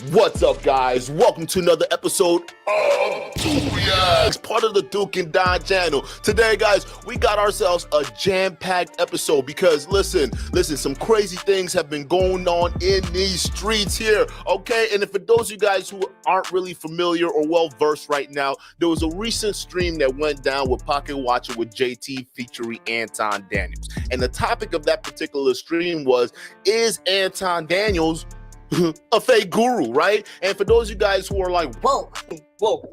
What's up, guys? Welcome to another episode of Two Reacts, part of the Duke and Don channel. Today, guys, we got ourselves a jam-packed episode because, listen, some crazy things have been going on in these streets here, okay? And for those of you guys who aren't really familiar or well-versed right now, there was a recent stream that went down with Pocket Watcher with JT featuring Anton Daniels. And the topic of that particular stream was, is Anton Daniels a fake guru, right? And for those of you guys who are like, whoa,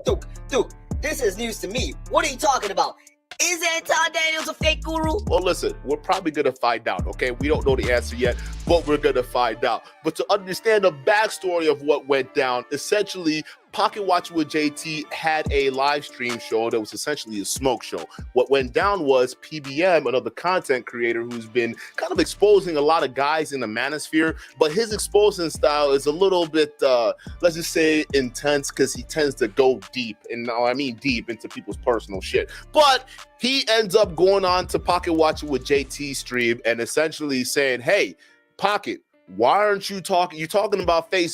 Duke, this is news to me. What are you talking about? Is Anton Daniels a fake guru? Well, listen, we're probably gonna find out, okay? We don't know the answer yet, but we're gonna find out. But to understand the backstory of what went down, essentially, Pocket Watcher with JT had a live stream show that was essentially a smoke show. What went down was PBM, another content creator who's been kind of exposing a lot of guys in the manosphere, but his exposing style is a little bit, let's just say, intense, because he tends to go deep, and I mean deep, into people's personal shit. But he ends up going on to Pocket Watcher with JT stream and essentially saying, hey, Pocket, why aren't you talking? You're talking about fake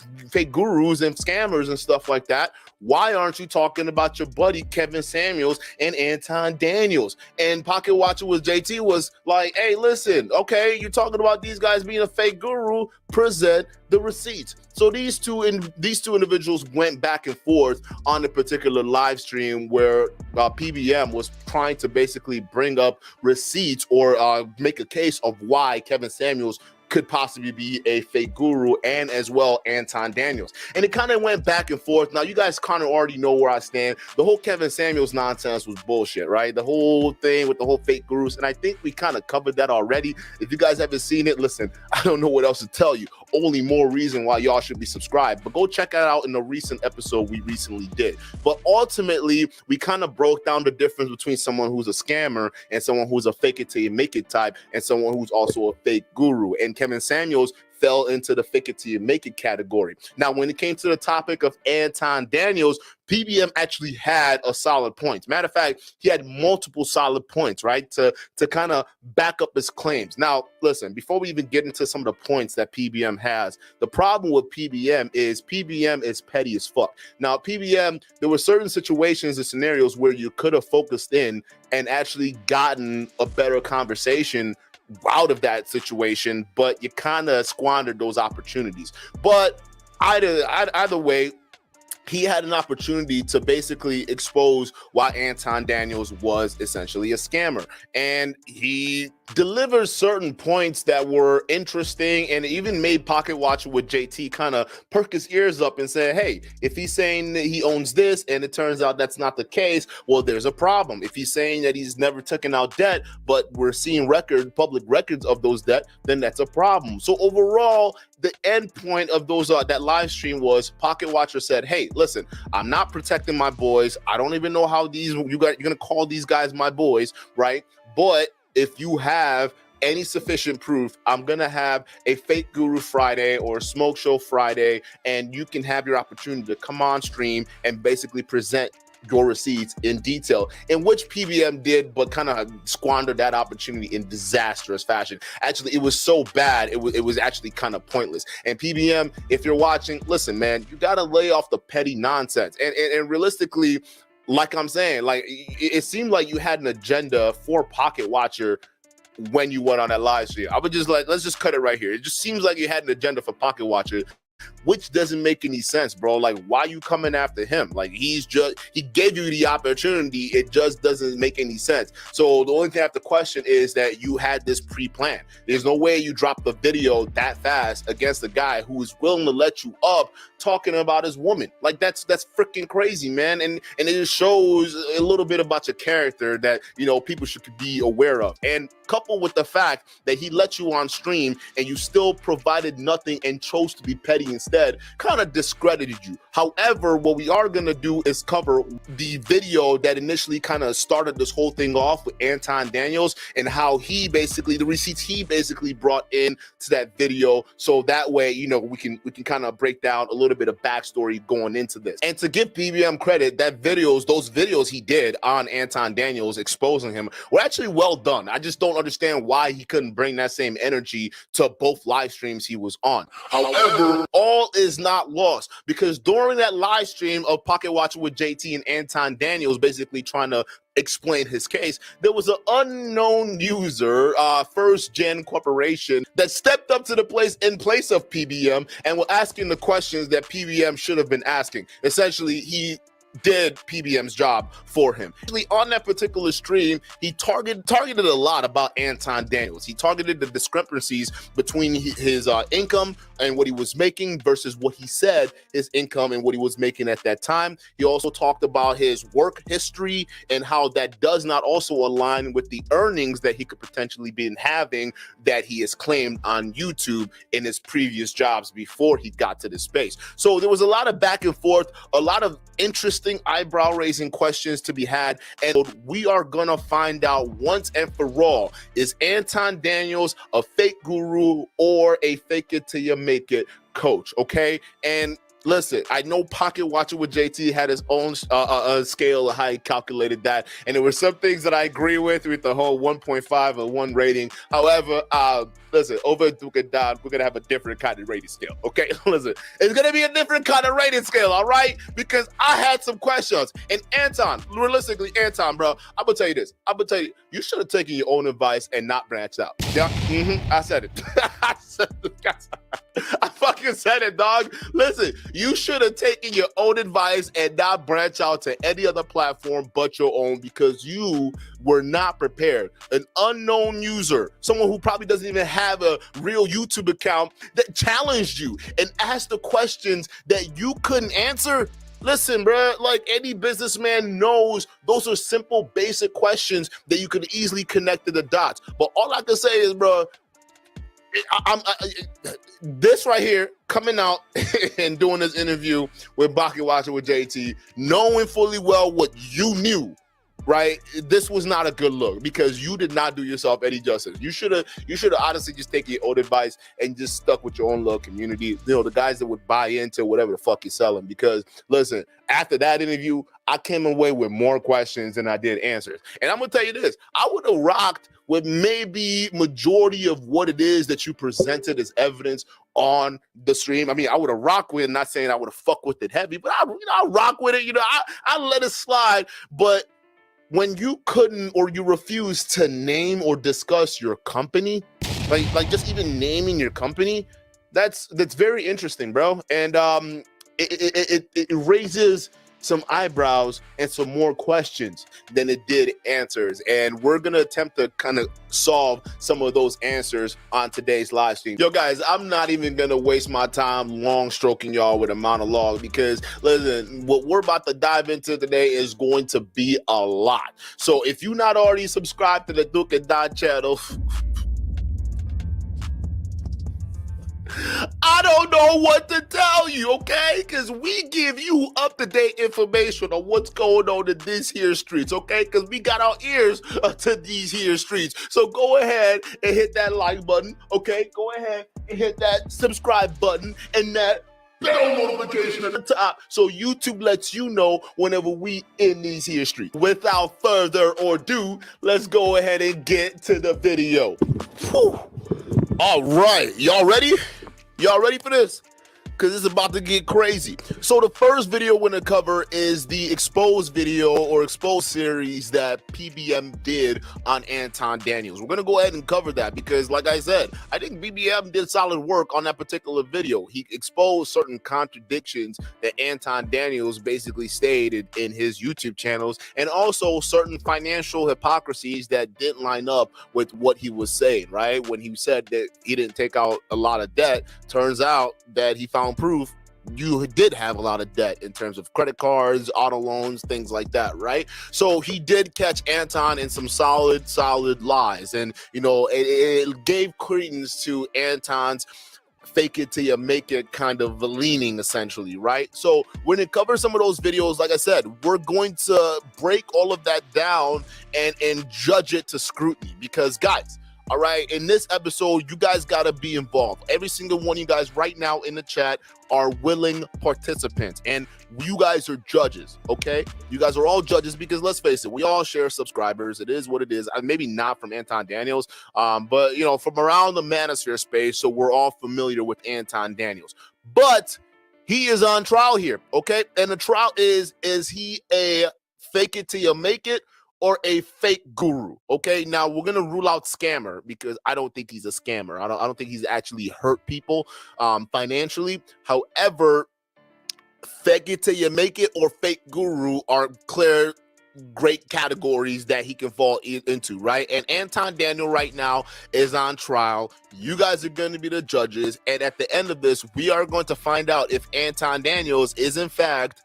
gurus and scammers and stuff like that. Why aren't you talking about your buddy Kevin Samuels and Anton Daniels? And Pocket Watcher with JT was like, hey, listen, okay, you're talking about these guys being a fake guru, present the receipts. So these two individuals went back and forth on a particular live stream where PBM was trying to basically bring up receipts or make a case of why Kevin Samuels could possibly be a fake guru, and as well Anton Daniels. And it kind of went back and forth. Now, you guys kind of already know where I stand. The whole Kevin Samuels nonsense was bullshit, right? The whole thing with the whole fake gurus, and I think we kind of covered that already. If you guys haven't seen it, listen, I don't know what else to tell you. Only more reason why y'all should be subscribed. But go check that out in the recent episode we recently did. But ultimately, we kind of broke down the difference between someone who's a scammer and someone who's a fake it till you make it type, and someone who's also a fake guru. And Kevin Samuels fell into the fake it till you make it category. Now, when it came to the topic of Anton Daniels, PBM actually had a solid point. Matter of fact, he had multiple solid points, right, to kind of back up his claims. Now, listen, before we even get into some of the points that PBM has, the problem with PBM is petty as fuck. Now, PBM, there were certain situations and scenarios where you could have focused in and actually gotten a better conversation out of that situation, but you kind of squandered those opportunities. But either way, he had an opportunity to basically expose why Anton Daniels was essentially a scammer. And he delivers certain points that were interesting and even made Pocket Watcher with JT kind of perk his ears up and say, hey, if he's saying that he owns this and it turns out that's not the case, well, there's a problem. If he's saying that he's never taken out debt, but we're seeing public records of those debt, then that's a problem. So overall, the end point of those that live stream was Pocket Watcher said, hey, listen, I'm not protecting my boys. I don't even know how you're gonna call these guys my boys, right? But if you have any sufficient proof, I'm gonna have a fake guru Friday or a smoke show Friday, and you can have your opportunity to come on stream and basically present your receipts in detail, in which PBM did, but kind of squandered that opportunity in disastrous fashion. Actually, it was so bad, it was actually kind of pointless. And PBM, if you're watching, listen, man, you gotta lay off the petty nonsense. And realistically, like I'm saying, like it seemed like you had an agenda for Pocket Watcher when you went on that live stream. I would just let's just cut it right here. It just seems like you had an agenda for Pocket Watcher, which doesn't make any sense, bro. Like, why are you coming after him? Like, he gave you the opportunity. It just doesn't make any sense. So the only thing I have to question is that you had this pre-planned. There's no way you drop the video that fast against a guy who is willing to let you up talking about his woman. Like, that's freaking crazy, man. And it just shows a little bit about your character that, you know, people should be aware of. And coupled with the fact that he let you on stream and you still provided nothing and chose to be petty instead, kind of discredited you. However, what we are going to do is cover the video that initially kind of started this whole thing off with Anton Daniels and how he basically, the receipts he basically brought in to that video. So that way, you know, we can kind of break down a little bit of backstory going into this. And to give PBM credit, those videos he did on Anton Daniels exposing him were actually well done. I just don't understand why he couldn't bring that same energy to both live streams he was on. However, all is not lost, because during that live stream of Pocket Watching with JT and Anton Daniels basically trying to explain his case, there was an unknown user, First Gen Corporation, that stepped up to the place in place of PBM and were asking the questions that PBM should have been asking. Essentially, he did PBM's job for him. Actually, on that particular stream, he targeted a lot about Anton Daniels. He targeted the discrepancies between his income and what he was making versus what he said his income and what he was making at that time. He also talked about his work history and how that does not also align with the earnings that he could potentially be having that he has claimed on YouTube in his previous jobs before he got to this space. So there was a lot of back and forth, a lot of interesting eyebrow-raising questions to be had, and we are gonna find out once and for all, is Anton Daniels a fake guru or a fake it till you make it coach? Okay, and listen, I know Pocket Watching with JT had his own scale of how he calculated that, and there were some things that I agree with the whole 1.5 or 1 rating. However, listen, over at Duke and Don, we're gonna have a different kind of rating scale. Okay, listen, it's gonna be a different kind of rating scale, all right? Because I had some questions, and Anton, realistically, Anton, bro, I'm gonna tell you this. I'm gonna tell you, you should have taken your own advice and not branched out. Yeah, I said it. I fucking said it, dog. Listen, you should have taken your own advice and not branch out to any other platform but your own, because you were not prepared. An unknown user, someone who probably doesn't even have a real YouTube account, that challenged you and asked the questions that you couldn't answer. Listen, bro, like any businessman knows, those are simple, basic questions that you can easily connect to the dots. But all I can say is, bro, this right here, coming out and doing this interview with Pocket Watching with JT, knowing fully well what you knew, right? This was not a good look, because you did not do yourself any justice. You should have honestly just taken your own advice and just stuck with your own little community, you know, the guys that would buy into whatever the fuck you're selling. Because listen, after that interview, I came away with more questions than I did answers. And I'm gonna tell you this, I would have rocked with maybe majority of what it is that you presented as evidence on the stream. I mean, I would have rocked with it, not saying I would have fucked with it heavy, but I rock with it, I let it slide. But when you couldn't, or you refused to name or discuss your company, like just even naming your company, that's very interesting, bro. And it raises some eyebrows and some more questions than it did answers. And we're gonna attempt to kind of solve some of those answers on today's live stream. Yo guys, I'm not even gonna waste my time long stroking y'all with a monologue, because listen, what we're about to dive into today is going to be a lot. So if you're not already subscribed to the Duke and Don channel, I don't know what to tell you, okay? Because we give you up-to-date information on what's going on in these here streets, okay? Because we got our ears to these here streets. So go ahead and hit that like button, okay? Go ahead and hit that subscribe button and that bell notification at the top, so YouTube lets you know whenever we in these here streets. Without further ado, let's go ahead and get to the video. Whew. All right, y'all ready? Y'all ready for this? Because it's about to get crazy. So the first video we're gonna cover is the exposed video or exposed series that PBM did on Anton Daniels. We're gonna go ahead and cover that because, like I said, I think PBM did solid work on that particular video. He exposed certain contradictions that Anton Daniels basically stated in his YouTube channels, and also certain financial hypocrisies that didn't line up with what he was saying, right? When he said that he didn't take out a lot of debt, turns out that he found proof you did have a lot of debt in terms of credit cards, auto loans, things like that, right? So he did catch Anton in some solid lies, and it gave credence to Anton's fake it till you make it kind of leaning, essentially, right? So when it covers some of those videos, like I said, we're going to break all of that down and judge it to scrutiny, because guys, all right, in this episode, you guys got to be involved. Every single one of you guys right now in the chat are willing participants, and you guys are judges, okay? You guys are all judges because, let's face it, we all share subscribers. It is what it is. Maybe not from Anton Daniels, but, from around the manosphere space, so we're all familiar with Anton Daniels. but he is on trial here, okay? And the trial is he a fake it till you make it or a fake guru, okay? Now, we're going to rule out scammer because I don't think he's a scammer. I don't think he's actually hurt people financially. However, fake it till you make it or fake guru are clear great categories that he can fall into, right? And Anton Daniel right now is on trial. You guys are going to be the judges, and at the end of this, we are going to find out if Anton Daniels is in fact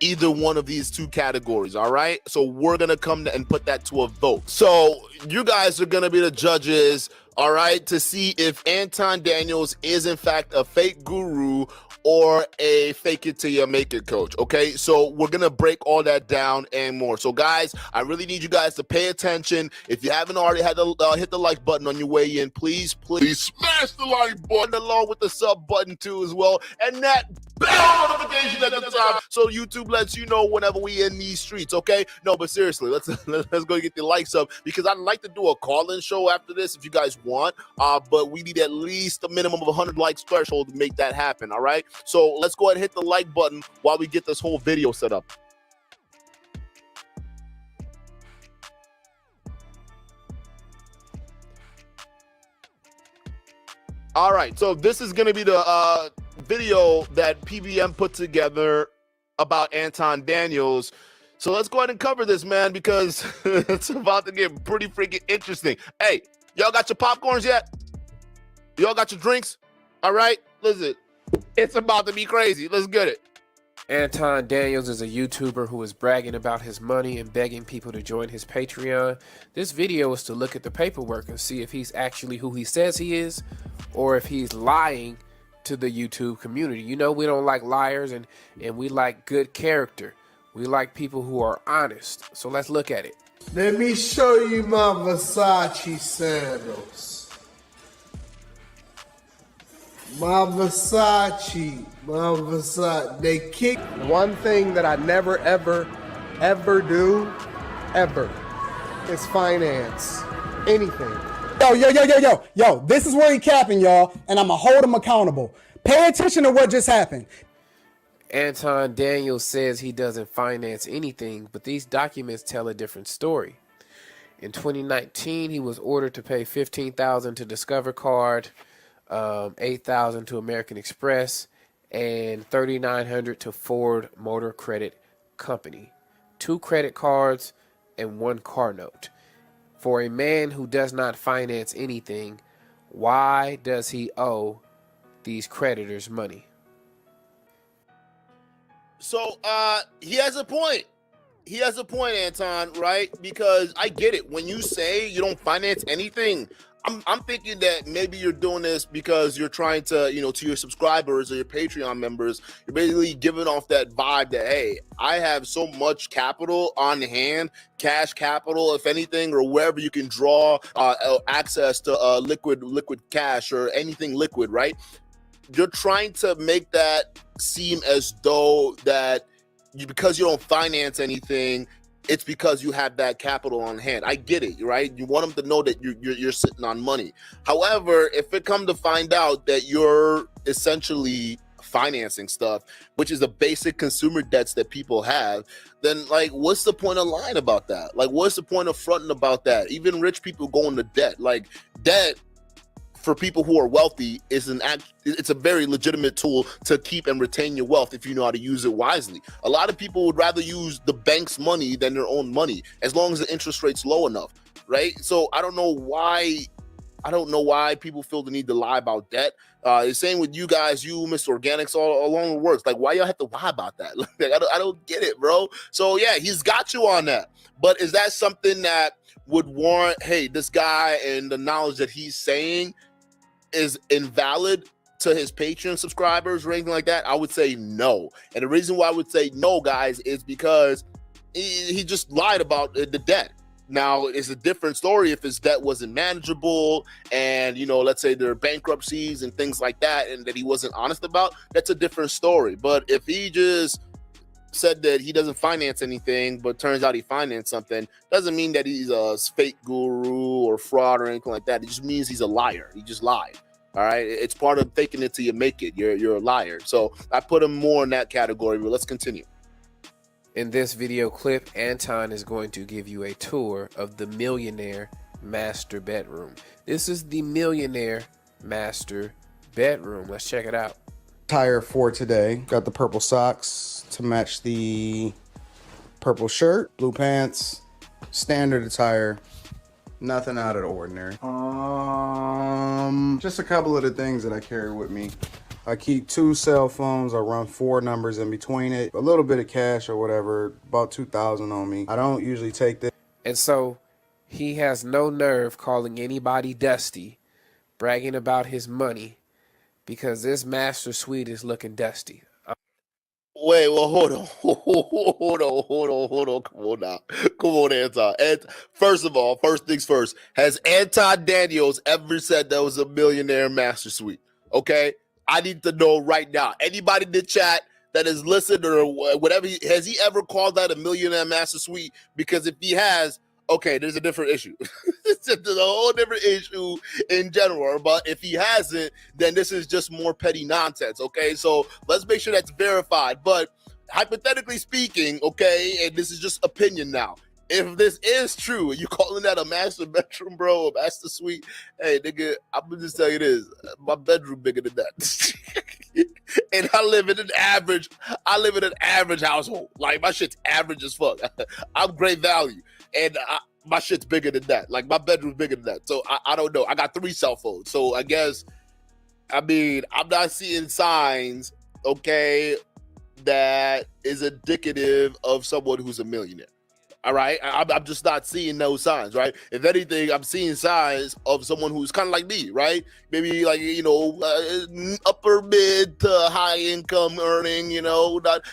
either one of these two categories. All right, so we're gonna come and put that to a vote. So you guys are gonna be the judges, all right, to see if Anton Daniels is in fact a fake guru or a fake it till you make it coach. Okay, so we're gonna break all that down and more. So guys, I really need you guys to pay attention. If you haven't already had to hit the like button on your way in, please smash the like button along with the sub button too as well, and that bell notification at the top so YouTube lets you know whenever we in these streets. Okay, no, but seriously, let's go get the likes up, because I'd like to do a call-in show after this if you guys want, but we need at least a minimum of 100 likes threshold to make that happen. All right, so let's go ahead and hit the like button while we get this whole video set up. All right, so this is going to be the video that PBM put together about Anton Daniels. So let's go ahead and cover this, man, because it's about to get pretty freaking interesting. Hey, y'all got your popcorns yet? Y'all got your drinks? All right, listen, it's about to be crazy. Let's get it. Anton Daniels is a YouTuber who is bragging about his money and begging people to join his Patreon. This video is to look at the paperwork and see if he's actually who he says he is, or if he's lying to the YouTube community. You know, we don't like liars, and we like good character. We like people who are honest. So let's look at it. Let me show you my Versace sandals. My Versace, they kick. One thing that I never, ever do, is finance anything. Yo, this is where he capping, y'all, and I'ma hold him accountable. Pay attention to what just happened. Anton Daniels says he doesn't finance anything, but these documents tell a different story. In 2019, he was ordered to pay $15,000 to Discover Card, $8,000 to American Express, and $3,900 to Ford Motor Credit Company. 2 credit cards and 1 car note. For a man who does not finance anything, why does he owe these creditors money? So he has a point. He has a point, Anton, right? Because I get it. When you say you don't finance anything, I'm thinking that maybe you're doing this because you're trying to, to your subscribers or your Patreon members, you're basically giving off that vibe that, hey, I have so much capital on hand, cash capital, if anything, or wherever you can draw access to liquid cash or anything liquid, right? You're trying to make that seem as though that because you don't finance anything, it's because you have that capital on hand. I get it, right? You want them to know that you're sitting on money. However, if it come to find out that you're essentially financing stuff, which is the basic consumer debts that people have, then like, what's the point of lying about that? Like, what's the point of fronting about that? Even rich people go into debt. Like, debt for people who are wealthy is it's a very legitimate tool to keep and retain your wealth if you know how to use it wisely. A lot of people would rather use the bank's money than their own money, as long as the interest rate's low enough, right? So I don't know why people feel the need to lie about debt. The same with you guys, you, Mr. Organics, all along the works. Like, why y'all have to lie about that? Like, I don't get it, bro. So yeah, he's got you on that. But is that something that would warrant, hey, this guy and the knowledge that he's saying is invalid to his Patreon subscribers or anything like that? I would say no. And the reason why I would say no, guys, is because he just lied about the debt. Now, it's a different story if his debt wasn't manageable and, let's say there are bankruptcies and things like that and that he wasn't honest about. That's a different story. But if he just said that he doesn't finance anything, but turns out he financed something, doesn't mean that he's a fake guru or fraud or anything like that. It just means he's a liar. He just lied. All right, it's part of faking it till you make it. You're a liar. So I put him more in that category. But let's continue. In this video clip, Anton is going to give you a tour of the Millionaire master bedroom. This is the Millionaire master bedroom. Let's check it out. Attire for today. Got the purple socks to match the purple shirt, blue pants, standard attire. Nothing out of the ordinary. Just a couple of the things that I carry with me. I keep 2 cell phones. I run 4 numbers in between it. A little bit of cash or whatever, about 2,000 on me. I don't usually take this. And so he has no nerve calling anybody dusty, bragging about his money, because this master suite is looking dusty. Wait, well, hold on. Come on now. Come on, Anton. And first of all, first things first, has Anton Daniels ever said that was a millionaire master suite? Okay? I need to know right now. Anybody in the chat that has listened or whatever, has he ever called that a millionaire master suite? Because if he has, okay, there's a different issue. There's a whole different issue in general. But if he hasn't, then this is just more petty nonsense, okay? So let's make sure that's verified. But hypothetically speaking, okay, and this is just opinion now, if this is true, and you calling that a master bedroom, bro, a master suite, hey, nigga, I'm gonna just tell you this, my bedroom bigger than that. And I live in an average household. Like, my shit's average as fuck. I'm great value. And my shit's bigger than that. Like, my bedroom's bigger than that. So I don't know. I got 3 cell phones. So I guess, I mean, I'm not seeing signs, okay, that is indicative of someone who's a millionaire. All right, I'm just not seeing those signs, right? If anything, I'm seeing signs of someone who's kind of like me, right? Maybe like, you know, upper mid to high income earning, you know, not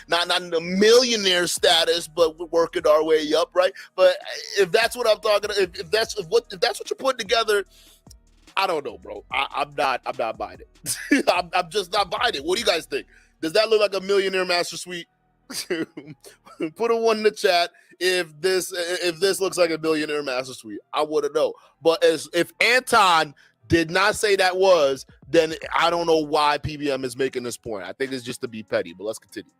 in the millionaire status, but we're working our way up, right? But if that's what I'm talking about, if that's what you're putting together, I don't know, bro. I'm not buying it. I'm just not buying it. What do you guys think? Does that look like a millionaire master suite? Put a 1 in the chat if this looks like a millionaire master suite. I wouldn't know. But if Anton did not say that was, then I don't know why PBM is making this point. I think it's just to be petty, but let's continue.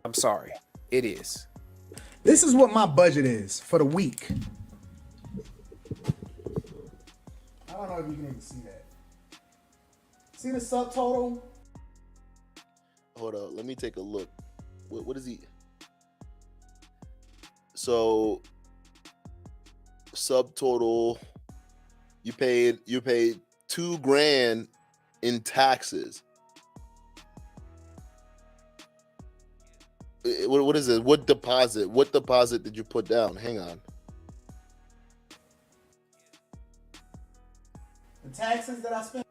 I'm sorry. It is. This is what my budget is for the week. I don't know if you can even see that. See the subtotal? Hold up, let me take a look. What is he? So subtotal, you paid $2,000 in taxes. What is it? What deposit did you put down? Hang on. The taxes that I spent.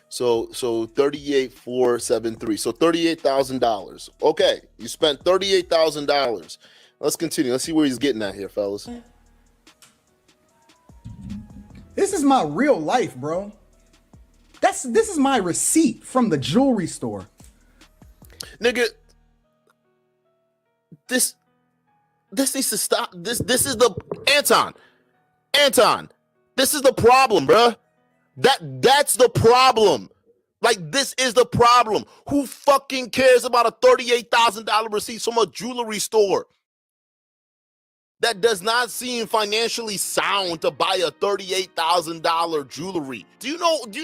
So 38,473. So $38,000. Okay, you spent $38,000. Let's continue. Let's see where he's getting at here, fellas. This is my real life, bro. This is my receipt from the jewelry store. Nigga, this needs to stop. This is the Anton. This is the problem, bruh. That's the problem. Like, this is the problem. Who fucking cares about a $38,000 receipt from a jewelry store? That does not seem financially sound to buy a $38,000 jewelry. Do you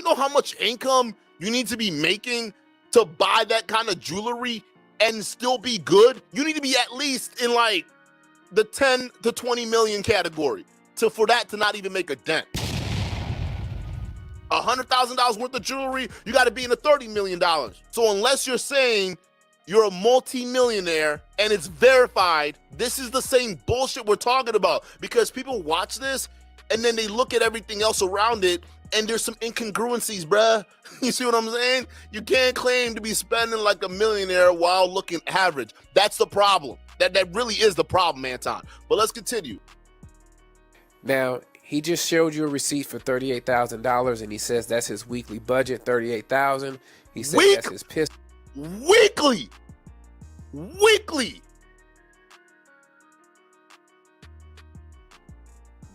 know how much income you need to be making to buy that kind of jewelry and still be good? You need to be at least in like the 10 to 20 million category for that to not even make a dent. $100,000 worth of jewelry, you got to be in the $30 million. So unless you're saying you're a multi-millionaire and it's verified, this is the same bullshit we're talking about, because people watch this and then they look at everything else around it and there's some incongruencies, bruh. You see what I'm saying? You can't claim to be spending like a millionaire while looking average. That's the problem. That really is the problem, Anton. But let's continue. Now, he just showed you a receipt for $38,000 and he says that's his weekly budget, $38,000. He says that's his piss. Weekly.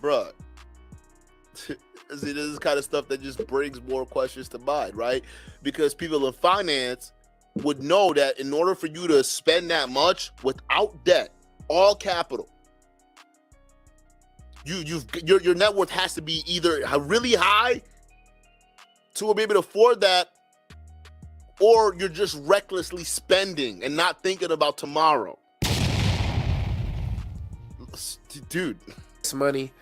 Bruh. See, this is kind of stuff that just brings more questions to mind, right? Because people in finance would know that in order for you to spend that much without debt, all capital, your net worth has to be either really high to be able to afford that, or you're just recklessly spending and not thinking about tomorrow. Dude. It's money,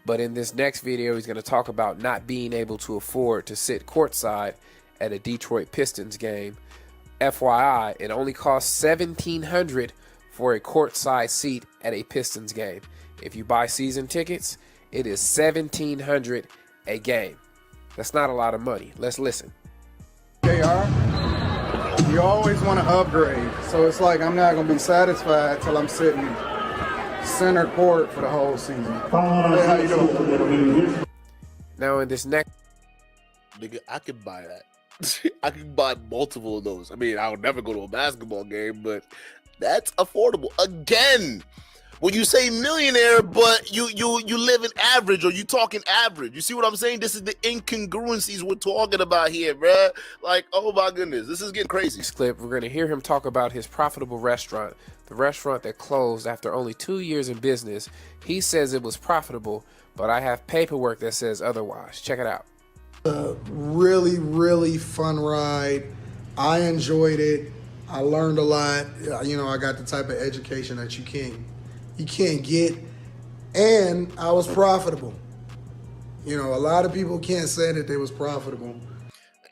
but in this next video, he's going to talk about not being able to afford to sit courtside at a Detroit Pistons game. FYI, it only costs $1,700 for a courtside seat at a Pistons game. If you buy season tickets, it is $1,700 a game. That's not a lot of money. Let's listen. JR, you always want to upgrade. So it's like I'm not going to be satisfied till I'm sitting center court for the whole season. Hey, how you doing? Now in this next... Nigga, I could buy that. I could buy multiple of those. I mean, I'll never go to a basketball game, but that's affordable. Again, when you say millionaire, but you live in average, or you talking average. You see what I'm saying? This is the incongruencies we're talking about here, bruh. Like, oh my goodness, this is getting crazy. This clip, we're going to hear him talk about his profitable restaurant, the restaurant that closed after only 2 years in business. He says it was profitable, but I have paperwork that says otherwise. Check it out. Really, really fun ride. I enjoyed it. I learned a lot. You know, I got the type of education that you can't get, and I was profitable. You know, a lot of people can't say that they was profitable.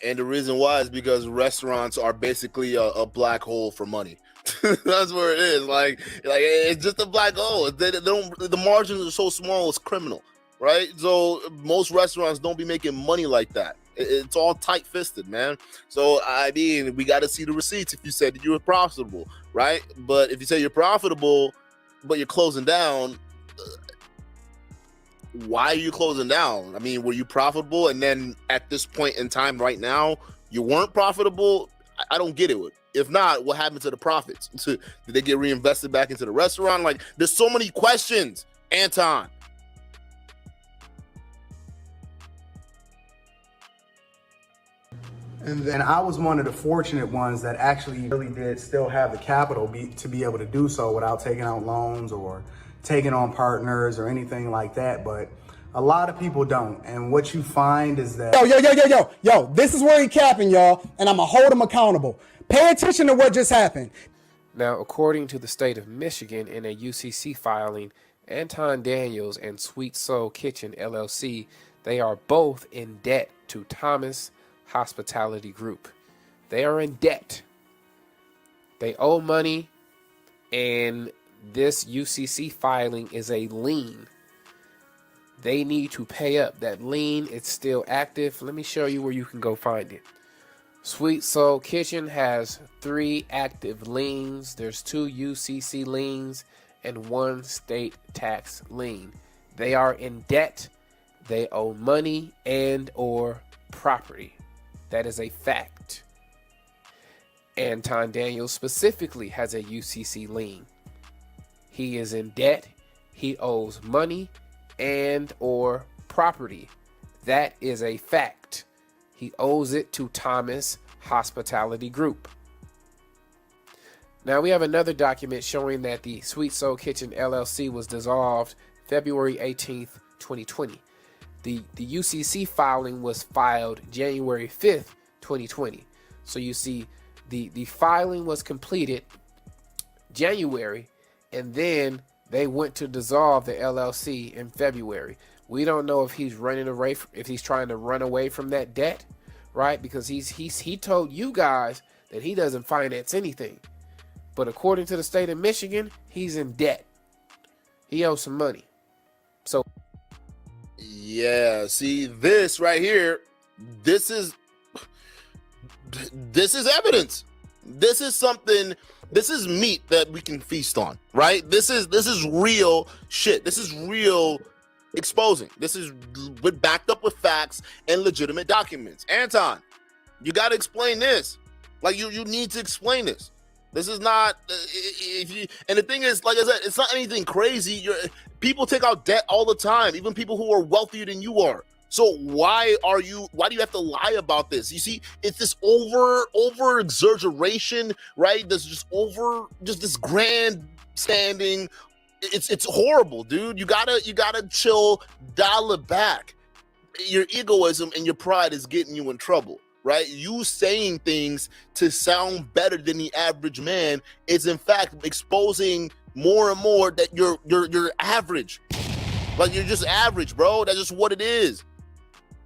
And the reason why is because restaurants are basically a black hole for money. That's where it is. Like it's just a black hole. They don't, the margins are so small, it's criminal, right? So most restaurants don't be making money like that. It's all tight-fisted, man. So I mean, we got to see the receipts if you said that you were profitable, right? But if you say you're profitable, but you're closing down, why are you closing down? I mean, were you profitable and then at this point in time right now you weren't profitable? I don't get it. If not, what happened to the profits? Did they get reinvested back into the restaurant? Like, there's so many questions, Anton. And then I was one of the fortunate ones that actually really did still have the capital to be able to do so without taking out loans or taking on partners or anything like that. But a lot of people don't. And what you find is that... Yo, this is where he capping, y'all, and I'm going to hold him accountable. Pay attention to what just happened. Now, according to the state of Michigan in a UCC filing, Anton Daniels and Sweet Soul Kitchen, LLC, they are both in debt to Thomas Hospitality Group. They are in debt. They owe money, and this UCC filing is a lien. They need to pay up. That lien is still active. Let me show you where you can go find it. Sweet Soul Kitchen has 3 active liens. There's 2 UCC liens and 1 state tax lien. They are in debt. They owe money and or property. That is a fact. Anton Daniels specifically has a UCC lien. He is in debt. He owes money and or property. That is a fact. He owes it to Thomas Hospitality Group. Now we have another document showing that the Sweet Soul Kitchen LLC was dissolved February 18th, 2020. The UCC filing was filed January 5th, 2020. So you see the filing was completed January, and then they went to dissolve the LLC in February. We don't know if he's running away, if he's trying to run away from that debt, right? Because he told you guys that he doesn't finance anything. But according to the state of Michigan, he's in debt. He owes some money. So yeah, see, this right here, this is evidence. This is something, this is meat that we can feast on, right? This is real shit. This is real exposing. This is backed up with facts and legitimate documents. Anton, you got to explain this. Like, you need to explain this. This is not, and the thing is, like I said, it's not anything crazy. People take out debt all the time, even people who are wealthier than you are. So why do you have to lie about this? You see, it's this over exaggeration, right? There's just this grandstanding. It's horrible, dude. You gotta chill, dial it back. Your egoism and your pride is getting you in trouble, right? You saying things to sound better than the average man is in fact exposing more and more that you're average. Like, you're just average, bro. That's just what it is.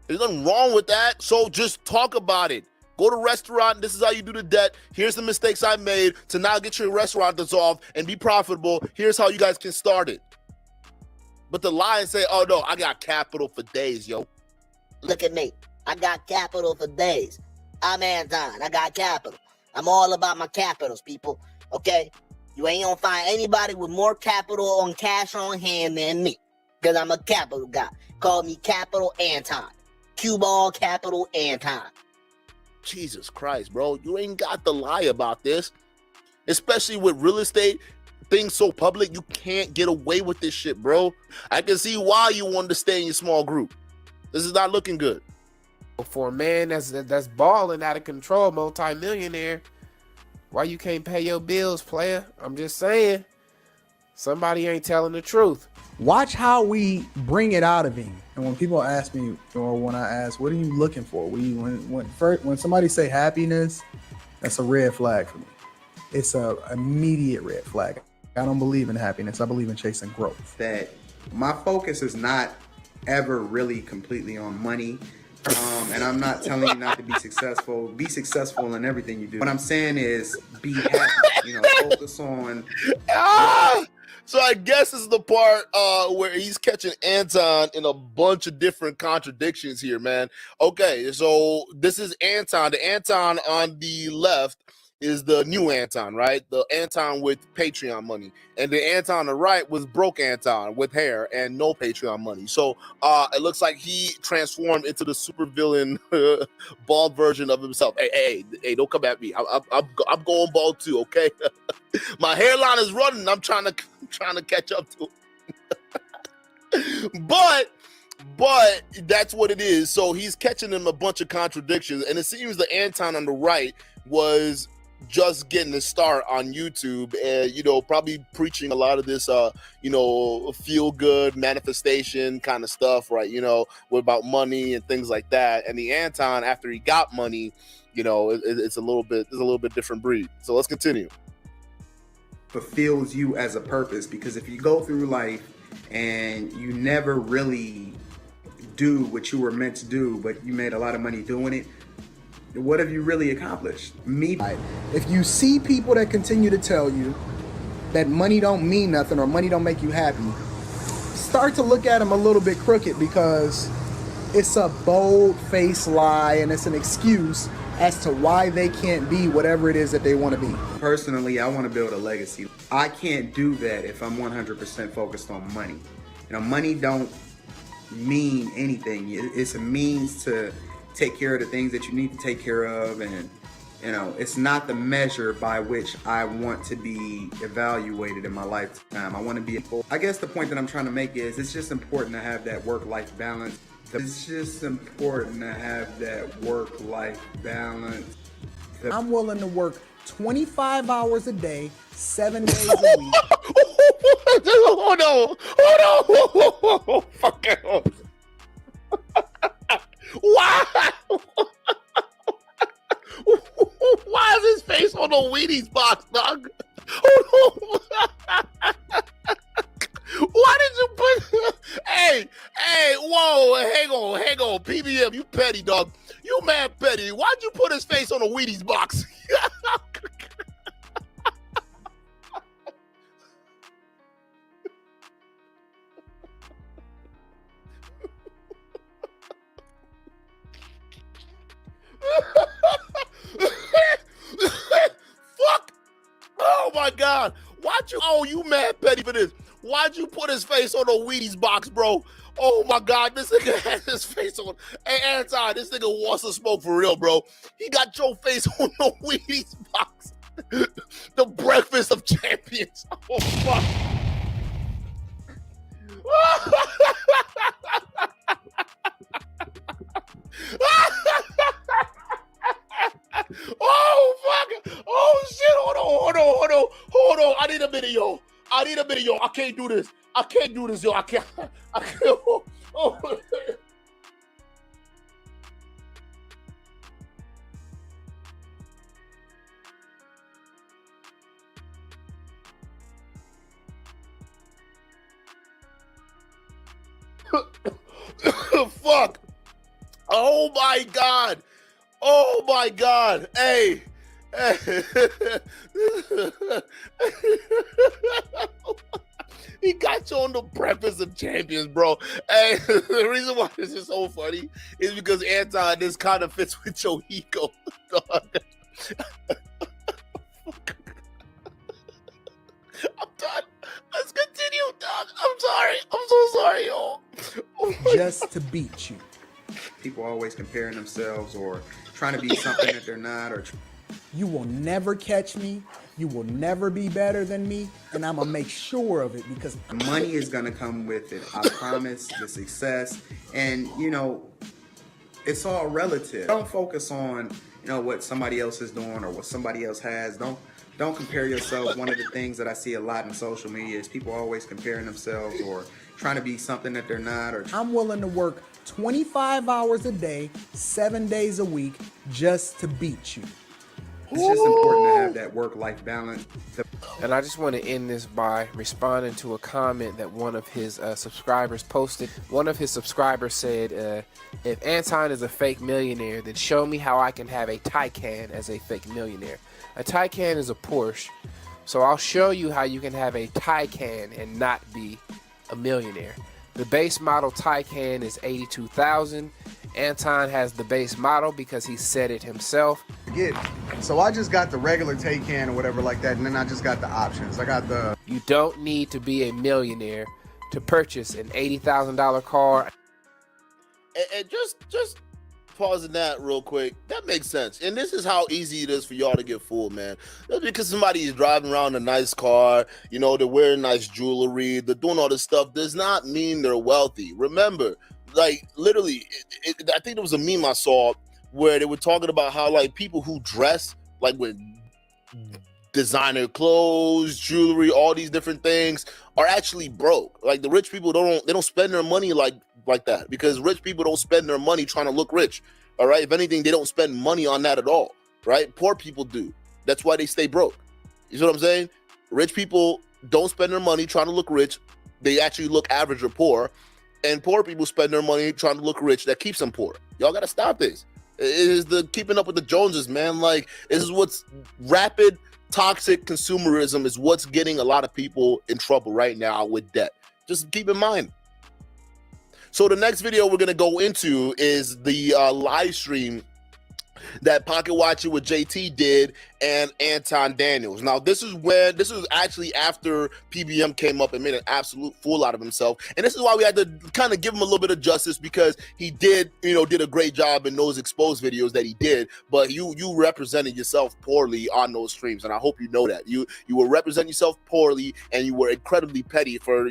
There's nothing wrong with that. So just talk about it. Go to a restaurant. This is how you do the debt. Here's the mistakes I made to now get your restaurant dissolved and be profitable. Here's how you guys can start it. But to lie and say, oh no, I got capital for days, yo. Look at me. I got capital for days. I'm Anton. I got capital. I'm all about my capitals, people. Okay? You ain't gonna find anybody with more capital on cash on hand than me. Because I'm a capital guy. Call me Capital Anton. Cue ball Capital Anton. Jesus Christ, bro. You ain't got to lie about this. Especially with real estate, things so public, you can't get away with this shit, bro. I can see why you wanted to stay in your small group. This is not looking good. For a man that's balling out of control, multi-millionaire, why you can't pay your bills, player? I'm just saying. Somebody ain't telling the truth. Watch how we bring it out of him. And when people ask me, or when I ask, what are you looking for? When somebody say happiness, that's a red flag for me. It's a immediate red flag. I don't believe in happiness. I believe in chasing growth. That my focus is not ever really completely on money. And I'm not telling you not to be successful. Be successful in everything you do. What I'm saying is be happy. Focus on. So I guess this is the part where he's catching Anton in a bunch of different contradictions here, man. Okay, so this is Anton. The Anton on the left is the new Anton, right? The Anton with Patreon money. And the Anton on the right was broke Anton with hair and no Patreon money. So it looks like he transformed into the supervillain bald version of himself. Hey, don't come at me. I'm going bald too, okay? My hairline is running. I'm trying to catch up to it. But that's what it is. So he's catching him a bunch of contradictions. And it seems the Anton on the right was just getting a start on YouTube and, probably preaching a lot of this, feel good manifestation kind of stuff, right? About money and things like that. And the Anton, after he got money, it's a little bit different breed. So let's continue. Fulfills you as a purpose, because if you go through life and you never really do what you were meant to do, but you made a lot of money doing it, what have you really accomplished? If you see people that continue to tell you that money don't mean nothing or money don't make you happy, start to look at them a little bit crooked, because it's a bold-faced lie and it's an excuse as to why they can't be whatever it is that they want to be. Personally, I want to build a legacy. I can't do that if I'm 100% focused on money. Money don't mean anything. It's a means to take care of the things that you need to take care of, and it's not the measure by which I want to be evaluated in my lifetime. I want to be, I guess the point that I'm trying to make is it's just important to have that work-life balance. It's just important to have that work-life balance. I'm willing to work 25 hours a day, 7 days a week. Oh no! Fuck it. Why? Why is his face on a Wheaties box, dog? Why did you put? Hey, whoa, hang on, PBM, you petty, dog. You mad petty. Why'd you put his face on a Wheaties box? Fuck! Oh my God! Why'd you? Oh, you mad petty for this? Why'd you put his face on a Wheaties box, bro? Oh my God, this nigga has his face on. Hey, Anton, this nigga wants to smoke for real, bro. He got your face on the Wheaties box. The breakfast of champions. Oh fuck. minute, yo. I can't do this. I can't do this, yo. I can't. Oh. Fuck. Oh my God. Oh my God. Hey. He got you on the Breakfast of Champions, bro. Hey, the reason why this is so funny is because Anton, this kind of fits with your ego. I'm done. Let's continue, dog. I'm sorry. I'm so sorry, y'all. Just to beat you. People always comparing themselves or trying to be something that they're not, or You will never catch me. You will never be better than me. And I'm going to make sure of it because money is going to come with it. I promise. The success. And, you know, it's all relative. Don't focus on, you know, what somebody else is doing or what somebody else has. Don't compare yourself. One of the things that I see a lot in social media is people always comparing themselves or trying to be something that they're not. Or I'm willing to work 25 hours a day, 7 days a week just to beat you. It's just important to have that work-life balance. And I just want to end this by responding to a comment that one of his subscribers posted. One of his subscribers said, if Anton is a fake millionaire, then show me how I can have a Taycan as a fake millionaire. A Taycan is a Porsche, so I'll show you how you can have a Taycan and not be a millionaire. The base model Taycan is $82,000. Anton has the base model because he said it himself. So I just got the regular Taycan or whatever like that, and then I just got the options. I got the... You don't need to be a millionaire to purchase an $80,000 car. And just pausing that real quick, that makes sense. And this is how easy it is for y'all to get fooled, man. Just because somebody is driving around a nice car, you know, they're wearing nice jewelry, they're doing all this stuff, does not mean they're wealthy. Remember, like, literally, I think there was a meme I saw where they were talking about how, like, people who dress, like, with designer clothes, jewelry, all these different things are actually broke. Like, the rich people don't spend their money like that, because rich people don't spend their money trying to look rich. All right. If anything, they don't spend money on that at all. Right. Poor people do. That's why they stay broke. You see what I'm saying? Rich people don't spend their money trying to look rich. They actually look average or poor. And poor people spend their money trying to look rich. That keeps them poor. Y'all got to stop this. It is the keeping up with the Joneses, man. Like, this is what's rapid, toxic consumerism is what's getting a lot of people in trouble right now with debt. Just keep in mind. So the next video we're going to go into is the live stream that Pocket Watcher with JT did and Anton Daniels. Now, this is actually after PBM came up and made an absolute fool out of himself. And this is why we had to kind of give him a little bit of justice, because he did a great job in those exposed videos that he did, but you represented yourself poorly on those streams. And I hope you know that. You were representing yourself poorly, and you were incredibly petty for,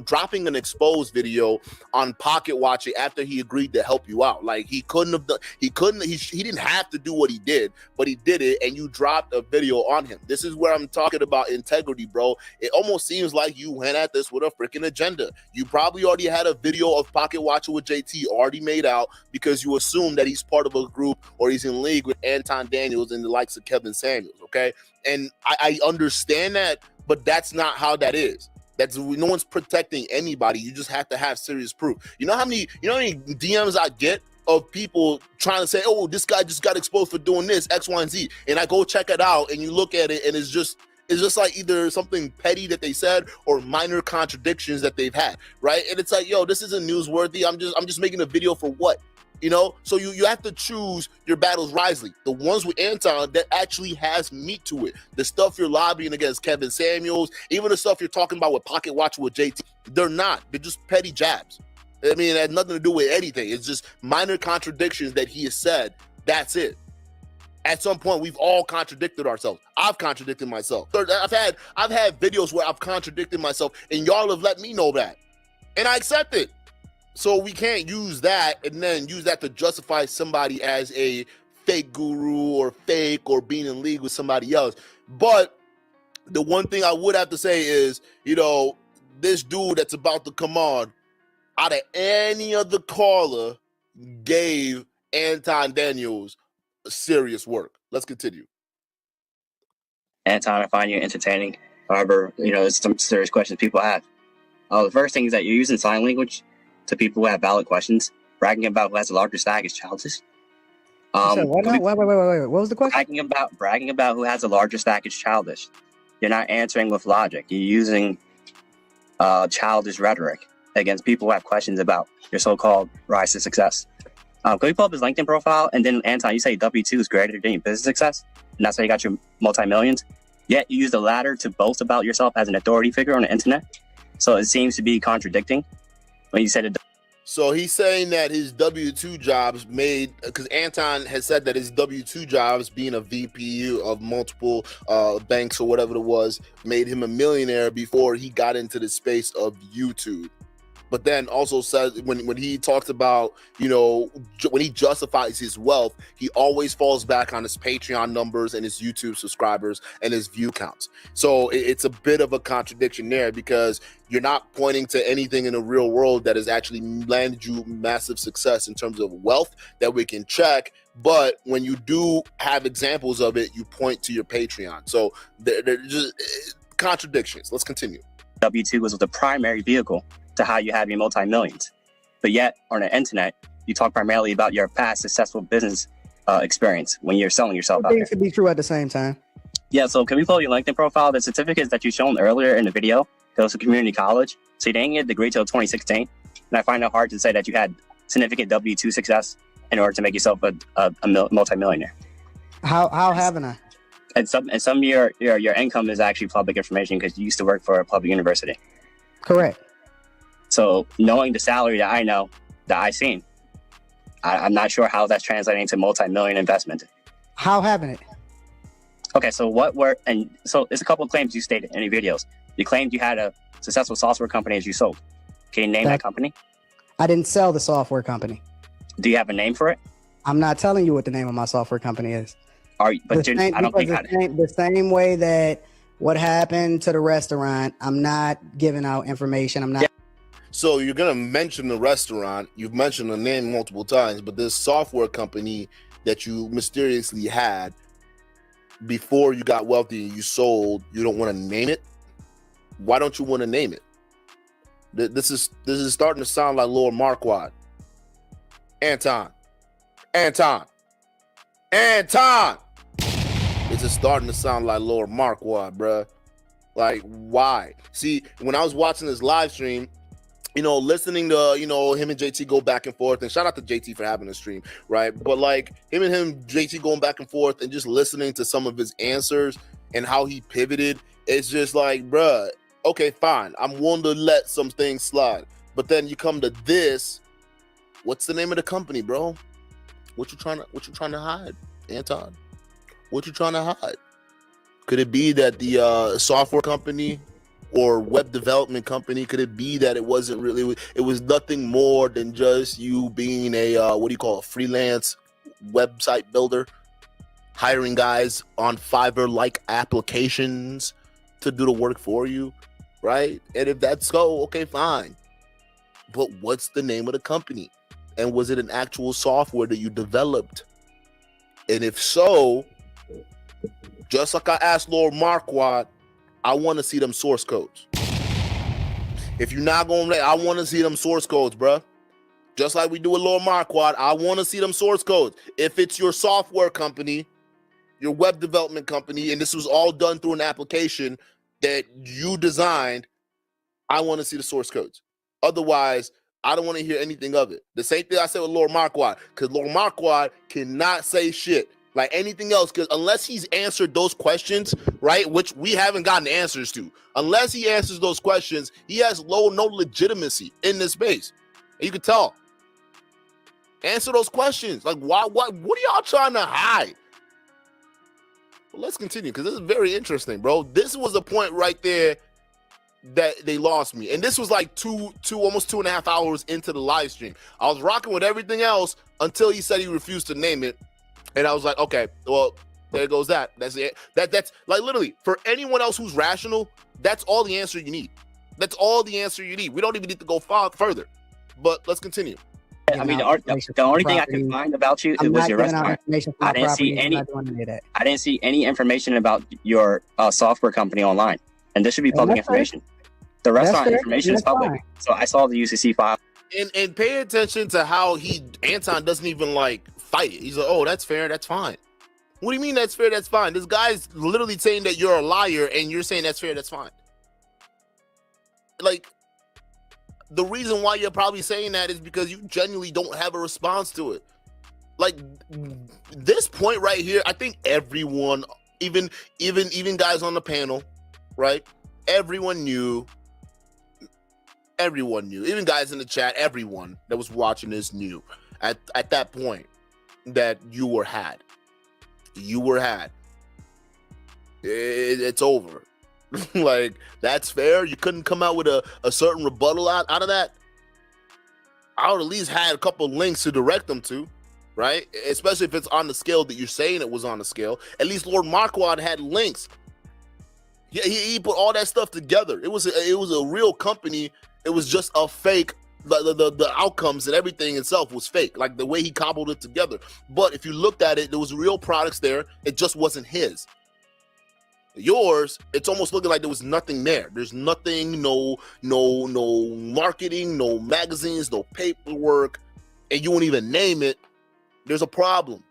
dropping an exposed video on Pocket Watcher after he agreed to help you out. Like, he didn't have to do what he did, but he did it, and you dropped a video on him. This is where I'm talking about integrity, bro. It almost seems like you went at this with a freaking agenda. You probably already had a video of Pocket Watcher with JT already made out, because you assume that he's part of a group or he's in league with Anton Daniels and the likes of Kevin Samuels, okay? And I understand that, but that's not how that is. No one's protecting anybody. You just have to have serious proof. You know how many DMs I get of people trying to say, oh, this guy just got exposed for doing this, X, Y, and Z. And I go check it out, and you look at it, and it's just like either something petty that they said or minor contradictions that they've had, right? And it's like, yo, this isn't newsworthy. I'm just making a video for what? So you have to choose your battles wisely. The ones with Anton that actually has meat to it. The stuff you're lobbying against Kevin Samuels, even the stuff you're talking about with Pocket Watcher with JT, they're not. They're just petty jabs. I mean, it had nothing to do with anything. It's just minor contradictions that he has said. That's it. At some point, we've all contradicted ourselves. I've contradicted myself. I've had videos where I've contradicted myself, and y'all have let me know that, and I accept it. So we can't use that and then use that to justify somebody as a fake guru or fake or being in league with somebody else. But The one thing I would have to say is, you know, this dude that's about to come on, out of any other caller, gave Anton Daniels serious work. Let's continue. Anton, I find you entertaining. However, you know, there's some serious questions people have. The first thing is that you're using sign language to people who have valid questions. Bragging about who has a larger stack is childish. Wait. What was the question? Bragging about who has a larger stack is childish. You're not answering with logic. You're using childish rhetoric against people who have questions about your so-called rise to success. Can we pull up his LinkedIn profile? And then, Anton, you say W-2 is greater than your business success, and that's how you got your multi-millions. Yet you use the latter to boast about yourself as an authority figure on the internet. So it seems to be contradicting when you said it. So he's saying that his W-2 jobs made, because Anton has said that his W-2 jobs, being a VP of multiple banks or whatever it was, made him a millionaire before he got into the space of YouTube. But then also says when he talks about, you know, when he justifies his wealth, he always falls back on his Patreon numbers and his YouTube subscribers and his view counts. So it's a bit of a contradiction there, because you're not pointing to anything in the real world that has actually landed you massive success in terms of wealth that we can check. But when you do have examples of it, you point to your Patreon. So they're just contradictions. Let's continue. W-2 was the primary vehicle to how you have your multi-millions. But yet, on the internet, you talk primarily about your past successful business experience when you're selling yourself out there. Things could be true at the same time. Yeah, so can we pull your LinkedIn profile? The certificates that you shown earlier in the video, goes to community college. So you didn't get a degree till 2016. And I find it hard to say that you had significant W-2 success in order to make yourself a multi-millionaire. How haven't I? And some of your income is actually public information because you used to work for a public university. Correct. So knowing the salary that I know, that I've seen, I'm not sure how that's translating to multi-million investment. How haven't it? Okay, so so there's a couple of claims you stated in your videos. You claimed you had a successful software company as you sold. Can you name that company? I didn't sell the software company. Do you have a name for it? I'm not telling you what the name of my software company is. I don't think the same way that what happened to the restaurant, I'm not giving out information. I'm not. Yeah. So you're going to mention the restaurant. You've mentioned the name multiple times, but this software company that you mysteriously had before you got wealthy and you sold, you don't want to name it? Why don't you want to name it? This is starting to sound like Lord Marquardt. Anton. This is starting to sound like Lord Marquardt, bruh. Like, why? See, when I was watching this live stream, you know, listening to, you know, him and JT go back and forth, and shout out to JT for having a stream, right? But like JT going back and forth and just listening to some of his answers and how he pivoted, it's just like, bruh, okay, fine. I'm willing to let some things slide. But then you come to this, what's the name of the company, bro? What you trying to hide, Anton? What you trying to hide? Could it be that the software company or web development company, could it be that it wasn't really, it was nothing more than just you being a freelance website builder, hiring guys on Fiverr-like applications to do the work for you, right? And if that's so, okay, fine. But what's the name of the company? And was it an actual software that you developed? And if so, just like I asked Lord Marquardt, I want to see them source codes. If you're not going to, I want to see them source codes, bruh. Just like we do with Lord Marquardt, I want to see them source codes. If it's your software company, your web development company, and this was all done through an application that you designed, I want to see the source codes. Otherwise, I don't want to hear anything of it. The same thing I said with Lord Marquardt, because Lord Marquardt cannot say shit like anything else, because unless he's answered those questions, right, which we haven't gotten answers to, unless he answers those questions, he has no legitimacy in this space. And you can tell. Answer those questions. Like, what are y'all trying to hide? Well, let's continue, because this is very interesting, bro. This was the point right there that they lost me. And this was like almost 2.5 hours into the live stream. I was rocking with everything else until he said he refused to name it. And I was like, okay, well, there goes that. That's it. That's like literally for anyone else who's rational, that's all the answer you need. That's all the answer you need. We don't even need to go far further. But let's continue. I mean, the only thing I could find about you was your restaurant. I didn't see any. I didn't see any information about your software company online, and this should be public information. The restaurant information is public, so I saw the UCC file. And pay attention to how Anton doesn't even like fight it. He's like, oh, that's fair, that's fine. What do you mean that's fair, that's fine? This guy's literally saying that you're a liar, and you're saying that's fair, that's fine. Like, the reason why you're probably saying that is because you genuinely don't have a response to it. Like, this point right here, I think everyone, even guys on the panel, right? Everyone knew, even guys in the chat, everyone that was watching this knew at that point that you were had. It's over. Like, that's fair. You couldn't come out with a certain rebuttal out of that. I would at least had a couple links to direct them to, right? Especially if it's on the scale that you're saying it was on the scale. At least Lord Marquardt had links. He put all that stuff together. It was a real company. It was just a fake. The outcomes and everything itself was fake. Like the way he cobbled it together. But if you looked at it, there was real products there. It just wasn't his. Yours, it's almost looking like there was nothing there. There's nothing, no marketing, no magazines, no paperwork, and you won't even name it. There's a problem.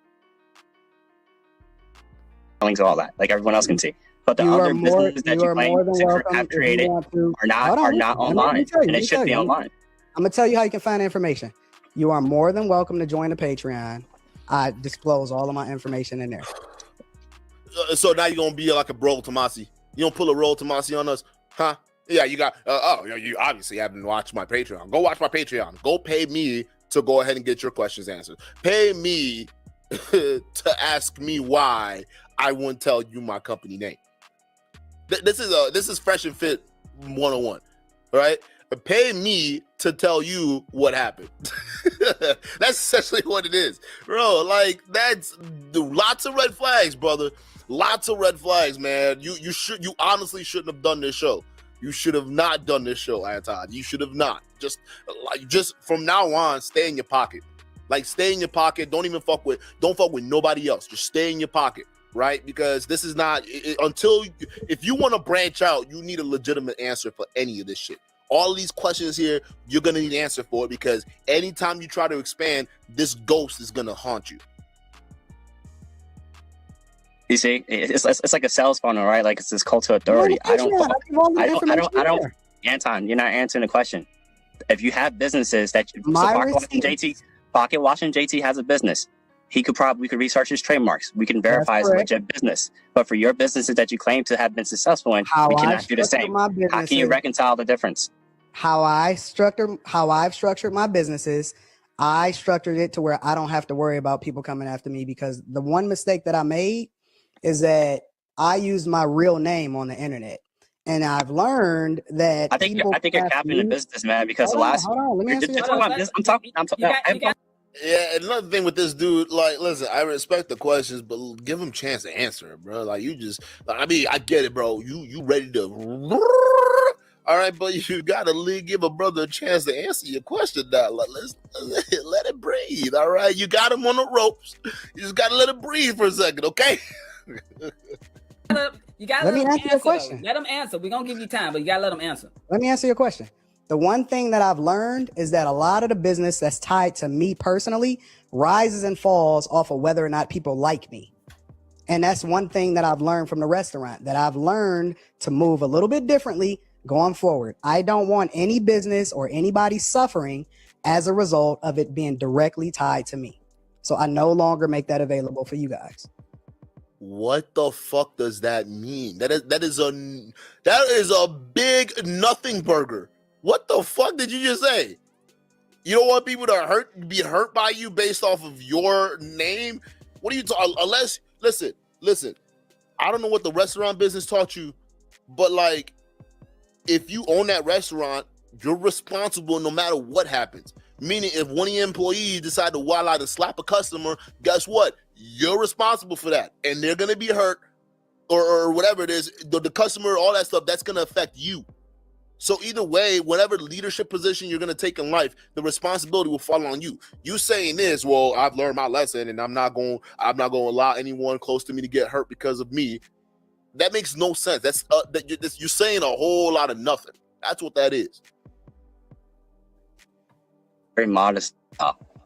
Links all that, like everyone else can see. But the other businesses that you claim to have created are not online, and it should be online. I'm gonna tell you how you can find information. You are more than welcome to join the Patreon. I disclose all of my information in there. So now you're gonna be like a bro Tomasi. You don't pull a roll Tomasi on us, huh? Yeah, you got. You obviously haven't watched my Patreon. Go watch my Patreon. Go pay me to go ahead and get your questions answered. Pay me to ask me why I wouldn't tell you my company name. This is Fresh and Fit 101, right? Pay me to tell you what happened. That's essentially what it is, bro. Like, that's lots of red flags, brother. Lots of red flags, man. You honestly shouldn't have done this show. You should have not done this show, Anton. You should have not. Just from now on, stay in your pocket. Like, stay in your pocket. Don't fuck with nobody else. Just stay in your pocket, right? Because this is not if you want to branch out, you need a legitimate answer for any of this shit. All of these questions here, you're gonna need an answer for it, because anytime you try to expand, this ghost is gonna haunt you. You see, it's like a sales funnel, right? Like, it's this cult of authority. Anton, you're not answering the question. If you have businesses that Pocket Watching JT has a business, we could research his trademarks. We can verify it's a legit business. But for your businesses that you claim to have been successful in, we cannot do the same. How can you reconcile the difference? How I've structured my businesses, I structured it to where I don't have to worry about people coming after me, because the one mistake that I made is that I used my real name on the internet. And I've learned that I think you're capping the business, man, because let me answer your question. I'm talking. Yeah, another thing with this dude, like, listen, I respect the questions, but give him a chance to answer it, bro. Like, I get it, bro. You ready to, all right, but you gotta give a brother a chance to answer your question now. Let's let it breathe, all right? You got him on the ropes. You just gotta let it breathe for a second, okay? You gotta let me answer your question. Let him answer. We're gonna give you time, but you gotta let him answer. Let me answer your question. The one thing that I've learned is that a lot of the business that's tied to me personally rises and falls off of whether or not people like me. And that's one thing that I've learned from the restaurant, that I've learned to move a little bit differently going forward. I don't want any business or anybody suffering as a result of it being directly tied to me. So I no longer make that available for you guys. What the fuck does that mean? That is a big nothing burger. What the fuck did you just say? You don't want people to be hurt by you based off of your name? What are you talking? Unless, listen. I don't know what the restaurant business taught you, but like, if you own that restaurant, you're responsible no matter what happens. Meaning, if one of your employees decide to wild out and slap a customer, guess what? You're responsible for that, and they're gonna be hurt, or whatever it is. The customer, all that stuff, that's gonna affect you. So either way, whatever leadership position you're gonna take in life, the responsibility will fall on you. You saying this, well, I've learned my lesson, and I'm not going to allow anyone close to me to get hurt because of me. That makes no sense. That's you're saying a whole lot of nothing. That's what that is. Very modest,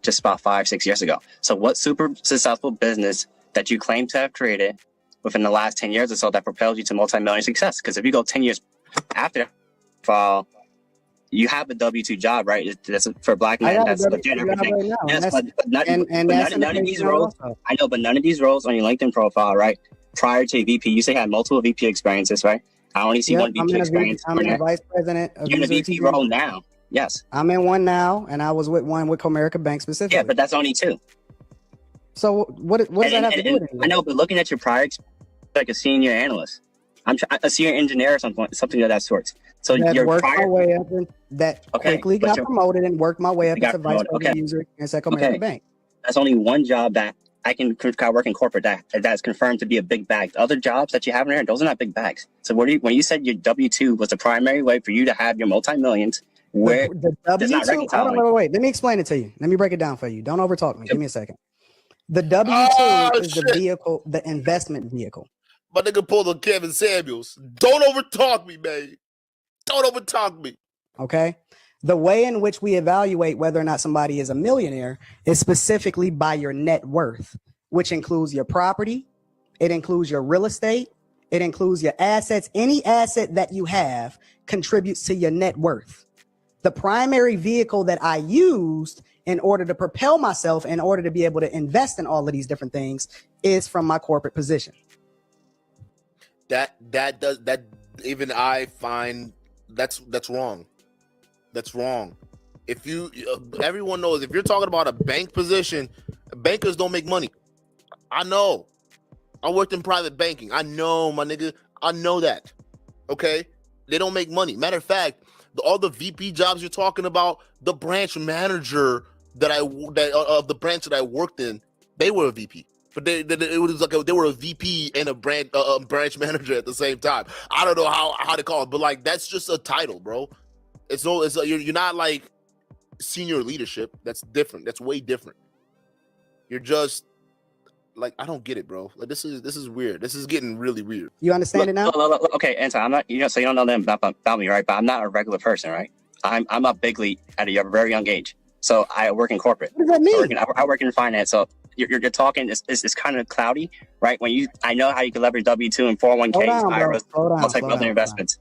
just about 5-6 years ago. So what super successful business that you claim to have created within the last 10 years or so that propelled you to multi-million success? Because if you go 10 years after, you have a W-2 job, right? That's for Black men. That's legit everything. Right now, yes, but none of these roles. I know, but none of these roles on your LinkedIn profile, right? Prior to VP, you say you had multiple VP experiences, right? I only see one VP experience. I'm in a vice president. You're in a VP role now. Yes. I'm in one now, and I was with one with Comerica Bank specifically. Yeah, but that's only 2. So what does that have to do with it? I know, but looking at your prior experience, like a senior analyst, a senior engineer or something of that sort. So that worked my way up and that quickly got promoted and worked my way up as a vice president user experience at Comerica Bank. That's only one job that I can work in corporate that's confirmed to be a big bag. The other jobs that you have in there, those are not big bags. So when you said your W-2 was the primary way for you to have your multi-millions, where the W-2, wait, let me explain it to you. Let me break it down for you. Don't overtalk me. Give me a second. The W-2 is the vehicle, the investment vehicle. My nigga pulled on Kevin Samuels. Don't overtalk me, man. Don't overtalk me. Okay. The way in which we evaluate whether or not somebody is a millionaire is specifically by your net worth, which includes your property. It includes your real estate. It includes your assets. Any asset that you have contributes to your net worth. The primary vehicle that I used in order to propel myself, in order to be able to invest in all of these different things, is from my corporate position. That even I find that's wrong. That's wrong. If you, everyone knows, if you're talking about a bank position, bankers don't make money. I know. I worked in private banking. I know, my nigga. I know that. Okay? They don't make money. Matter of fact, all the VP jobs you're talking about, the branch manager of the branch that I worked in, they were a VP. But it was like they were a VP and a branch manager at the same time. I don't know how to call it, but like that's just a title, bro. You're not like senior leadership. That's different. That's way different. You're just like, I don't get it, bro. Like this is weird. This is getting really weird. You understand it now? Look, okay, Anton, I'm not, so you don't know them about me, right? But I'm not a regular person, right? I'm a big league at a very young age. So I work in corporate. What does that mean? I work in finance. So you're talking, it's kind of cloudy, right? I know how you can leverage W-2 and 401ks, IRAs, multi-million investments,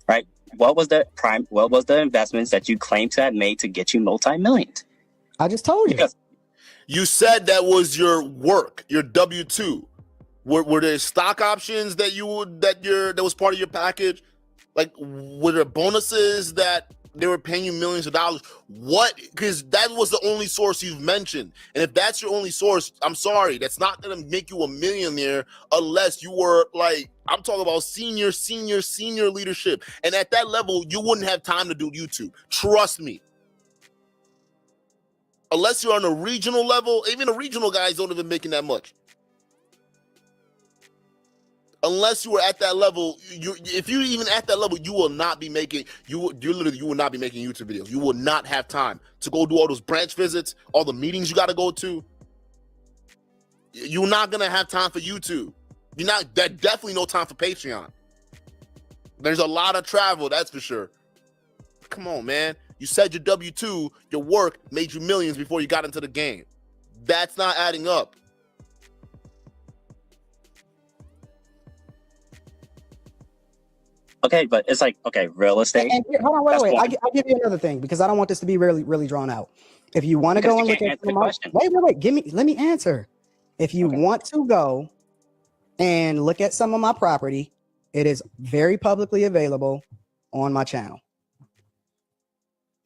right? What was the investments that you claimed to have made to get you multi-millions? I just told you. You said that was your work, your W-2. Were there stock options that was part of your package? Like, were there bonuses that they were paying you millions of dollars? What? Because that was the only source you've mentioned. And if that's your only source, I'm sorry, that's not going to make you a millionaire unless you were like, I'm talking about senior leadership. And at that level, you wouldn't have time to do YouTube. Trust me. Unless you're on a regional level, even the regional guys don't even making that much. Unless you were at that level, if you're even at that level, you will not be making you will not be making YouTube videos. You will not have time to go do all those branch visits, all the meetings you got to go to. You're not gonna have time for YouTube. There's definitely no time for Patreon. There's a lot of travel, that's for sure. Come on, man. You said your W-2, your work made you millions before you got into the game. That's not adding up. Okay, but it's like, okay, real estate. Hold on, wait. I'll give you another thing because I don't want this to be really, really drawn out. If you want to go and look at wait, let me answer. If you want to go and look at some of my property, it is very publicly available on my channel.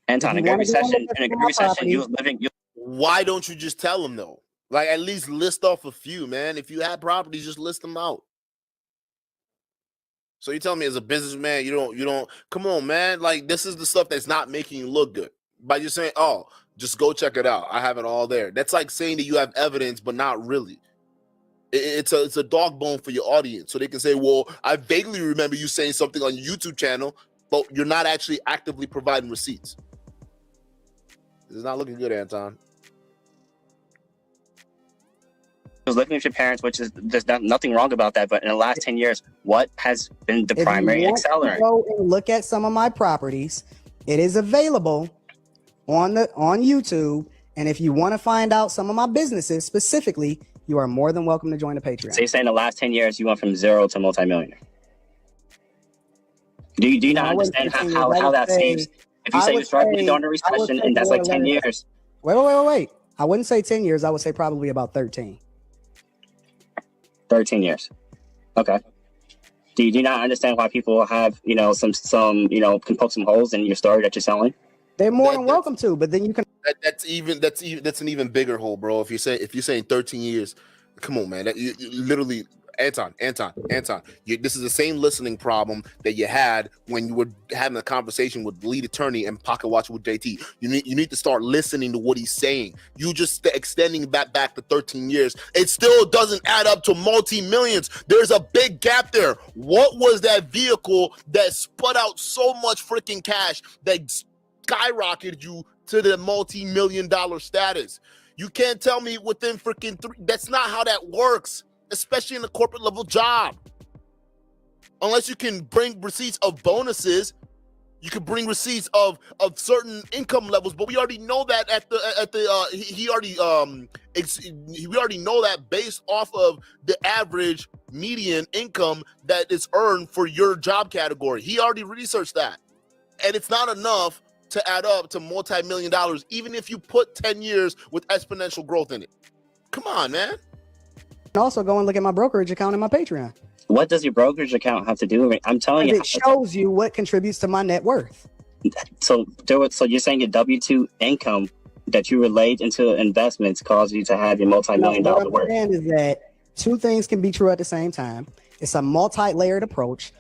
Anton, in a great recession, you was living. Why don't you just tell them though? Like at least list off a few, man. If you have properties, just list them out. So you tell me as a businessman, you don't come on, man. Like this is the stuff that's not making you look good. By just saying, oh, Just go check it out. I have it all there. That's like saying that you have evidence, but not really. It's a dog bone for your audience, so they can say, well, I vaguely remember you saying something on your YouTube channel, but you're not actually actively providing receipts. This is not looking good, Anton. Was living with your parents, which is there's nothing wrong about that. But in the last 10 years, what has been the primary accelerant? Go and look at some of my properties. It is available on YouTube, and if you want to find out some of my businesses specifically, you are more than welcome to join the Patreon. So you're saying the last 10 years you went from 0 to multimillionaire? Do you not understand how that saves? If you say you're struggling during a recession and that's like 10 years. Wait. I wouldn't say 10 years. I would say probably about 13. 13 years. Okay. Do you not understand why people have, some can poke some holes in your story that you're selling? They're more than welcome to, but then you can. That's an even bigger hole, bro. If you're saying 13 years, come on, man. You literally, Anton. This is the same listening problem that you had when you were having a conversation with the lead attorney and pocket watching with JT. You need to start listening to what he's saying. You just extending back to 13 years. It still doesn't add up to multi-millions. There's a big gap there. What was that vehicle that sput out so much freaking cash that skyrocketed you to the multi-million-dollar status? You can't tell me within freaking 3. That's not how that works, especially in a corporate level job. Unless you can bring receipts of bonuses, you can bring receipts of certain income levels. But we already know that we already know that based off of the average median income that is earned for your job category. He already researched that, and it's not enough to add up to multi-million dollars, even if you put 10 years with exponential growth in it. Come on, man. And also go and look at my brokerage account and my Patreon. What does your brokerage account have to do with it? I'm telling you. It shows you what contributes to my net worth. So you're saying your W-2 income that you relate into investments cause you to have your multi-million-dollar worth. What I'm saying is that two things can be true at the same time. It's a multi-layered approach.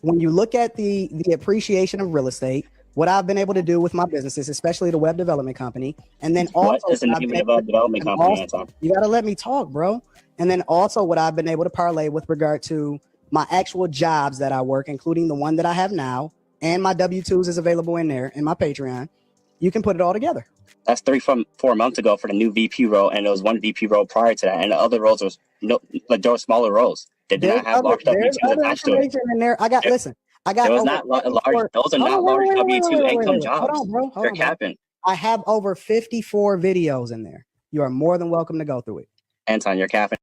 When you look at the appreciation of real estate, what I've been able to do with my businesses, especially the web development company, and then also what is the name of the web development company, Anton? You gotta let me talk, bro. And then also what I've been able to parlay with regard to my actual jobs that I work, including the one that I have now, and my W-2s is available in there in my Patreon. You can put it all together. That's 4 months ago for the new VP role, and there was one VP role prior to that, and the other roles was there were smaller roles. They did not have large W-2s attached to it. In there. Listen. Those are not large W-2 income jobs. Hold on, bro. They're capping. I have over 54 videos in there. You are more than welcome to go through it. Anton, you're capping.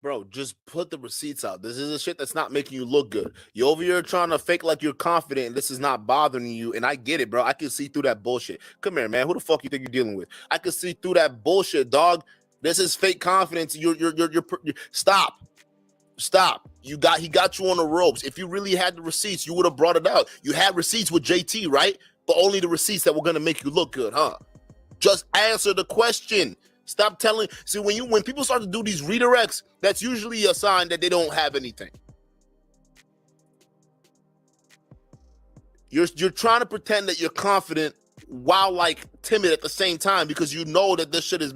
Bro, just put the receipts out. This is the shit that's not making you look good. You're over here trying to fake like you're confident and this is not bothering you. And I get it, bro. I can see through that bullshit. Come here, man. Who the fuck you think you're dealing with? I can see through that bullshit, dog. This is fake confidence. You're stop. He got you on the ropes. If you really had the receipts, you would have brought it out. You had receipts with JT, right? But only the receipts that were gonna make you look good, huh? Just answer the question. Stop telling. See, when people start to do these redirects, that's usually a sign that they don't have anything. You're trying to pretend that you're confident while like timid at the same time because you know that this shit is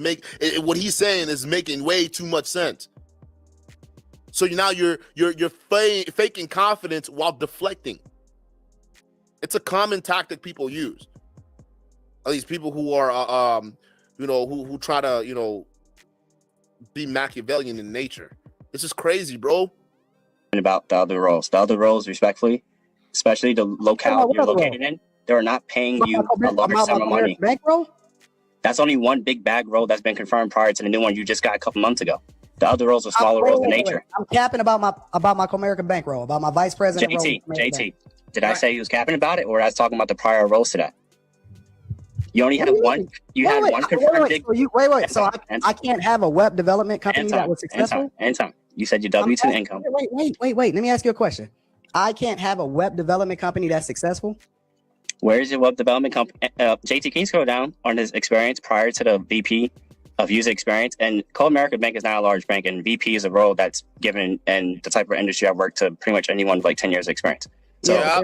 what he's saying is making way too much sense. So now you're faking confidence while deflecting. It's a common tactic people use. At least people who are who try to be Machiavellian in nature. This is crazy, bro. About the other roles, respectfully, especially the locale you're located in, they're not paying you a large sum of money. Bankroll? That's only one big bag role that's been confirmed prior to the new one you just got a couple months ago. The other roles are smaller roles in nature. I'm capping about my Comerica bankroll, about my vice president. JT, did I say he was capping about it, or I was talking about the prior roles to that? You only had one. You had one confirmed. Wait. So I can't have a web development company that was successful. Anton, you said your W-2 income. Wait. Let me ask you a question. I can't have a web development company that's successful. Where is your web development company? JT, can you scroll down on his experience prior to the VP of user experience? And Comerica Bank is not a large bank, and VP is a role that's given in the type of industry I've worked to pretty much anyone with like 10 years of experience. So Yeah,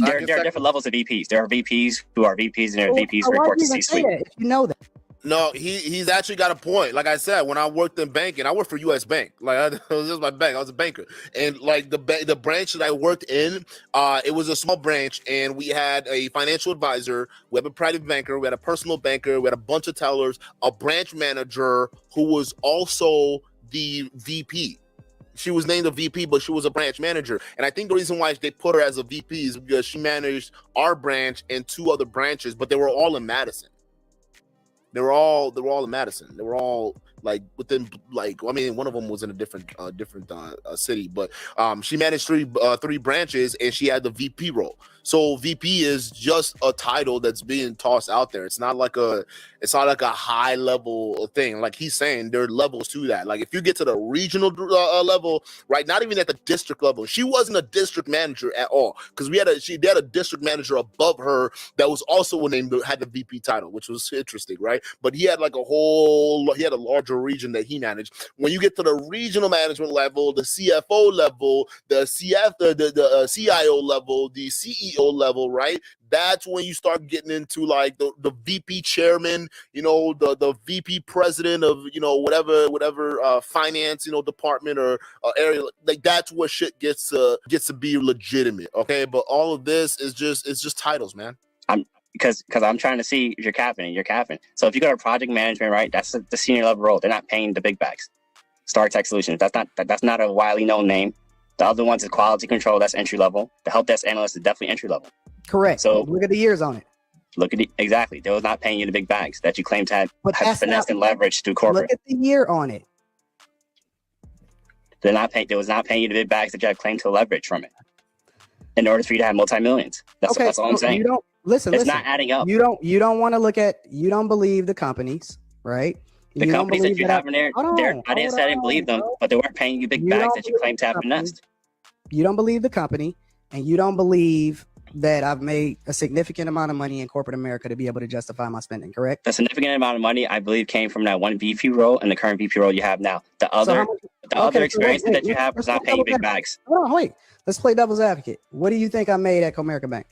there are different levels of VPs. There are VPs who are VPs, and there are VPs who why report do to you even say C-suite. that if you know that? No, he's actually got a point. Like I said, when I worked in banking, I worked for U.S. Bank. Like it was just my bank. I was a banker, and like the branch that I worked in, it was a small branch, and we had a financial advisor, we have a private banker, we had a personal banker, we had a bunch of tellers, a branch manager who was also the VP. She was named a VP, but she was a branch manager. And I think the reason why they put her as a VP is because she managed our branch and 2 other branches, but they were all in Madison. They were all in Madison. They were all like within, like, I mean, one of them was in a different city, but she managed 3 branches, and she had the VP role. So VP is just a title that's being tossed out there. It's not like a high level thing. Like he's saying, there are levels to that. Like if you get to the regional level, right? Not even at the district level. She wasn't a district manager at all, because they had a district manager above her that was also named, had the VP title, which was interesting, right? But he had like he had a larger region that he managed. When you get to the regional management level, the CFO level, the CIO level, the CEO level, right? That's when you start getting into like the VP chairman, the VP president of, whatever finance, department or area. Like that's where shit gets to be legitimate. Okay. But all of this is just titles, man. Because I'm trying to see if you're capping. So if you go to project management, right, that's the senior level role. They're not paying the big bags. Star Tech Solutions, that's not a widely known name. The other ones is quality control, that's entry level. The help desk analyst is definitely entry level. Correct. So look at the years on it. Exactly. They was not paying you the big bags that you claim to have finesse and leverage through corporate. Look at the year on it. They was not paying you the big bags that you have claimed to leverage from it. In order for you to have multi-millions. That's all I'm saying. You don't listen. It's not adding up. You don't want to look at. You don't believe the companies, right? The companies that you have in there, I didn't say I didn't believe them, but they weren't paying you big bags that you claim to have finessed. You don't believe the company, and you don't believe that I've made a significant amount of money in corporate America to be able to justify my spending, correct? The significant amount of money, I believe, came from that one VP role and the current VP role you have now. The other experiences that you have was not paying big bags. Hold on, wait. Let's play devil's advocate. What do you think I made at Comerica Bank?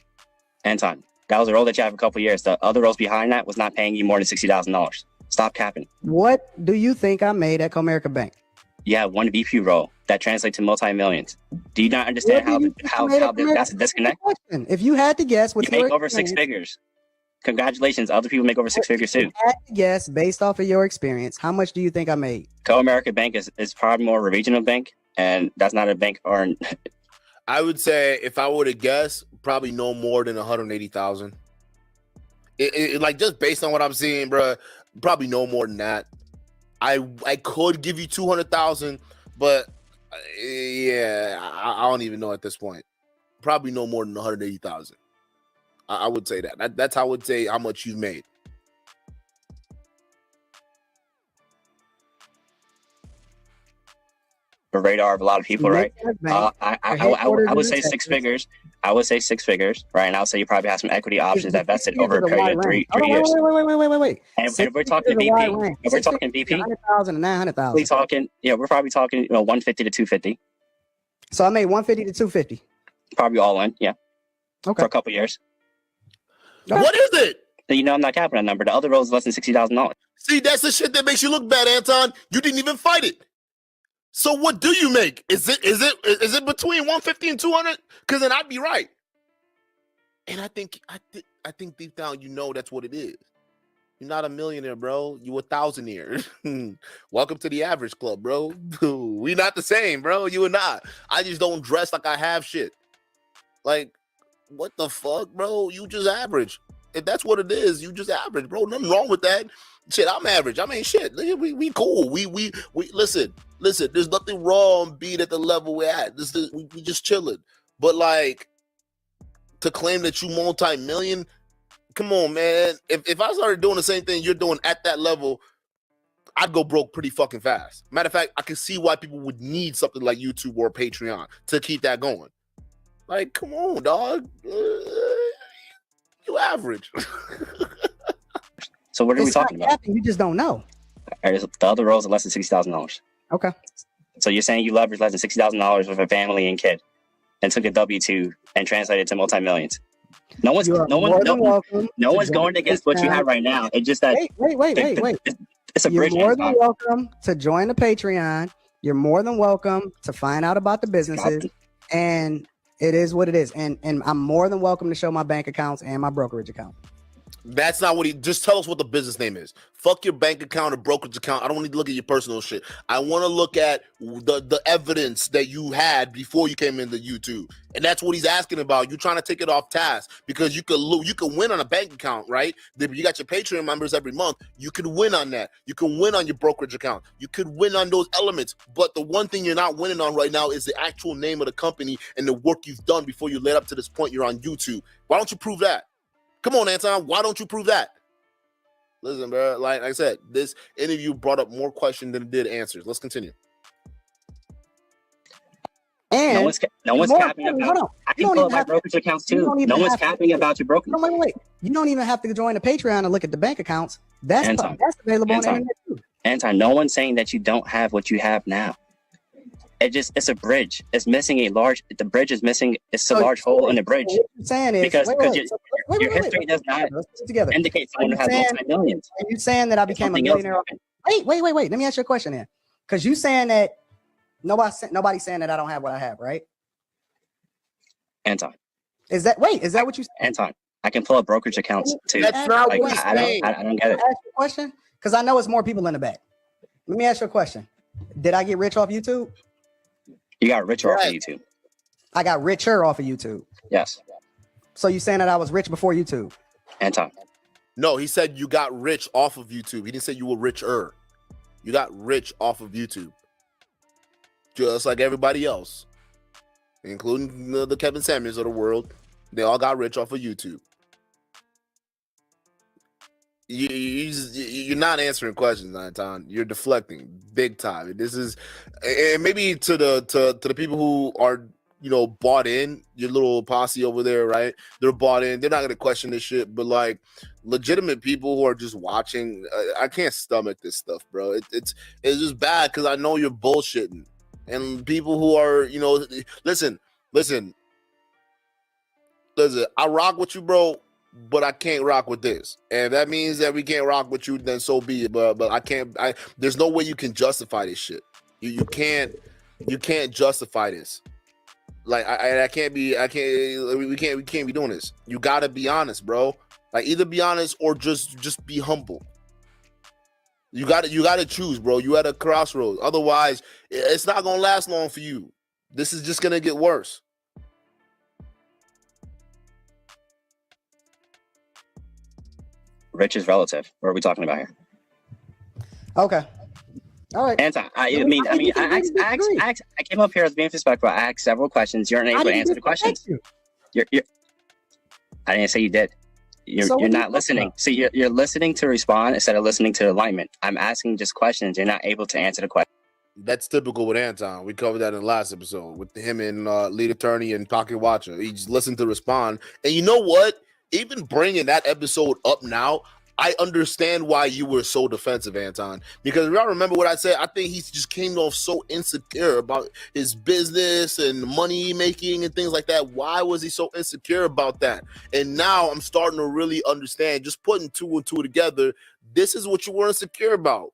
Anton, that was a role that you have for a couple of years. The other roles behind that was not paying you more than $60,000. Stop capping. What do you think I made at Comerica Bank? You have one VP role that translates to multi-millions. Do you not understand how that's a disconnect? If you had to guess, you make over 6 figures. Congratulations, other people make over 6 figures too. If you had to guess, based off of your experience, how much do you think I made? Comerica Bank is probably more of a regional bank, and that's not a bank. Or I would say, if I were to guess, probably no more than 180,000. Like just based on what I'm seeing, bro, probably no more than that. I could give you 200,000, but yeah, I don't even know at this point. Probably no more than 180,000. I would say that. That's how I would say how much you've made. The radar of a lot of people, right? I would say 6 figures. I would say 6 figures, right? And I'll say you probably have some equity options that vested over a period of 3 years. Wait. And if we're talking VP, if we're talking VP, 100,000 and 900,000. We're probably talking 150 to 250. So I made 150 to 250. Probably all in, yeah. Okay. For a couple years. What is it? I'm not capping that number. The other role is less than $60,000. See, that's the shit that makes you look bad, Anton. You didn't even fight it. So what do you make? Is it between 150 and 200? Because then I'd be right. And I think deep down that's what it is. You're not a millionaire, bro. You a thousandaire. Welcome to the average club, bro. We not the same, bro. You and I. I just don't dress like I have shit. Like, what the fuck, bro? You just average. If that's what it is, you just average, bro. Nothing wrong with that. Shit, I'm average. I mean, shit. We cool. We listen. There's nothing wrong being at the level we're at. We just chilling. But like, to claim that you multi-million, come on, man. If I started doing the same thing you're doing at that level, I'd go broke pretty fucking fast. Matter of fact, I can see why people would need something like YouTube or Patreon to keep that going. Like, come on, dog. You average. So what are we talking about? You just don't know. The other roles are less than $60,000. Okay. So you're saying you leverage less than $60,000 with a family and kid. and took a W-2 and translated it to multi-millions. No one's You are more than welcome no to one's join going against what you have right now. It's just that wait. it's a You're bridge. more than welcome to join the Patreon. You're more than welcome to find out about the businesses, and it is what it is. And I'm more than welcome to show my bank accounts and my brokerage account. That's not what he. Just tell us what the business name is. Fuck your bank account or brokerage account. I don't need to look at your personal shit. I want to look at the evidence that you had before you came into YouTube, and that's what he's asking about. You're trying to take it off task because you can win on a bank account, right? You got your Patreon members every month. You could win on that. You can win on your brokerage account. You could win on those elements. But the one thing you're not winning on right now is the actual name of the company and the work you've done before you led up to this point. You're on YouTube. Why don't you prove that? Come on, Anton. Why don't you prove that? Listen, bro. Like I said, this interview brought up more questions than it did answers. Let's continue. And no one's capping about. I can pull up my brokerage accounts too. No one's capping about your brokerage. No, wait. You don't even have to join the Patreon and look at the bank accounts. That's available on the internet too. Anton, no one's saying that you don't have what you have now. It's a bridge. It's missing the bridge is missing. It's a large hole in the bridge. What you're saying is, because your history does not indicate someone who has multi-millions. Are you saying that I became a millionaire? Wait. Let me ask you a question here. Because you saying that nobody's saying that I don't have what I have, right? Anton. Is that what you saying? Anton, I can pull up brokerage accounts too. That's not what I don't get it. Ask you a question? Because I know it's more people in the back. Let me ask you a question. Did I get rich off YouTube? You got richer off of YouTube. I got richer off of YouTube. Yes. So you saying that I was rich before YouTube? Anton. No, he said you got rich off of YouTube. He didn't say you were richer. You got rich off of YouTube. Just like everybody else, including the Kevin Samuels of the world. They all got rich off of YouTube. You're not answering questions, Anton. You're deflecting big time. This is, and maybe to the people who are bought in, your little posse over there, right? They're bought in. They're not gonna question this shit. But like legitimate people who are just watching, I can't stomach this stuff, bro. It's just bad because I know you're bullshitting, and people who are listen. I rock with you, bro. But I can't rock with this, and that means that we can't rock with you. Then so be it. But I can't. There's no way you can justify this shit. You can't justify this. Like I can't be. We can't be doing this. You gotta be honest, bro. Like either be honest or just be humble. You gotta choose, bro. You at a crossroads. Otherwise, it's not gonna last long for you. This is just gonna get worse. Rich is relative. What are we talking about here? Okay. All right. Anton, I came up here as being respectful. I asked several questions. You're unable to answer the questions. You're I didn't say you did. You're not listening. So you're listening to respond instead of listening to alignment. I'm asking just questions. You're not able to answer the question. That's typical with Anton. We covered that in the last episode with him and lead attorney and pocket watcher. He just listened to respond. And you know what? Even bringing that episode up now, I understand why you were so defensive, Anton. Because y'all remember what I said? I think he just came off so insecure about his business and money making and things like that. Why was he so insecure about that? And now I'm starting to really understand, just putting two and two together, this is what you were insecure about.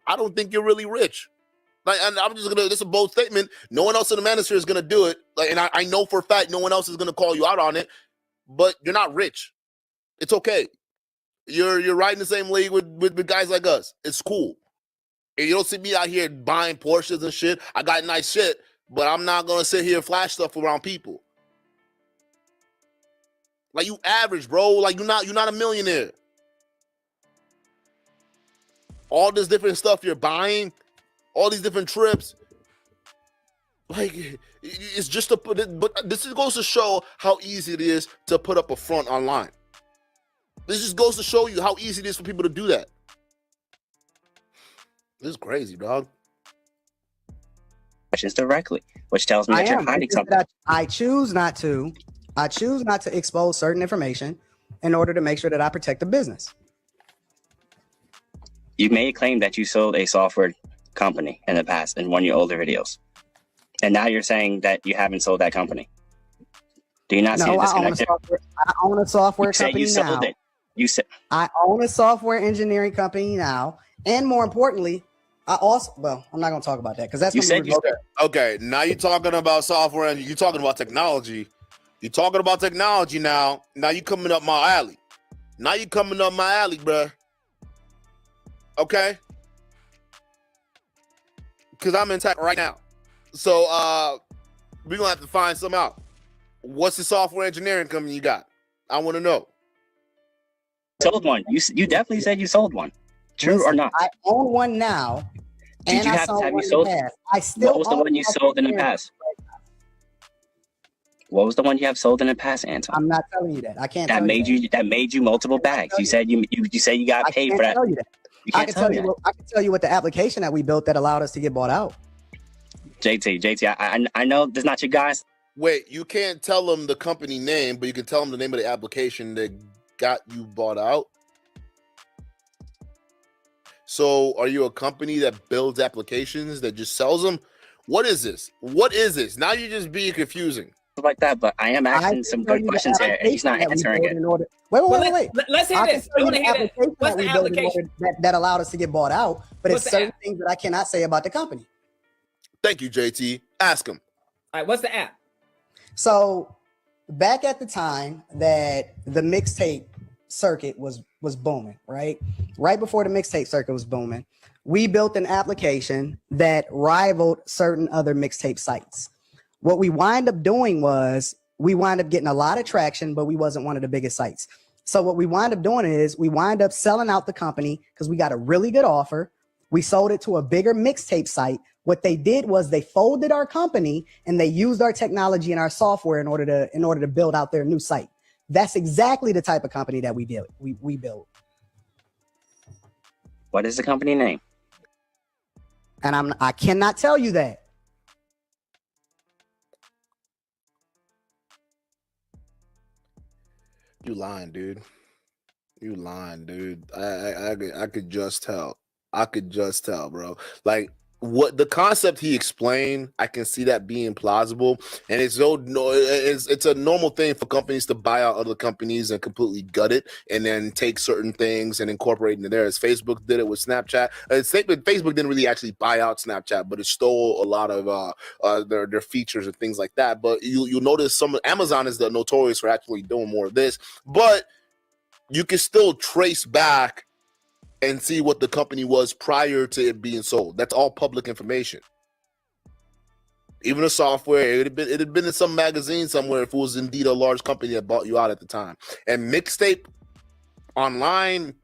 I don't think you're really rich. Like, and I'm just this is a bold statement. No one else in the manosphere is gonna do it. Like, and I know for a fact no one else is gonna call you out on it. But you're not rich. It's okay. You're right in the same league with guys like us. It's cool. And you don't see me out here buying Porsches and shit. I got nice shit, but I'm not gonna sit here and flash stuff around people. Like you average, bro. Like you're not a millionaire. All this different stuff you're buying, all these different trips. Like it's just but this goes to show how easy it is to put up a front online. This just goes to show you how easy it is for people to do that. This is crazy, dog. Questions directly, which tells me that you're hiding something. I choose not to expose certain information in order to make sure that I protect the business. You made a claim that you sold a software company in the past in one of your older videos. And now you're saying that you haven't sold that company. Do you not see No, the I own a disconnect there? software. I own a software You said company you sold now. it. You said I own a software engineering company now, and more importantly, I also. Well, I'm not going to talk about that because that's you going to said be you. Okay. Now you're talking about software and you're talking about technology. You're talking about technology now. Now you coming up my alley. Now you coming up my alley, bruh. Okay? Because I'm in tech right now. So we're going to have to find some out. What's the software engineering company you got? I want to know. Sold one. You definitely said you sold one. True Listen, or not? I own one now, Did and you I have sold you one in sold? the past. I still What was the own one you sold in the engineering. past? What was the one you have sold in the past, Anton? I'm not telling you that. I can't That tell made you you that made you multiple bags. You said you said you got I paid can't for that. tell you that. You I can't can tell tell me you. that. I can tell you what the application that we built that allowed us to get bought out. JT, I know this not your guys. Wait, you can't tell them the company name, but you can tell them the name of the application that got you bought out. So are you a company that builds applications that just sells them? What is this? What is this? Now you're just being confusing. Like that, but I am asking some good questions here, and he's not answering it. Wait. Let's hear I can this. tell I you want the to hear that. application What's that we the built in application? order that allowed us to get bought out, but What's it's the certain app? things that I cannot say about the company. Thank you, JT. Ask him. All right, what's the app? So back at the time that the mixtape circuit was booming, right? Right before the mixtape circuit was booming, we built an application that rivaled certain other mixtape sites. What we wind up doing was we wind up getting a lot of traction, but we wasn't one of the biggest sites. So what we wind up doing is we wind up selling out the company because we got a really good offer. We sold it to a bigger mixtape site. What they did was they folded our company and they used our technology and our software in order to build out their new site. That's exactly the type of company that we built. We built. What is the company name? And I cannot tell you that. You lying, dude. You lying, dude. I could just tell. I could just tell, bro. Like what the concept he explained, I can see that being plausible, and it's a normal thing for companies to buy out other companies and completely gut it, and then take certain things and incorporate into theirs. Facebook did it with Snapchat. Facebook didn't really actually buy out Snapchat, but it stole a lot of their features and things like that. But you'll notice Amazon is notorious for actually doing more of this, but you can still trace back and see what the company was prior to it being sold. That's all public information. Even the software, it had been in some magazine somewhere if it was indeed a large company that bought you out at the time. And mixtape online,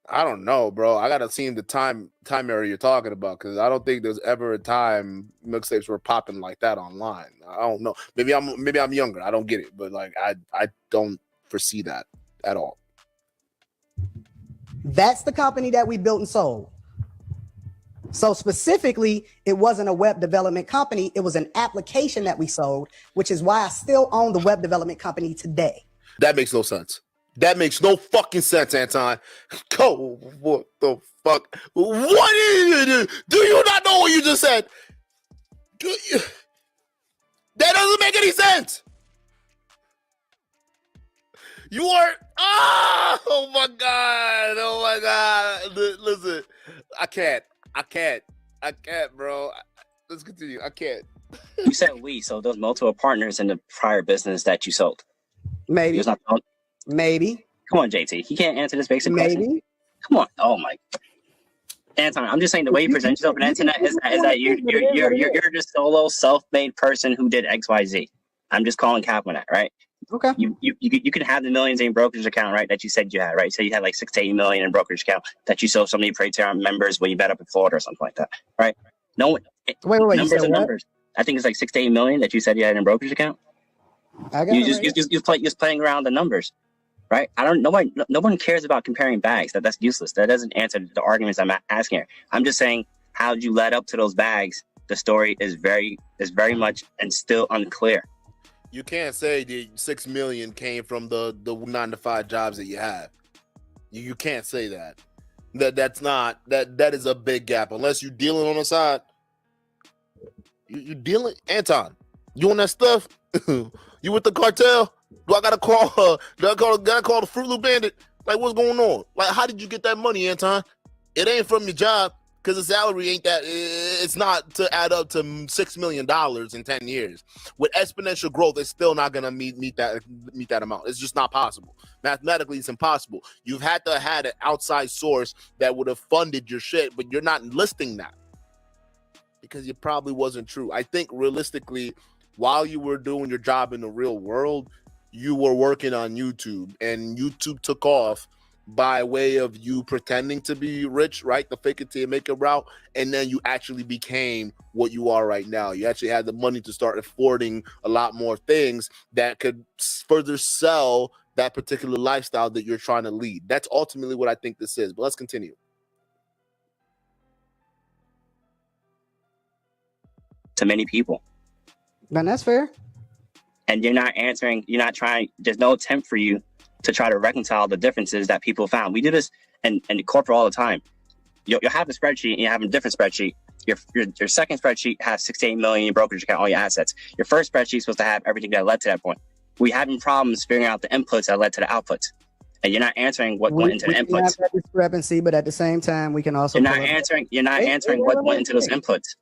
I don't know, bro. I gotta see the time area you're talking about, because I don't think there's ever a time mixtapes were popping like that online. I don't know. Maybe I'm younger. I don't get it, but like I don't foresee that at all. That's the company that we built and sold. So specifically, it wasn't a web development company. It was an application that we sold, which is why I still own the web development company today. That makes no sense. That makes no fucking sense, Anton. Go, what the fuck? What is it? Do you not know what you just said? That doesn't make any sense. You are, oh my God. Listen, I can't, bro. Let's continue. I can't. You said so those multiple partners in the prior business that you sold. Maybe. Maybe. Come on, JT. He can't answer this basic question. Come on. Oh my. Anton, I'm just saying the way you present yourself on the internet is that you're just solo self-made person who did XYZ. I'm just calling cap on that, right? Okay. You can have the millions in brokerage account, right? That you said you had, right? So you had like 6 to 8 million in brokerage account that you sold so many Taycan members when you bet up in Florida or something like that, right? No one. Wait. Numbers are numbers. I think it's like 6 to 8 million that you said you had in a brokerage account. You just playing around the numbers, right? No one cares about comparing bags. That's useless. That doesn't answer the arguments I'm asking here. I'm just saying, how did you lead up to those bags? The story is very much and still unclear. You can't say the 6 million came from the 9-to-5 jobs that you have. You can't say that. That is a big gap. Unless you're dealing on the side. You dealing, Anton, you on that stuff? You with the cartel? Do I gotta call? Gotta call the Fruit Loop Bandit? Like, what's going on? Like, how did you get that money, Anton? It ain't from your job, because the salary ain't that. It's not to add up to $6 million in 10 years. With exponential growth, it's still not gonna meet that amount. It's just not possible. Mathematically, it's impossible. You've had to have an outside source that would have funded your shit, but you're not listing that because it probably wasn't true. I think realistically, while you were doing your job in the real world, you were working on YouTube, and YouTube took off by way of you pretending to be rich, right? The fake it till you make it route. And then you actually became what you are right now. You actually had the money to start affording a lot more things that could further sell that particular lifestyle that you're trying to lead. That's ultimately what I think this is. But let's continue. To many people. Then that's fair. And you're not answering, you're not trying, there's no attempt for you to try to reconcile the differences that people found. We do this in corporate all the time. You'll have a spreadsheet and you have a different spreadsheet. Your second spreadsheet has 68 million in your brokerage account, all your assets. Your first spreadsheet is supposed to have everything that led to that point. We having problems figuring out the inputs that led to the outputs. And you're not answering what went into the inputs. We have that discrepancy, but at the same time, we can also. You're not answering what went into those inputs.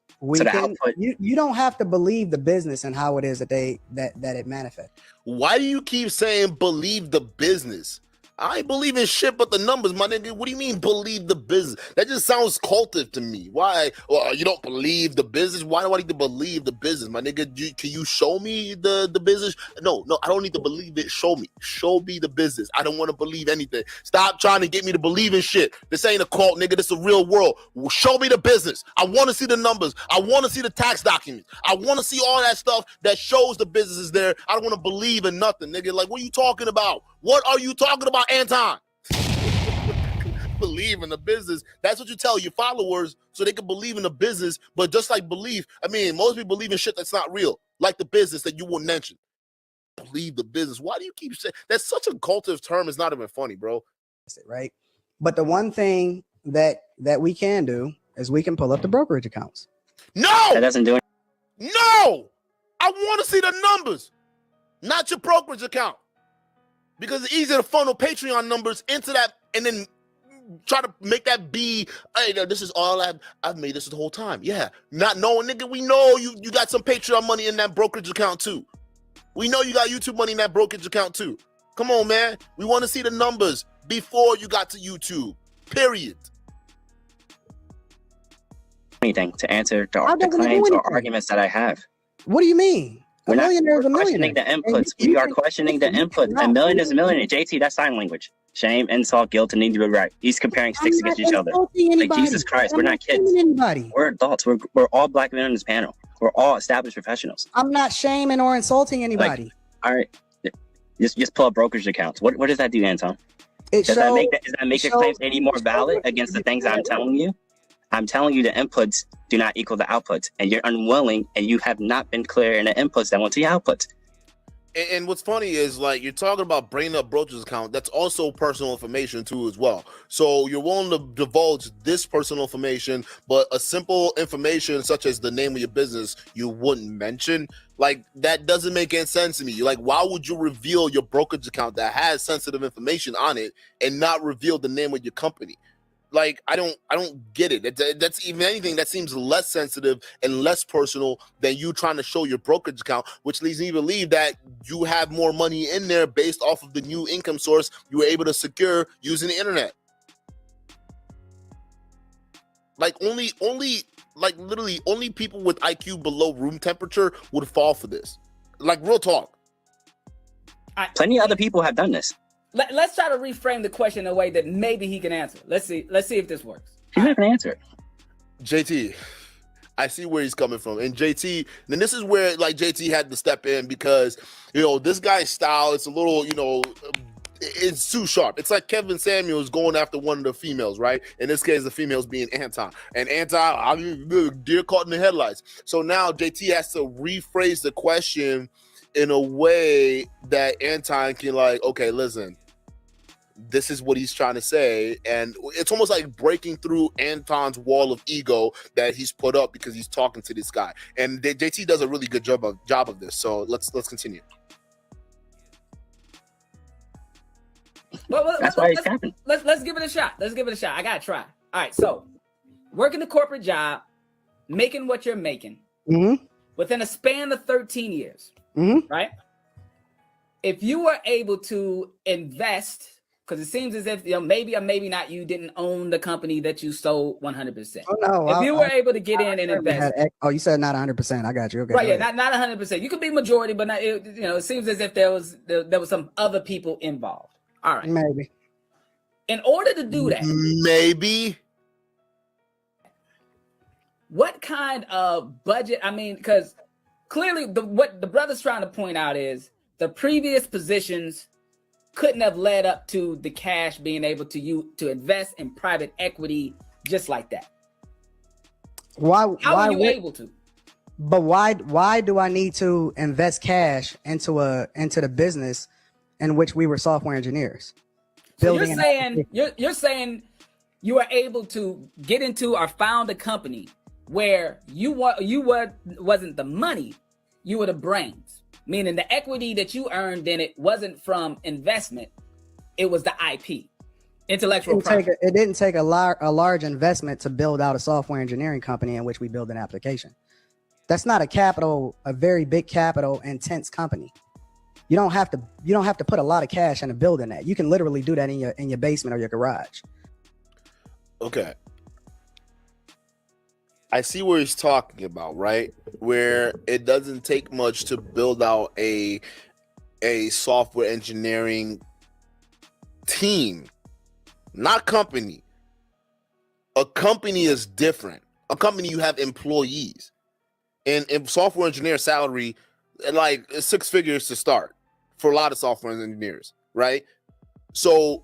You don't have to believe the business and how it is that it manifests. Why do you keep saying believe the business? I ain't believe in shit but the numbers, my nigga. What do you mean believe the business? That just sounds cultive to me. Why? Well, you don't believe the business? Why do I need to believe the business, my nigga? Can you show me the business? No, I don't need to believe it. Show me the business. I don't want to believe anything. Stop trying to get me to believe in shit. This ain't a cult, nigga. This is a real world. Show me the business. I want to see the numbers. I want to see the tax documents. I want to see all that stuff that shows the business is there. I don't want to believe in nothing, nigga. Like, what are you talking about? What are you talking about, Anton? Believe in the business. That's what you tell your followers so they can believe in the business. But just like belief, I mean, most people believe in shit that's not real, like the business that you won't mention. Believe the business. Why do you keep saying that's such a cultive term? It's not even funny, bro. Right. But the one thing that we can do is we can pull up the brokerage accounts. No, that doesn't do it. No, I want to see the numbers, not your brokerage account. Because it's easier to funnel Patreon numbers into that and then try to make that be, hey, this is all I've made this the whole time. Yeah. Not knowing, nigga, we know you got some Patreon money in that brokerage account too. We know you got YouTube money in that brokerage account too. Come on, man. We want to see the numbers before you got to YouTube. Period. Anything to answer the claims or arguments that I have. What do you mean? We're not questioning the inputs. We are questioning the inputs. A million is a million. JT, that's sign language. Shame, insult, guilt, and need to be right. He's comparing sticks against each other. Like, Jesus Christ, we're not kids. We're adults. We're all black men on this panel. We're all established professionals. I'm not shaming or insulting anybody. Like, all right, just pull up brokerage accounts. What does that do, Anton? Does that make the claims any more valid against the things I'm telling you? I'm telling you the inputs do not equal the outputs, and you're unwilling, and you have not been clear in the inputs that went to the outputs. And what's funny is, like, you're talking about bringing up brokerage account. That's also personal information too, as well. So you're willing to divulge this personal information, but a simple information such as the name of your business, you wouldn't mention. Like, that doesn't make any sense to me. Like, why would you reveal your brokerage account that has sensitive information on it and not reveal the name of your company? Like, I don't get it. That's even anything that seems less sensitive and less personal than you trying to show your brokerage account, which leads me to believe that you have more money in there based off of the new income source you were able to secure using the internet. Like, literally only people with IQ below room temperature would fall for this. Like, real talk. Plenty of other people have done this. Let's try to reframe the question in a way that maybe he can answer. Let's see if this works. He's not gonna answer it. JT, I see where he's coming from. And JT, then this is where, like, JT had to step in because, this guy's style, it's a little, it's too sharp. It's like Kevin Samuels going after one of the females, right? In this case, the females being Anton. And Anton, deer caught in the headlights. So now JT has to rephrase the question in a way that Anton can, like, okay, listen, this is what he's trying to say. And it's almost like breaking through Anton's wall of ego that he's put up because he's talking to this guy. And JT does a really good job of this. So let's continue. That's why he's capping. Let's give it a shot. Let's give it a shot. I gotta try. All right, so working the corporate job, making what you're making within a span of 13 years, right? If you were able to invest, because it seems as if maybe or maybe not, you didn't own the company that you sold 100%. Oh, no, if you were able to get in and invest, you said not 100%. I got you. Okay, right? Yeah, not 100%. You could be majority, but not. It seems as if there was some other people involved. All right, maybe. In order to do that, maybe. What kind of budget? I mean, because clearly what the brother's trying to point out is the previous positions couldn't have led up to the cash being able to invest in private equity just like that. How are you able to? But why do I need to invest cash into the business in which we were software engineers? So you're saying you were able to get into or found a company where you wasn't the money, you were the brains. Meaning the equity that you earned in it wasn't from investment, it was the IP, intellectual property. It didn't take a large investment to build out a software engineering company in which we build an application. That's not a very big capital intense company. You don't have to put a lot of cash into building that. You can literally do that in your basement or your garage. Okay. I see where he's talking about, right? Where it doesn't take much to build out a software engineering team, not company. A company is different. A company, you have employees. And software engineer salary, like 6 figures to start for a lot of software engineers, right? So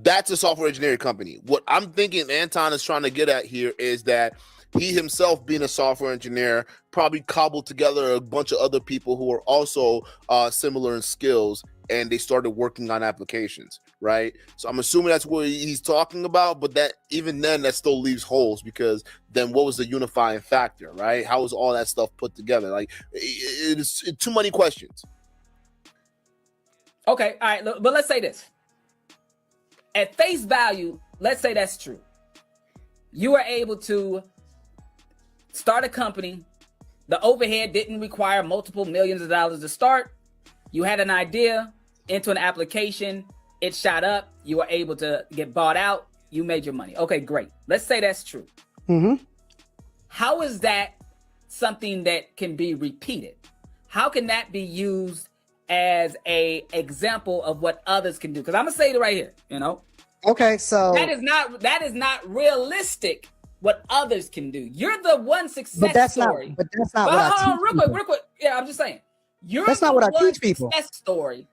that's a software engineering company. What I'm thinking Anton is trying to get at here is that he himself, being a software engineer, probably cobbled together a bunch of other people who are also similar in skills, and they started working on applications, right? So I'm assuming that's what he's talking about, but that even then, that still leaves holes, because then what was the unifying factor, right? How was all that stuff put together? Like, it's too many questions. Okay, all right, but let's say this. At face value, let's say that's true. You were able to start a company. The overhead didn't require multiple millions of dollars to start. You had an idea into an application. It shot up. You were able to get bought out. You made your money. Okay, great. Let's say that's true. How is that something that can be repeated? How can that be used as a example of what others can do? Because I'm gonna say it right here. Okay, so that is not realistic. What others can do. You're the one success story. But that's not what I teach. Real quick. Yeah, I'm just saying. That's not what I teach people. Success story.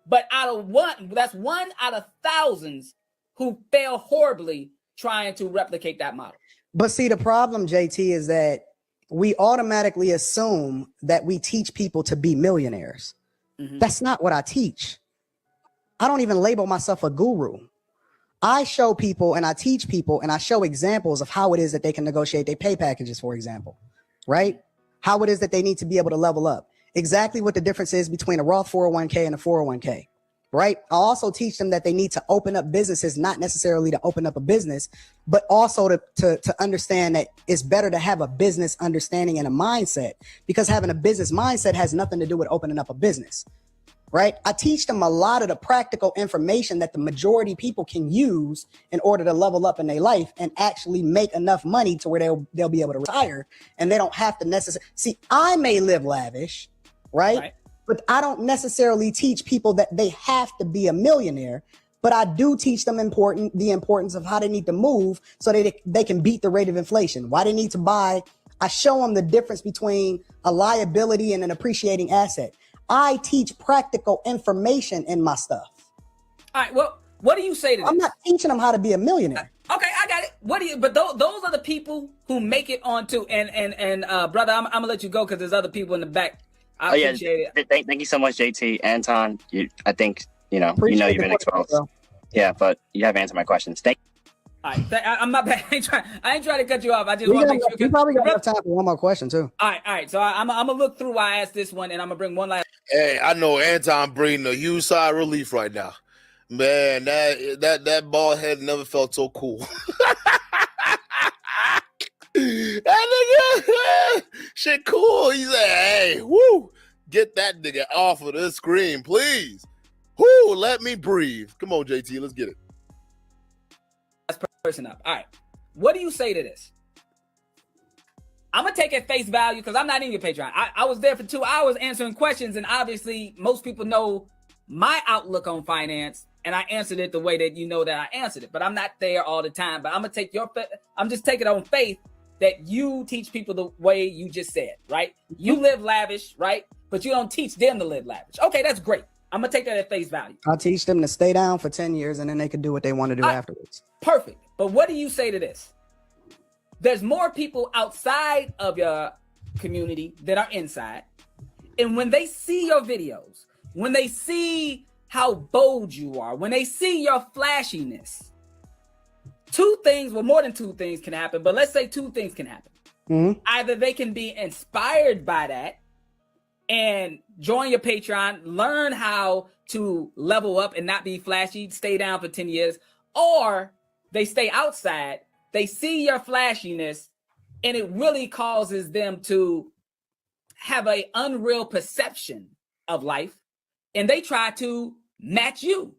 But that's one out of thousands who fail horribly trying to replicate that model. But see, the problem, JT, is that we automatically assume that we teach people to be millionaires. That's not what I teach. I don't even label myself a guru. I show people and I teach people and I show examples of how it is that they can negotiate their pay packages, for example, right? How it is that they need to be able to level up. Exactly what the difference is between a Roth 401k and a 401k, right? I also teach them that they need to open up businesses, not necessarily to open up a business, but also to understand that it's better to have a business understanding and a mindset, because having a business mindset has nothing to do with opening up a business. Right? I teach them a lot of the practical information that the majority people can use in order to level up in their life and actually make enough money to where they'll be able to retire, and they don't have to necessarily see. I may live lavish, right? But I don't necessarily teach people that they have to be a millionaire. But I do teach them the importance of how they need to move so that they can beat the rate of inflation. Why they need to buy. I show them the difference between a liability and an appreciating asset. I teach practical information in my stuff. All right. Well, what do you say to that? I'm not teaching them how to be a millionaire. Okay, I got it. But those are the people who make it onto. And brother, I'm gonna let you go because there's other people in the back. I appreciate it. Thank you so much, JT. Anton, I think you've been exposed. Yeah, but you have answered my questions. Thank you. All right, I'm not bad. I ain't trying to cut you off. I just want to make sure. We probably got enough time for one more question too. All right. So I'm gonna look through why I asked this one, and I'm gonna bring one last. Hey, I know Anton bringing a huge sigh of relief right now. Man, that bald head never felt so cool. That nigga, shit cool. He said, hey, woo, get that nigga off of the screen, please. Whoo, let me breathe. Come on, JT, let's get it. Last person up. All right. What do you say to this? I'm going to take at face value because I'm not in your Patreon. I was there for 2 hours answering questions, and obviously most people know my outlook on finance, and I answered it the way that you know that I answered it. But I'm not there all the time. But I'm just taking it on faith that you teach people the way you just said, right? You live lavish, right? But you don't teach them to live lavish. Okay, that's great. I'm going to take that at face value. I'll teach them to stay down for 10 years and then they can do what they want to do afterwards. Perfect. But what do you say to this? There's more people outside of your community than are inside. And when they see your videos, when they see how bold you are, when they see your flashiness, two things, well, more than two things can happen, but let's say two things can happen. Mm-hmm. Either they can be inspired by that and join your Patreon, learn how to level up and not be flashy, stay down for 10 years, or they stay outside, they see your flashiness, and it really causes them to have an unreal perception of life, and they try to match you.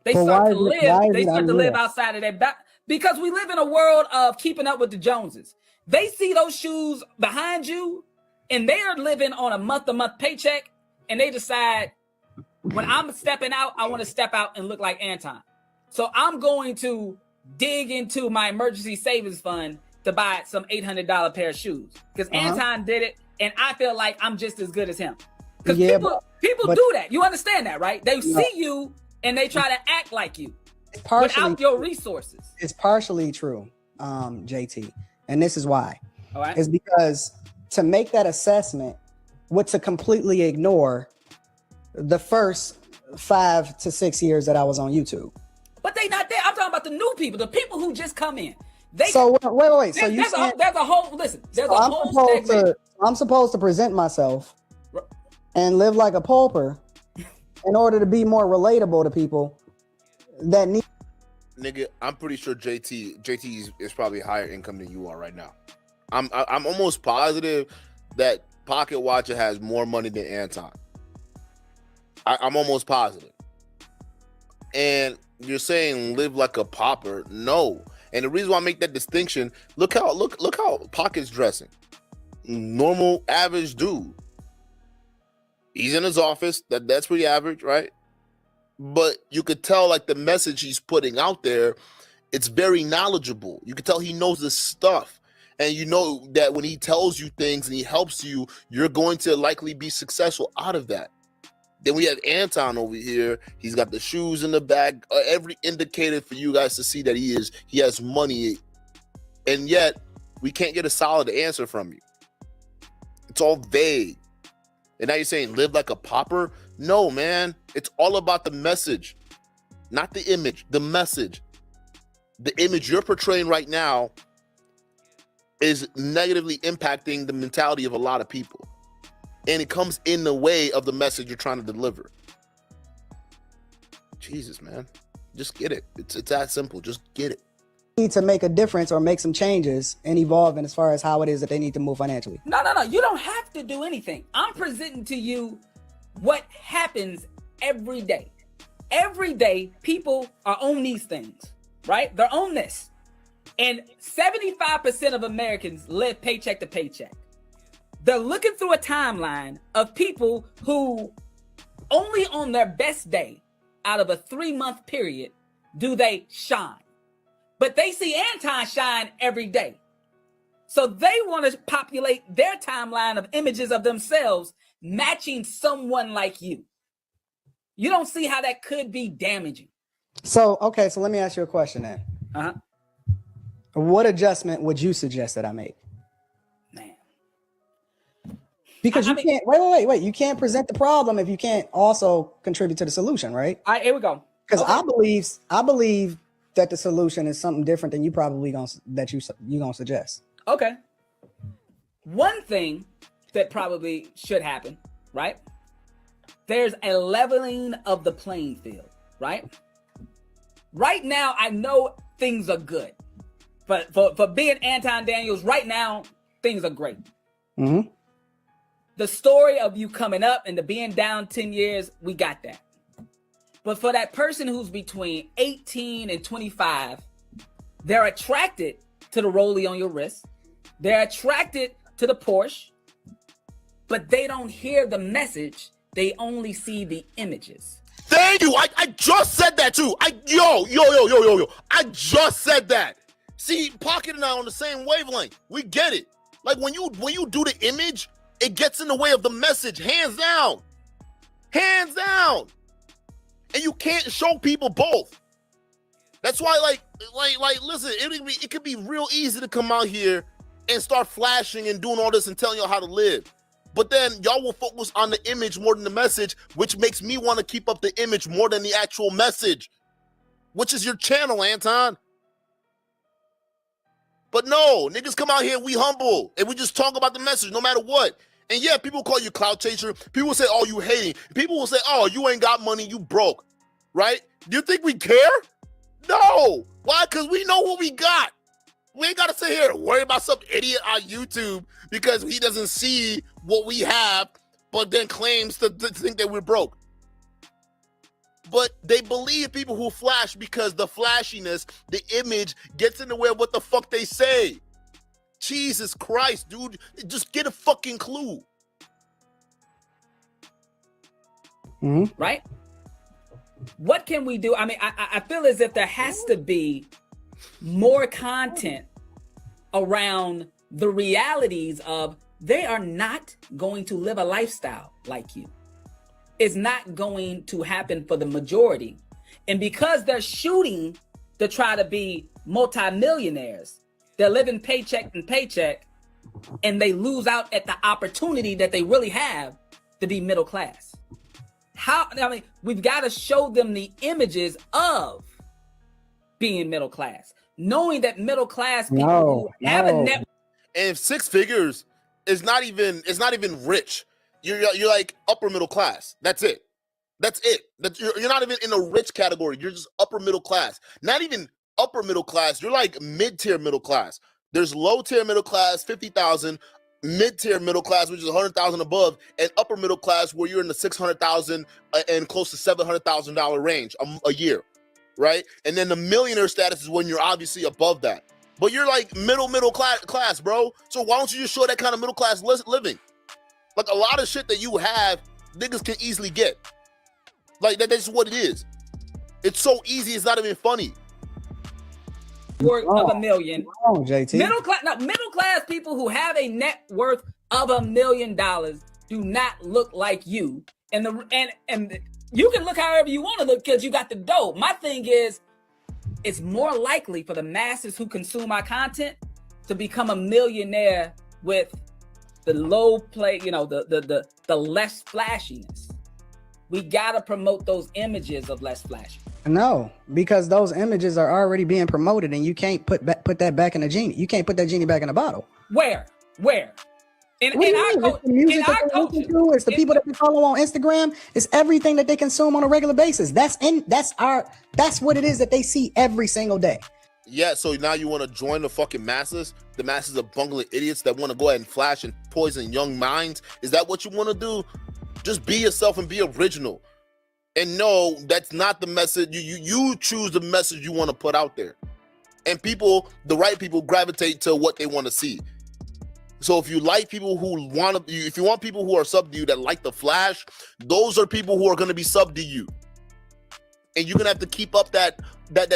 They start to live outside of that. Because we live in a world of keeping up with the Joneses. They see those shoes behind you, and they are living on a month-to-month paycheck, and they decide, when I'm stepping out, I want to step out and look like Anton. So I'm going to dig into my emergency savings fund to buy some $800 pair of shoes. Because Anton did it, and I feel like I'm just as good as him. Because people do that. You understand that, right? They see you, and they try to act like you without your resources. It's partially true, JT. And this is why. All right. It's because to make that assessment, to completely ignore the first 5 to 6 years that I was on YouTube. But they not there. I'm talking about the new people, the people who just come in. Wait. So there's a whole segment. I'm supposed to present myself and live like a pauper in order to be more relatable to people that need. Nigga, I'm pretty sure JT is probably higher income than you are right now. I'm almost positive that Pocket Watcher has more money than Anton. I'm almost positive. And you're saying live like a pauper? No. And the reason why I make that distinction, look how Pocket's dressing. Normal, average dude. He's in his office. That's pretty average, right? But you could tell, like, the message he's putting out there, it's very knowledgeable. You could tell he knows this stuff. And you know that when he tells you things and he helps you, you're going to likely be successful out of that. Then we have Anton over here. He's got the shoes in the bag. Every indicator for you guys to see that he has money. And yet, we can't get a solid answer from you. It's all vague. And now you're saying live like a pauper? No, man. It's all about the message, not the image, the message. The image you're portraying right now is negatively impacting the mentality of a lot of people. And it comes in the way of the message you're trying to deliver. Jesus, man. Just get it. It's that simple. Just get it. Need to make a difference or make some changes and evolve in as far as how it is that they need to move financially. No. You don't have to do anything. I'm presenting to you what happens every day. Every day, people are on these things, right? They're on this. And 75% of Americans live paycheck to paycheck. They're looking through a timeline of people who only on their best day out of a 3-month period do they shine. But they see Anton shine every day. So they want to populate their timeline of images of themselves matching someone like you. You don't see how that could be damaging. So let me ask you a question then. What adjustment would you suggest that I make? Man. Because can't wait. You can't present the problem if you can't also contribute to the solution, right? All right, here we go. Because I believe that the solution is something different than you probably gonna suggest. Okay. One thing that probably should happen, right? There's a leveling of the playing field, right? right now, I know things are good. But for being Anton Daniels, right now, things are great. Mm-hmm. The story of you coming up and the being down 10 years, we got that. But for that person who's between 18 and 25, they're attracted to the rollie on your wrist. They're attracted to the Porsche, but they don't hear the message. They only see the images. Thank you. I just said that too. Yo. I just said that. See, Pocket and I are on the same wavelength. We get it. Like when you do the image, it gets in the way of the message. Hands down. Hands down. And you can't show people both. That's why, listen, it could be real easy to come out here and start flashing and doing all this and telling y'all how to live. But then y'all will focus on the image more than the message, which makes me want to keep up the image more than the actual message, which is your channel, Anton. But no, niggas come out here, we humble, and we just talk about the message no matter what. And yeah, people call you clout chaser. People will say, oh, you hating. People will say, oh, you ain't got money, you broke, right? Do you think we care? No. Why? Because we know what we got. We ain't got to sit here and worry about some idiot on YouTube because he doesn't see what we have, but then claims to think that we're broke. But they believe people who flash because the flashiness, the image gets in the way of what the fuck they say. Jesus Christ, dude. Just get a fucking clue. Mm-hmm. Right? What can we do? I mean, I feel as if there has to be more content around the realities of they are not going to live a lifestyle like you. It's not going to happen for the majority. And because they're shooting to try to be multimillionaires, they're living paycheck to paycheck, and they lose out at the opportunity that they really have to be middle class. We've got to show them the images of being middle class, knowing that middle class people who have a net. And 6 figures is not even rich. You're like upper middle class. That's it. You're not even in a rich category. You're just upper middle class. Not even upper middle class. You're like mid-tier middle class. There's low-tier middle class, 50,000, mid-tier middle class, which is 100,000 above, and upper middle class where you're in the 600,000 and close to $700,000 range a year, right? And then the millionaire status is when you're obviously above that. But you're like middle class, bro. So why don't you just show that kind of middle class living? Like a lot of shit that you have, niggas can easily get. Like that's what it is. It's so easy. It's not even funny. Worth of $1 million. JT. Middle class people who have a net worth of $1 million do not look like you. And you can look however you want to look because you got the dough. My thing is, it's more likely for the masses who consume our content to become a millionaire with the low play, the less flashiness. We gotta promote those images of less flashy. No, because those images are already being promoted, and you can't put that back in the genie. You can't put that genie back in the bottle. Where? In our culture, it's the people that we follow on Instagram. It's everything that they consume on a regular basis. That's what it is that they see every single day. Yeah, so now you want to join the fucking masses? The masses of bungling idiots that want to go ahead and flash and poison young minds? Is that what you want to do? Just be yourself and be original. And no, that's not the message. You choose the message you want to put out there. And the right people gravitate to what they want to see. So if you like people if you want people who are sub to you that like the flash, those are people who are going to be sub to you. And you're going to have to keep up that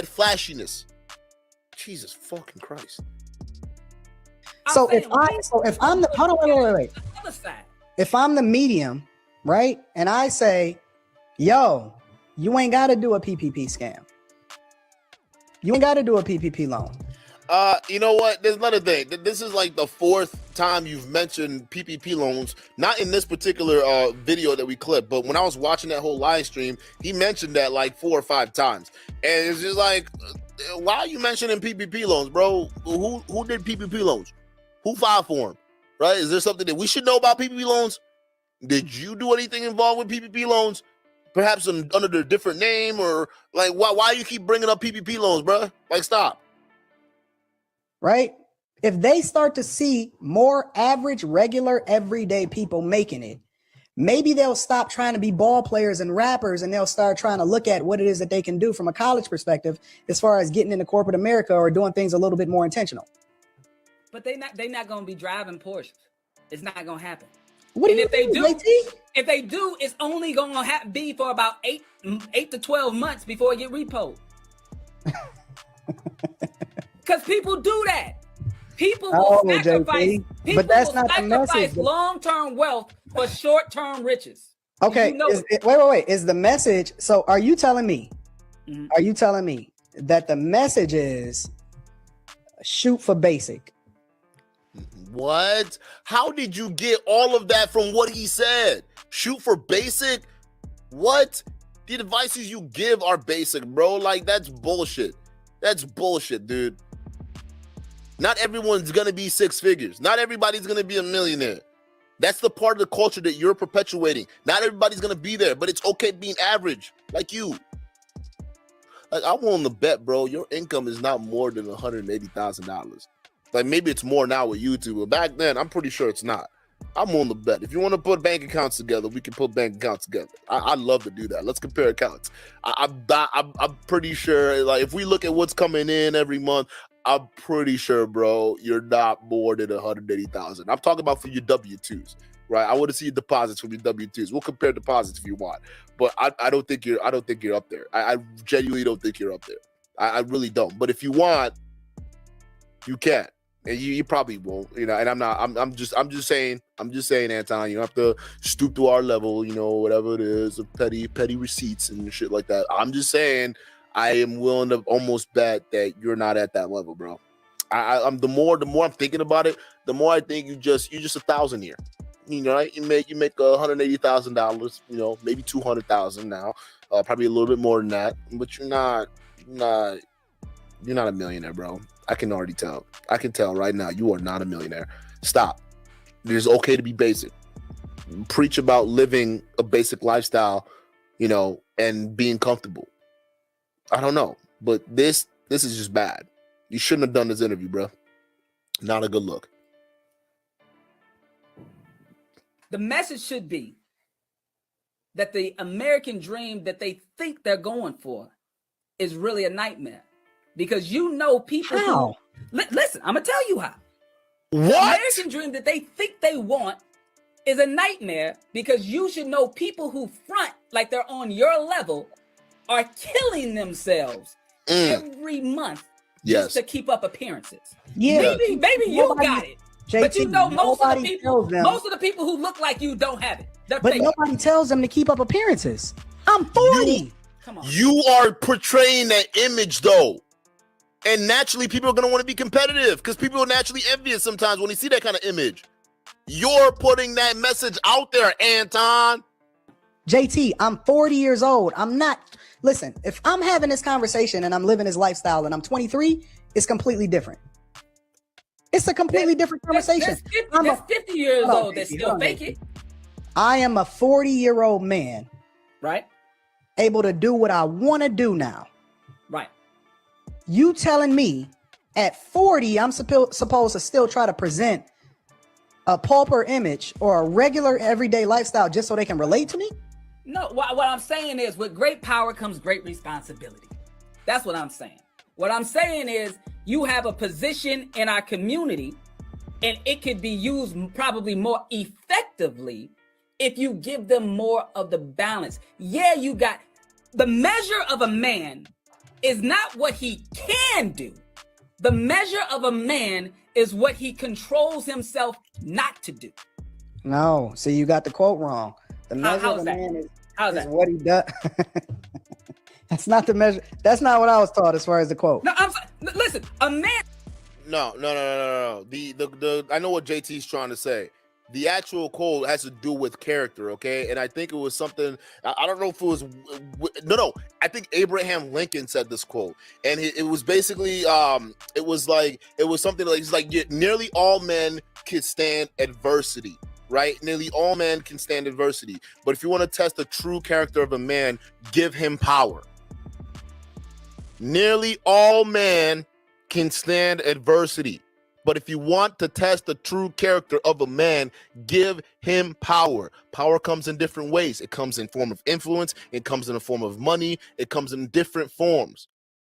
flashiness. Jesus fucking Christ. If I'm the hold on, wait. If I'm the medium, right? And I say, yo, you ain't got to do a PPP scam. You ain't got to do a PPP loan. You know what? There's another thing. This is like the 4th time you've mentioned PPP loans, not in this particular video that we clipped, but when I was watching that whole live stream, he mentioned that like 4 or 5 times. And it's just like, why are you mentioning PPP loans, bro? Who did PPP loans? Who filed for them? Right? Is there something that we should know about PPP loans? Did you do anything involved with PPP loans? perhaps under their different name, or like why you keep bringing up PPP loans, bro? Like, stop. Right? If they start to see more average, regular, everyday people making it, maybe they'll stop trying to be ball players and rappers, and they'll start trying to look at what it is that they can do from a college perspective as far as getting into corporate America or doing things a little bit more intentional. But they not going to be driving Porsches. It's not going to happen. What and do if they mean, do, JT? if they do, it's only going to be for about 8 to 12 months before it get repoed. Because people do that. People will sacrifice. People but that's will not the sacrifice message. long-term wealth for short-term riches. Okay, You know wait. Is the message? So, are you telling me? Are you telling me that the message is shoot for basic? What? How did you get all of that from what he said? Shoot for basic? What? The advices you give are basic, bro. Like, that's bullshit. That's bullshit, dude. Not everyone's gonna be six figures. Not everybody's gonna be a millionaire. That's the part of the culture that you're perpetuating. Not everybody's gonna be there, but it's okay being average, like you. Like, I'm willing to bet, bro, your income is not more than $180,000. Like, maybe it's more now with YouTube, but back then, I'm pretty sure it's not. I'm willing to bet. If you want to put bank accounts together, we can put bank accounts together. I'd love to do that. Let's compare accounts. I'm pretty sure, like, if we look at what's coming in every month, I'm pretty sure, bro, you're not more than 180,000. I'm talking about for your W-2s, right? I want to see your deposits from your W-2s. We'll compare deposits if you want, but I don't think you're up there. I genuinely don't think you're up there. I really don't. But if you want, you can, and you probably won't, you know. And I'm just saying, Anton, you don't have to stoop to our level, you know, whatever it is, of petty receipts and shit like that. I'm just saying, I am willing to almost bet that you're not at that level, bro. I'm the more I'm thinking about it, the more I think you're just 1,000 here. You know, right? You make $180,000, you know, maybe 200,000 now, probably a little bit more than that. But you're not a millionaire, bro. I can already tell. I can tell right now you are not a millionaire. Stop. It is okay to be basic. Preach about living a basic lifestyle, you know, and being comfortable. I don't know, but this is just bad. You shouldn't have done this interview, bro. Not a good look. The message should be that the American dream that they think they're going for is really a nightmare, because you know people. How? Listen, I'm gonna tell you how. What? The American dream that they think they want is a nightmare, because you should know people who front like they're on your level are killing themselves every month just to keep up appearances. Yeah, maybe you got it, JT, but you know most of the people who look like you don't have it. But nobody tells them to keep up appearances. I'm 40. Come on. You are portraying that image, though. And naturally, people are going to want to be competitive, because people are naturally envious sometimes when they see that kind of image. You're putting that message out there, Anton. JT, I'm 40 years old. I'm not. Listen, if I'm having this conversation and I'm living this lifestyle and I'm 23, it's completely different. It's a completely different conversation. That's 50 years old that still fake it. I am a 40-year-old man. Right. Able to do what I want to do now. Right. You telling me at 40, I'm supposed to still try to present a pauper image or a regular everyday lifestyle just so they can relate to me? No, what I'm saying is, with great power comes great responsibility. That's what I'm saying. What I'm saying is, you have a position in our community, and it could be used probably more effectively if you give them more of the balance. Yeah, you got the measure of a man is not what he can do. The measure of a man is what he controls himself not to do. No, see, you got the quote wrong. The measure of a man is what he does. That's not the measure. That's not what I was taught as far as the quote. No, listen, a man. No. The I know what JT's trying to say. The actual quote has to do with character, okay? And I think it was something, I don't know if it was, no. I think Abraham Lincoln said this quote. And it was basically, it was something like, it's like, nearly all men can stand adversity, right? Nearly all men can stand adversity. But if you want to test the true character of a man, give him power. Nearly all men can stand adversity. But if you want to test the true character of a man, give him power. Power comes in different ways. It comes in form of influence. It comes in the form of money. It comes in different forms.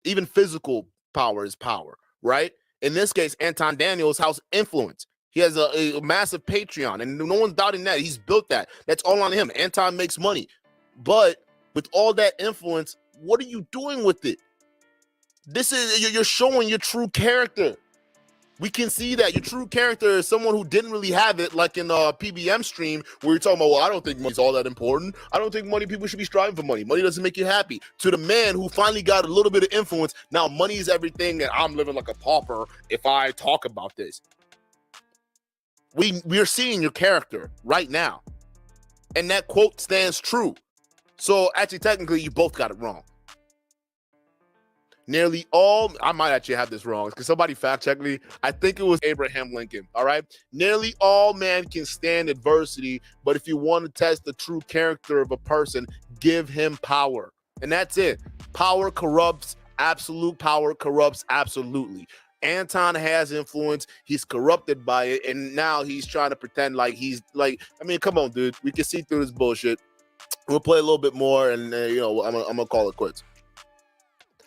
Even physical power is power, right? In this case, Anton Daniels has influence. He has a massive Patreon, and no one's doubting that. He's built that. That's all on him. Anton makes money. But with all that influence, what are you doing with it? This is, you're showing your true character. We can see that your true character is someone who didn't really have it, like in a PBM stream where you're talking about, well, I don't think money's all that important. I don't think people should be striving for money. Money doesn't make you happy. To the man who finally got a little bit of influence, now money is everything and I'm living like a pauper if I talk about this. We're seeing your character right now. And that quote stands true. So actually, technically, you both got it wrong. Nearly all, I might actually have this wrong because somebody fact check me. I think it was Abraham Lincoln. All right. Nearly all men can stand adversity, but if you want to test the true character of a person, give him power. And that's it. Power corrupts. Absolute power corrupts absolutely. Anton has influence. He's corrupted by it. And now he's trying to pretend like he's like, I mean, come on, dude. We can see through this bullshit. We'll play a little bit more and, I'm going to call it quits.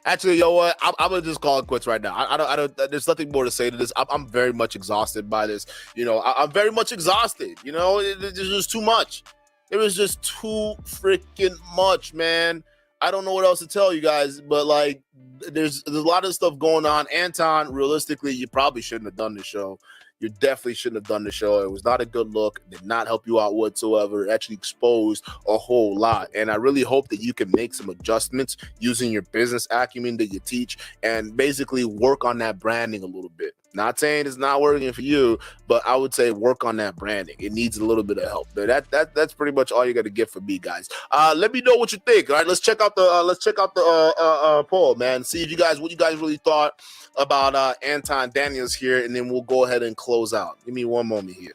Actually, you know what? I'm gonna just call it quits right now. I don't. There's nothing more to say to this. I'm very much exhausted by this. I'm very much exhausted. There's just too much. It was just too freaking much, man. I don't know what else to tell you guys, but like, there's a lot of stuff going on. Anton, realistically, you probably shouldn't have done the show. You definitely shouldn't have done the show. It was not a good look. It did not help you out whatsoever. It actually exposed a whole lot. And I really hope that you can make some adjustments using your business acumen that you teach and basically work on that branding a little bit. Not saying it's not working for you, but I would say work on that branding. It needs a little bit of help. That's pretty much all you got to get from me, guys. Let me know what you think. All right, let's check out the poll, man. See what you guys really thought about Anton Daniels here, and then we'll go ahead and close out. Give me one moment here.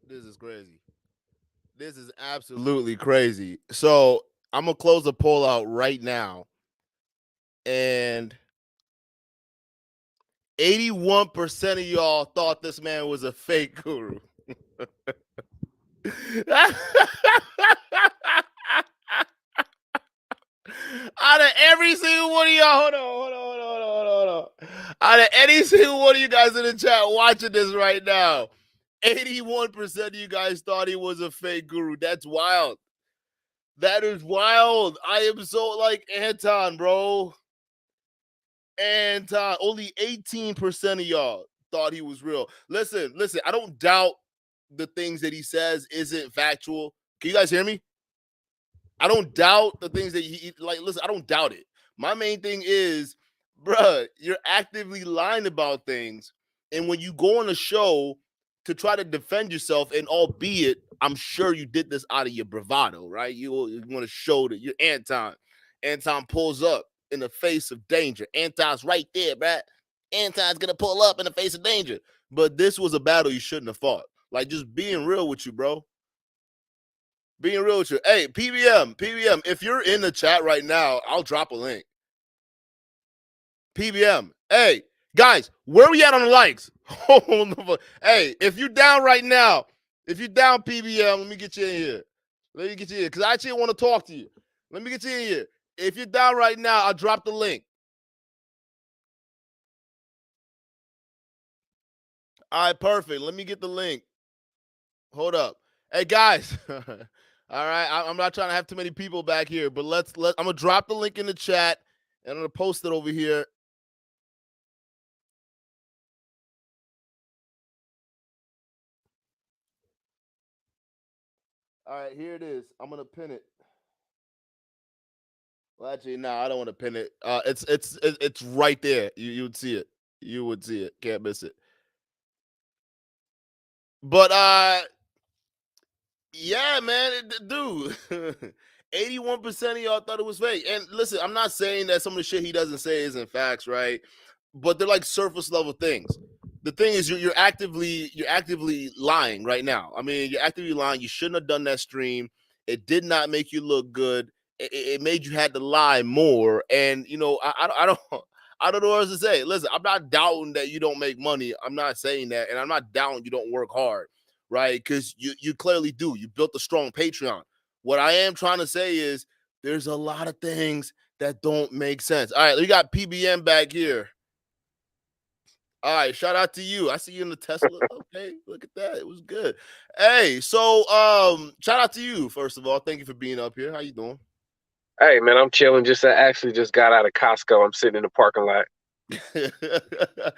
This is crazy. This is absolutely crazy. So I'm gonna close the poll out right now, and 81% of y'all thought this man was a fake guru. Out of every single one of y'all, hold on. Out of any single one of you guys in the chat watching this right now, 81% of you guys thought he was a fake guru. That's wild. That is wild. I am so like Anton, bro. Anton. Only 18% of y'all thought he was real. Listen. I don't doubt the things that he says isn't factual. Can you guys hear me? I don't doubt the things that he like. Listen, I don't doubt it. My main thing is, bruh, you're actively lying about things, and when you go on a show to try to defend yourself, and albeit I'm sure you did this out of your bravado, right? You want to show that you're Anton. Anton pulls up in the face of danger. Anton's right there, bruh. Anton's gonna pull up in the face of danger. But this was a battle you shouldn't have fought. Like, just being real with you, bro. Being real with you. Hey, PBM, if you're in the chat right now, I'll drop a link. PBM. Hey, guys, where are we at on the likes? Hey, if you're down right now, if you're down, PBM, let me get you in here. Because I actually want to talk to you. Let me get you in here. If you're down right now, I'll drop the link. All right, perfect. Let me get the link. Hold up. Hey, guys. All right, I'm not trying to have too many people back here, but I'm gonna drop the link in the chat and I'm gonna post it over here. All right, here it is. I'm gonna pin it. Well, actually, no, I don't want to pin it. It's right there. You would see it. You would see it. Can't miss it. But yeah, man, dude. 81% of y'all thought it was fake. And listen, I'm not saying that some of the shit he doesn't say isn't facts, right? But they're like surface level things. The thing is, you're actively lying right now. I mean, you're actively lying. You shouldn't have done that stream. It did not make you look good. It made you had to lie more. And you know, I don't know what else to say. Listen, I'm not doubting that you don't make money. I'm not saying that, and I'm not doubting you don't work hard, right? Because you clearly do. You built a strong Patreon. What I am trying to say is there's a lot of things that don't make sense. All right, we got PBM back here. All right, shout out to you. I see you in the Tesla. Okay, look at that. It was good. Hey, so shout out to you first of all. Thank you for being up here. How you doing? Hey man, I'm chilling. Actually just got out of Costco. I'm sitting in the parking lot.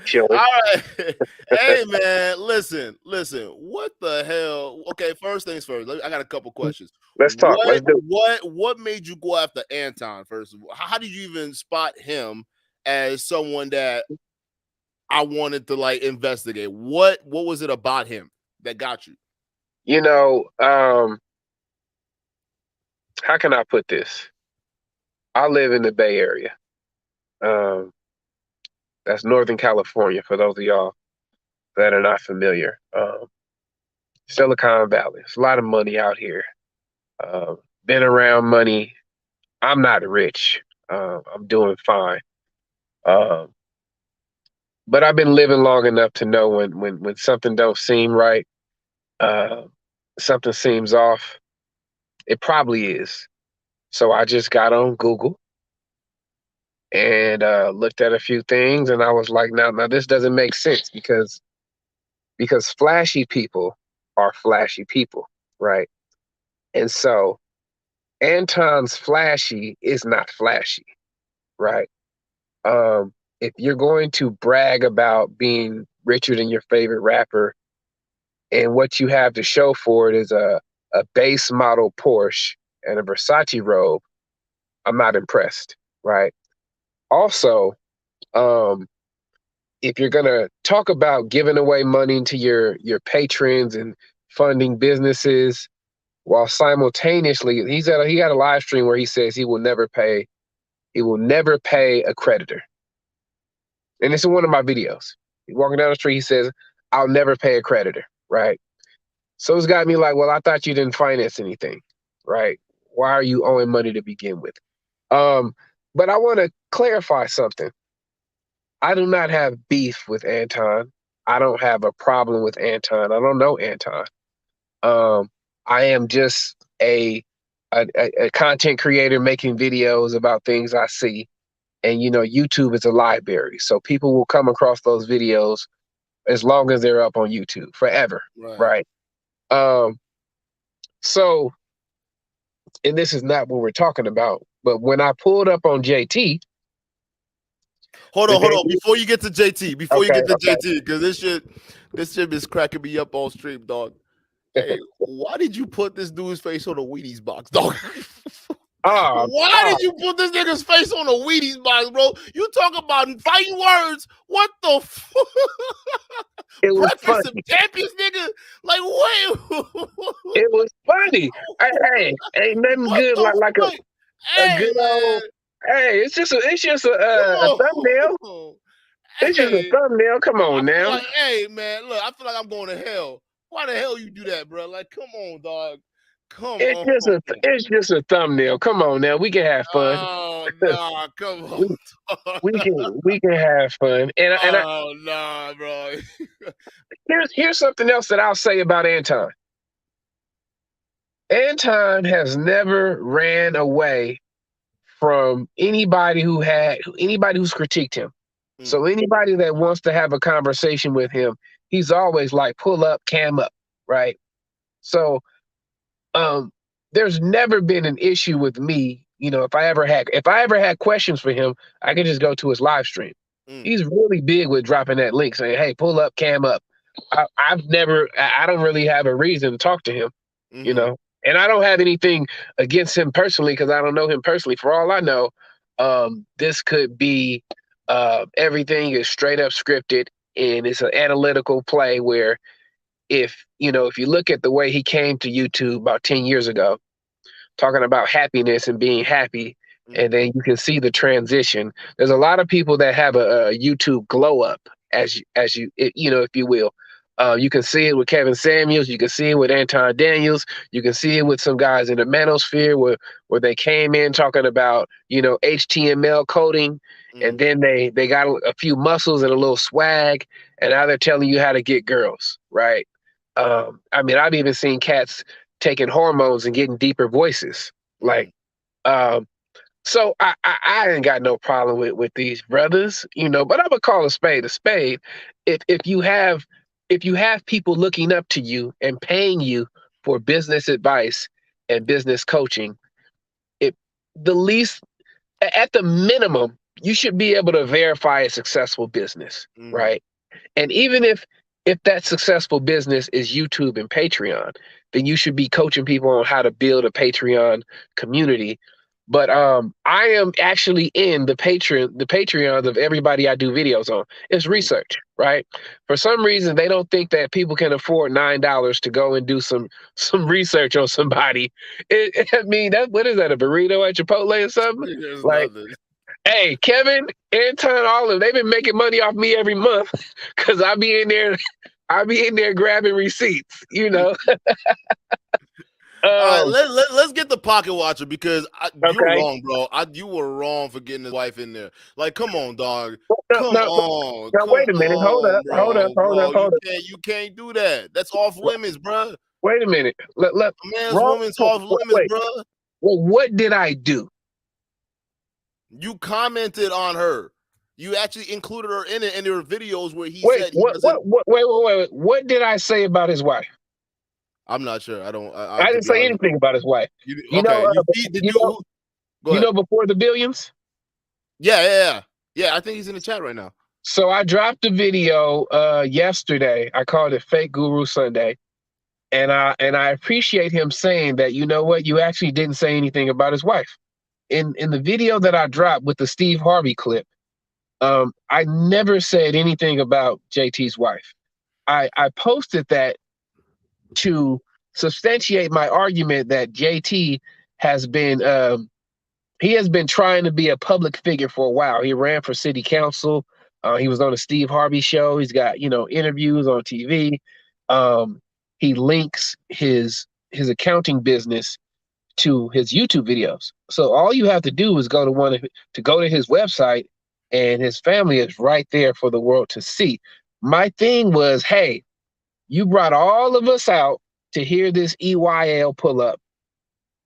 Chilling. All right. Hey man, listen. What the hell? Okay, first things first. I got a couple questions. Let's talk. Let's do it. What made you go after Anton, first of all? How did you even spot him as someone that I wanted to like investigate? What was it about him that got you? You know, how can I put this? I live in the Bay Area. That's Northern California, for those of y'all that are not familiar. Silicon Valley. There's a lot of money out here. Been around money. I'm not rich. I'm doing fine. But I've been living long enough to know when something don't seem right, something seems off. It probably is. So I just got on Google and looked at a few things, and I was like, now this doesn't make sense because flashy people are flashy people, right? And so Anton's flashy is not flashy, right? If you're going to brag about being richer than your favorite rapper and what you have to show for it is a base model Porsche and a Versace robe, I'm not impressed, right? Also, if you're gonna talk about giving away money to your patrons and funding businesses, while simultaneously he got a live stream where he says he will never pay a creditor. And it's in one of my videos. He's walking down the street, he says, I'll never pay a creditor, right? So it's got me like, well, I thought you didn't finance anything, right? Why are you owing money to begin with? But I want to clarify something. I do not have beef with Anton. I don't have a problem with Anton. I don't know Anton. I am just a content creator making videos about things I see. And, you know, YouTube is a library. So people will come across those videos as long as they're up on YouTube forever, right? So, and this is not what we're talking about, but when I pulled up on JT. Hold on. Before you get to JT, because this shit is cracking me up on stream, dog. Hey, why did you put this dude's face on a Wheaties box, dog? Why did you put this nigga's face on a Wheaties box, bro? You talk about fighting words. What the fuck? It was Breakfast funny. of Champions, nigga. Like, wait. It was funny. Hey, ain't nothing good like a good old. Hey, it's just a thumbnail. It's just a thumbnail. Come on now. Like, hey, man, look, I feel like I'm going to hell. Why the hell you do that, bro? Like, come on, dog. It's just a thumbnail. Come on now, we can have fun. Oh nah, come on. we can have fun. Nah, bro. Here's something else that I'll say about Anton. Anton has never ran away from anybody who's critiqued him. So anybody that wants to have a conversation with him, he's always like, pull up, cam up, right? So there's never been an issue with me. You know, if I ever had questions for him, I could just go to his live stream. He's really big with dropping that link saying, hey, pull up, cam up. I don't really have a reason to talk to him, you know? And I don't have anything against him personally because I don't know him personally. For all I know, this could be everything is straight up scripted, and it's an analytical play where if you look at the way he came to YouTube about 10 years ago, talking about happiness and being happy, and then you can see the transition. There's a lot of people that have a YouTube glow up, if you will. You can see it with Kevin Samuels. You can see it with Anton Daniels. You can see it with some guys in the manosphere where they came in talking about, HTML coding, and then they got a few muscles and a little swag, and now they're telling you how to get girls, right? I've even seen cats taking hormones and getting deeper voices. So I ain't got no problem with these brothers, but I'm gonna call a spade a spade. If you have people looking up to you and paying you for business advice and business coaching, at the minimum, you should be able to verify a successful business, right? And even if that successful business is YouTube and Patreon, then you should be coaching people on how to build a Patreon community. But I am actually in the Patreons of everybody I do videos on. It's research, right? For some reason, they don't think that people can afford $9 to go and do some research on somebody. What is that, a burrito at Chipotle or something? There's Like, nothing. hey, Kevin, Anton, all of them, they've been making money off me every month because I be in there grabbing receipts, All right, let's get the pocket watcher because you're Okay. wrong, bro. You were wrong for getting his wife in there. Like, come on, dog. Come Now, on. wait a minute. Hold up. Bro. You can't do that. That's off limits, bro. Wait a minute. A man's woman's off limits, bro. Well, what did I do? You commented on her. You actually included her in it in your videos where he said he wait. What did I say about his wife? I'm not sure. I didn't say anything about his wife. Before the billions? Yeah. I think he's in the chat right now. So I dropped a video yesterday. I called it Fake Guru Sunday. And I appreciate him saying that, you know what, you actually didn't say anything about his wife. In the video that I dropped with the Steve Harvey clip, I never said anything about JT's wife. I posted that to substantiate my argument that JT has been trying to be a public figure for a while. He ran for city council. He was on the Steve Harvey show. He's got, interviews on TV. He links his accounting business to his YouTube videos. So all you have to do is go to his website, and his family is right there for the world to see. My thing was, hey, you brought all of us out to hear this EYL pull up.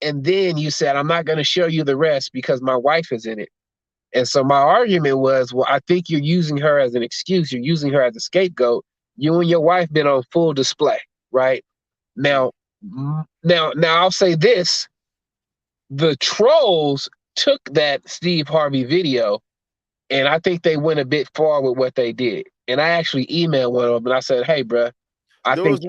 And then you said, I'm not going to show you the rest because my wife is in it. And so my argument was, well, I think you're using her as an excuse. You're using her as a scapegoat. You and your wife been on full display, right? Now I'll say this. The trolls took that Steve Harvey video, and I think they went a bit far with what they did. And I actually emailed one of them, and I said, hey, bro, I think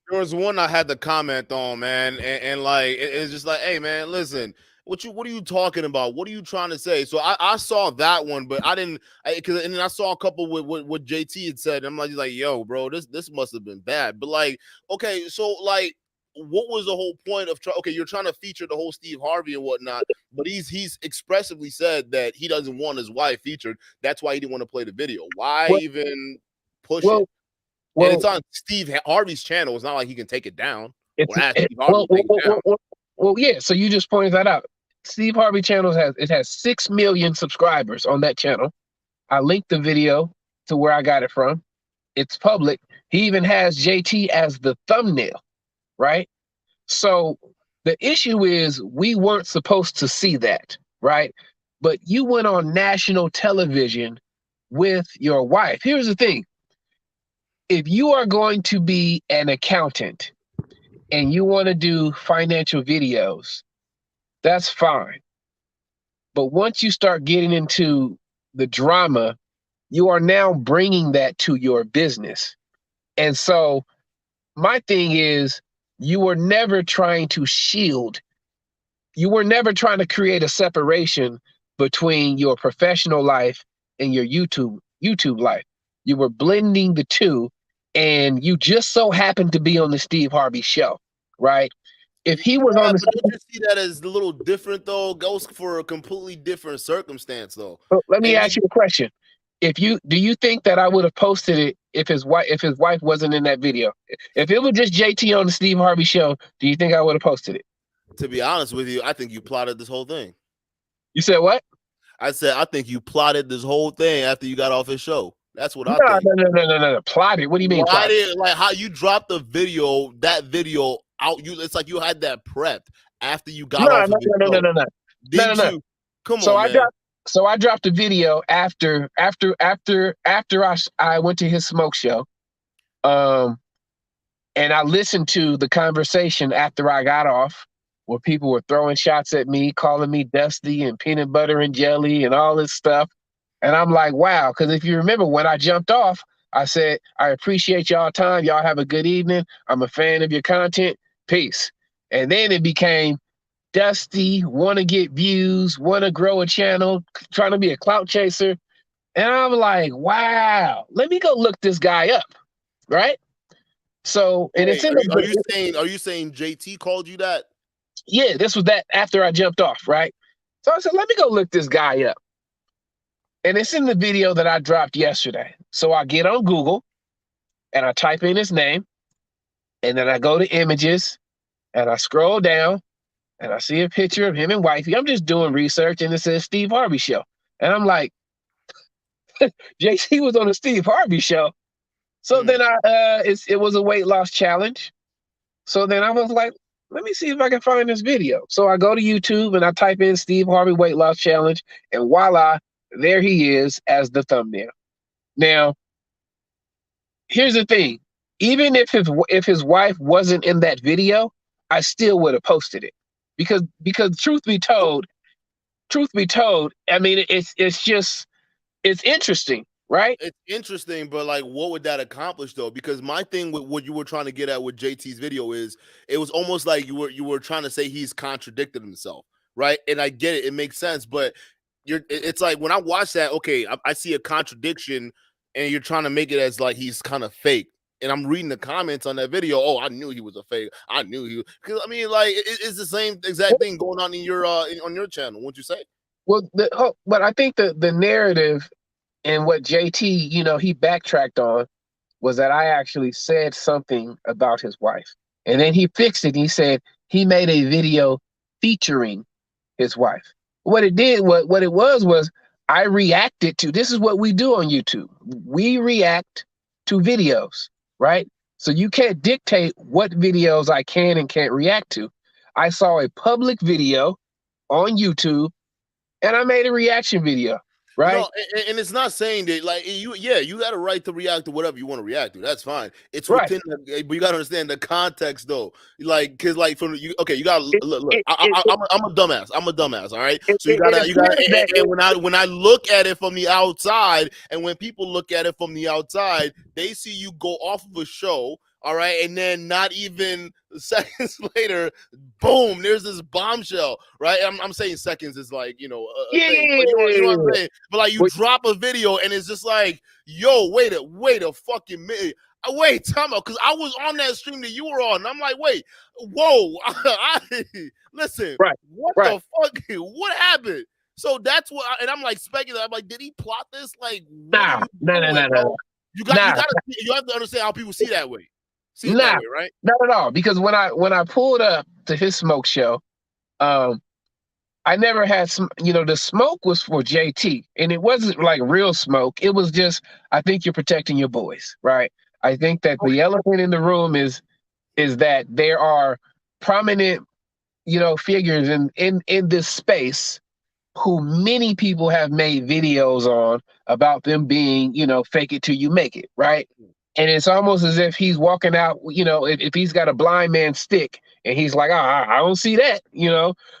there was one I had to comment on, man, and like it's just like, hey, man, listen, what are you talking about? What are you trying to say? So I saw that one, but I didn't, and then I saw a couple with what JT had said. And I'm like, yo, bro, this must have been bad. But like, okay, so like, what was the whole point of you're trying to feature the whole Steve Harvey and whatnot, but he's expressively said that he doesn't want his wife featured. That's why he didn't want to play the video. Why even push it? And it's on Steve Harvey's channel. It's not like he can take it down. Well, yeah. So you just pointed that out. Steve Harvey channel has 6 million subscribers on that channel. I linked the video to where I got it from. It's public. He even has JT as the thumbnail, right? So the issue is we weren't supposed to see that, right? But you went on national television with your wife. Here's the thing. If you are going to be an accountant and you want to do financial videos, that's fine. But once you start getting into the drama, you are now bringing that to your business. And so my thing is, you were never trying to shield. You were never trying to create a separation between your professional life and your YouTube life. You were blending the two, and you just so happened to be on the Steve Harvey show, right? If he was on the, but don't you see that as a little different though? Goes for a completely different circumstance though. let me ask you a question. Do you think that I would have posted it if his wife wasn't in that video? If it was just JT on the Steve Harvey show, do you think I would have posted it? To be honest with you, I think you plotted this whole thing. You said what? I said I think you plotted this whole thing after you got off his show. That's what I think. No. Plotted. What do you mean? Why did like how you dropped the video? That video out. It's like you had that prepped after you got off. No. Come on, man. I dropped a video after I went to his smoke show, and I listened to the conversation after I got off, where people were throwing shots at me, calling me Dusty and peanut butter and jelly and all this stuff. And I'm like, wow, because if you remember when I jumped off, I said, I appreciate y'all time. Y'all have a good evening. I'm a fan of your content. Peace. And then it became Dusty, want to get views, want to grow a channel, trying to be a clout chaser. And I'm like, wow, let me go look this guy up. Right? So, and it's in are you saying JT called you that? Yeah, this was that after I jumped off, right? So I said, let me go look this guy up. And it's in the video that I dropped yesterday. So I get on Google and I type in his name, and then I go to images and I scroll down and I see a picture of him and wifey. I'm just doing research and it says Steve Harvey show. And I'm like, JT was on the Steve Harvey show. So then it was a weight loss challenge. So then I was like, let me see if I can find this video. So I go to YouTube and I type in Steve Harvey weight loss challenge, and voila, there he is as the thumbnail. Now, here's the thing. Even if his wife wasn't in that video, I still would have posted it. Because truth be told, I mean, it's interesting, right? It's interesting, but like, what would that accomplish though? Because my thing with what you were trying to get at with JT's video is, it was almost like you were trying to say he's contradicted himself, right? And I get it, it makes sense, but it's like when I watch that, okay, I see a contradiction, and you're trying to make it as like he's kind of fake. And I'm reading the comments on that video. Oh, I knew he was a fake. I knew he was, because I mean, like it's the same exact thing going on in your on your channel. Wouldn't you say? Well, but I think the narrative and what JT, he backtracked on was that I actually said something about his wife, and then he fixed it. He said he made a video featuring his wife. What it did, what it was I reacted to. This is what we do on YouTube. We react to videos, right? So you can't dictate what videos I can and can't react to. I saw a public video on YouTube, and I made a reaction video, right? No, and it's not saying that like you got a right to react to whatever you want to react to. That's fine. It's right. Within but you got to understand the context though. Like, because like from you, okay, you got to look. I'm a dumbass. I'm a dumbass. All right. So you got and when I look at it from the outside, and when people look at it from the outside, they see you go off of a show. All right, and then not even seconds later, boom, there's this bombshell, right? I'm saying seconds is like, thing, but you know what I'm saying? But like you drop a video and it's just like, yo, wait a fucking minute. Wait, time out, because I was on that stream that you were on, and I'm like, wait, whoa, listen, what the fuck? What happened? So that's what, and I'm like speculating. I'm like, did he plot this? Like, no. You have to understand how people see that way. That way, right? Not at all. Because when I pulled up to his smoke show, I never had the smoke was for JT, and it wasn't like real smoke. It was just, I think you're protecting your boys, right? I think that the elephant in the room is that there are prominent, figures in this space who many people have made videos on about them being, fake it till you make it, right? And it's almost as if he's walking out, if he's got a blind man's stick and he's like, I don't see that,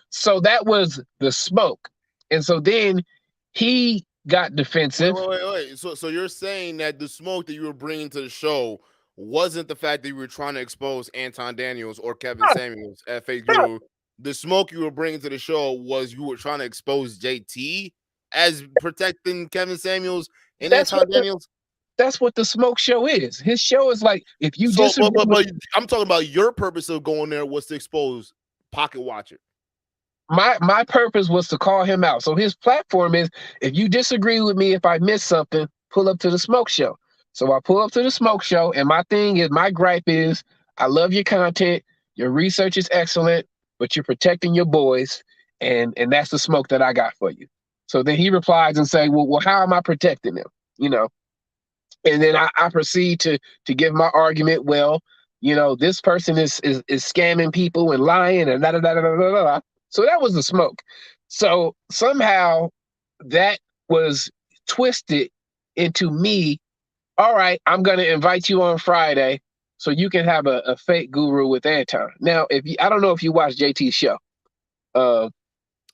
So that was the smoke. And so then he got defensive. Wait. So you're saying that the smoke that you were bringing to the show wasn't the fact that you were trying to expose Anton Daniels or Kevin Samuels at Fake Guru. The smoke you were bringing to the show was you were trying to expose JT as protecting Kevin Samuels and Anton Daniels. That's what the smoke show is. His show is like, if you disagree, but I'm talking about your purpose of going there was to expose Pocket Watcher. My purpose was to call him out. So his platform is, if you disagree with me, if I miss something, pull up to the smoke show. So I pull up to the smoke show, and my thing is, my gripe is, I love your content, your research is excellent, but you're protecting your boys, and that's the smoke that I got for you. So then he replies and say, well, how am I protecting them? You know, and then I proceed to give my argument. Well, you know, this person is scamming people and lying and da da da da da da. So that was the smoke. So somehow that was twisted into me. All right, I'm going to invite you on Friday so you can have a fake guru with Anton. Now, I don't know if you watch JT's show. I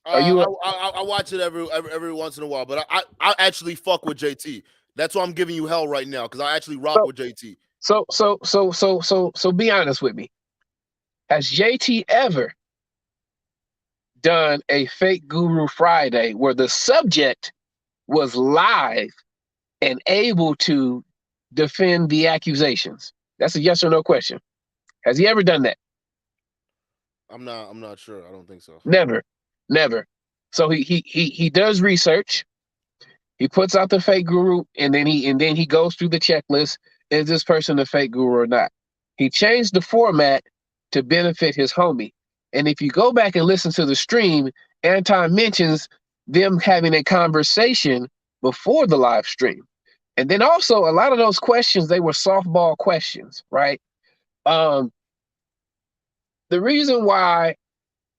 watch it every once in a while, but I actually fuck with JT. That's why I'm giving you hell right now, because I actually rock with JT. So be honest with me. Has JT ever done a fake Guru Friday where the subject was live and able to defend the accusations? That's a yes or no question. Has he ever done that? I'm not sure. I don't think so. Never. So he does research. He puts out the fake guru, and then he goes through the checklist. Is this person a fake guru or not? He changed the format to benefit his homie. And if you go back and listen to the stream, Anton mentions them having a conversation before the live stream. And then also a lot of those questions, they were softball questions, right? The reason why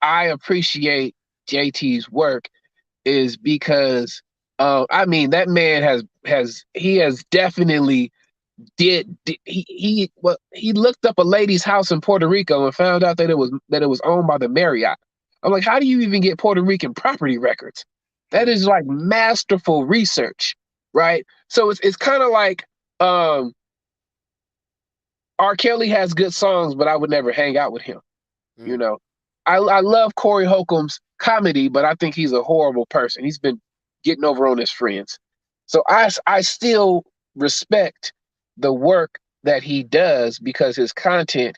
I appreciate JT's work is because I mean, that man has definitely he looked up a lady's house in Puerto Rico and found out that it was owned by the Marriott. I'm like, how do you even get Puerto Rican property records? That is like masterful research, right? So it's kind of like R. Kelly has good songs, but I would never hang out with him. You know, I love Corey Holcomb's comedy, but I think he's a horrible person. He's been getting over on his friends. So I still respect the work that he does because his content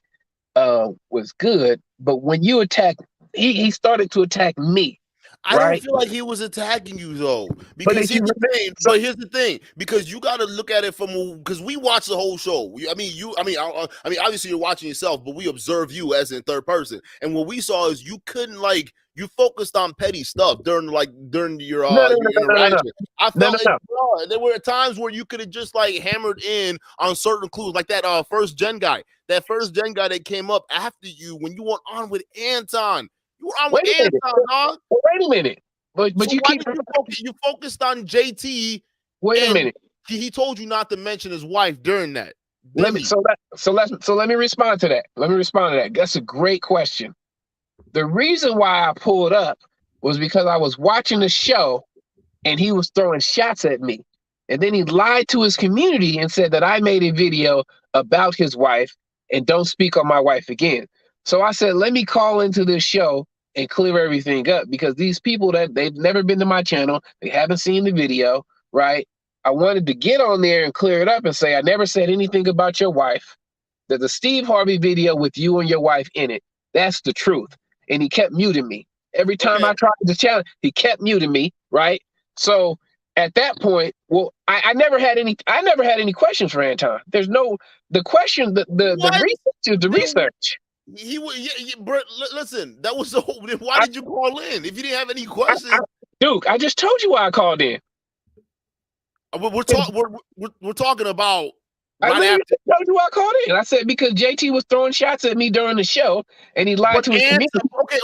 was good. But when you attack, he started to attack me. I don't feel like he was attacking you though, because here's the thing. Because you got to look at it because we watch the whole show. I mean, obviously you're watching yourself, but we observe you as in third person. And what we saw is you couldn't you focused on petty stuff during your interaction. I felt there were times where you could have just hammered in on certain clues, like that first gen guy that came up after you when you went on with Anton. You were on with Anton, dog. Wait a minute. But so you keep you focused on JT. Wait a minute. He told you not to mention his wife during that. Let me respond to that. That's a great question. The reason why I pulled up was because I was watching the show and he was throwing shots at me. And then he lied to his community and said that I made a video about his wife and don't speak on my wife again. So I said, let me call into this show and clear everything up, because these people that they've never been to my channel, they haven't seen the video, right? I wanted to get on there and clear it up and say, I never said anything about your wife. There's a Steve Harvey video with you and your wife in it. That's the truth. And he kept muting me. Every time I tried to challenge, he kept muting me, right? So at that point, well, I never had any questions for Anton. There's no the question, the research is the research. Bro, listen, that was the whole. Why did you call in if you didn't have any questions? Duke, I just told you why I called in. We're talking about. I told you why I called in. I said because JT was throwing shots at me during the show, and he lied to his community.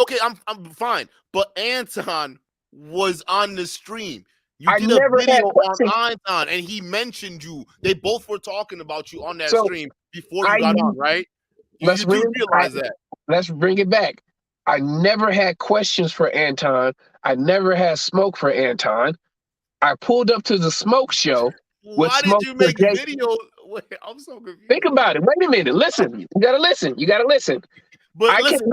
Okay, I'm fine. But Anton was on the stream. You did a video on Anton, and he mentioned you. They both were talking about you on that stream before you got on, right? You do realize that. Let's bring it back. I never had questions for Anton. I never had smoke for Anton. I pulled up to the smoke show. Why did you make a video? Wait, I'm so confused. Think about it. Wait a minute. Listen. You gotta listen. You gotta listen. But I listen,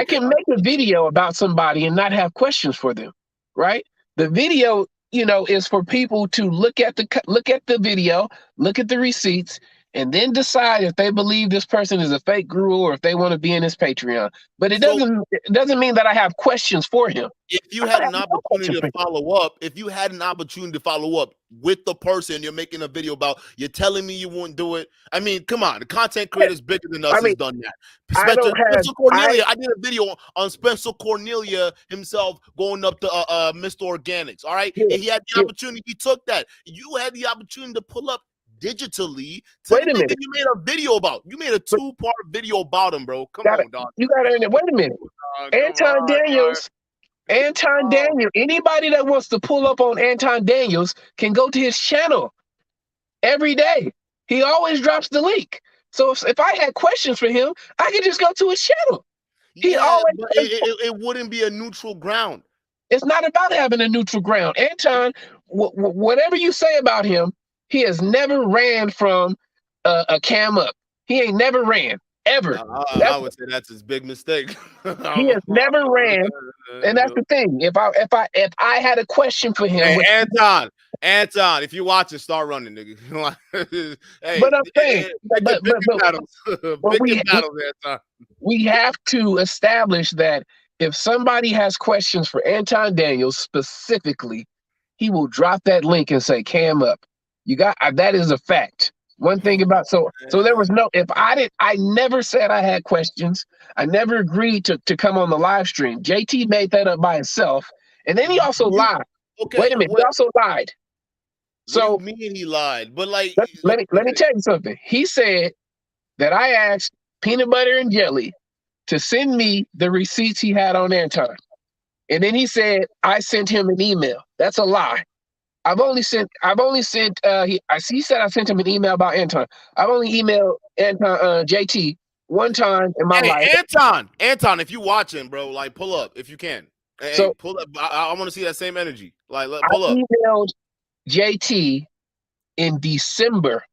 can make a video about somebody and not have questions for them, right? The video, is for people to look at the video, look at the receipts, and then decide if they believe this person is a fake guru or if they want to be in his Patreon. But it doesn't mean that I have questions for him. if you had an opportunity to follow up, with the person you're making a video about, you're telling me you wouldn't do it. I mean, come on, the content creators bigger than us has done that. Spencer Cornelia, I did a video on Spencer Cornelia himself going up to Mr. Organics. All right, and he had the opportunity. He took that. You had the opportunity to pull up digitally. Wait a minute. You made a video about. You made a 2-part video about him, bro. Come on, dog. You gotta earn it. Wait a minute. Anton Daniels. Anton Daniels. Anybody that wants to pull up on Anton Daniels can go to his channel every day. He always drops the link. So if I had questions for him, I could just go to his channel. But it wouldn't be a neutral ground. It's not about having a neutral ground. Anton, whatever you say about him, he has never ran from a cam up. He ain't never ran. Ever. I would say that's his big mistake. He has never ran, and that's the thing. If I had a question for him, Anton, if you watch it, start running, nigga. Hey, but I'm saying, we have to establish that if somebody has questions for Anton Daniels specifically, he will drop that link and say "cam up." That is a fact. One thing about so there was no, I never said I had questions. I never agreed to come on the live stream. JT made that up by himself. And then he also lied. Okay, wait a minute, he also lied. So what do you mean he lied? But like, let me tell you something. He said that I asked Peanut Butter and Jelly to send me the receipts he had on Anton. And then he said I sent him an email. That's a lie. He said I sent him an email about Anton. I've only emailed Anton, JT one time in my life. Anton, if you watching, bro, like pull up if you can. Hey, pull up. I want to see that same energy. Like pull up. I emailed JT in December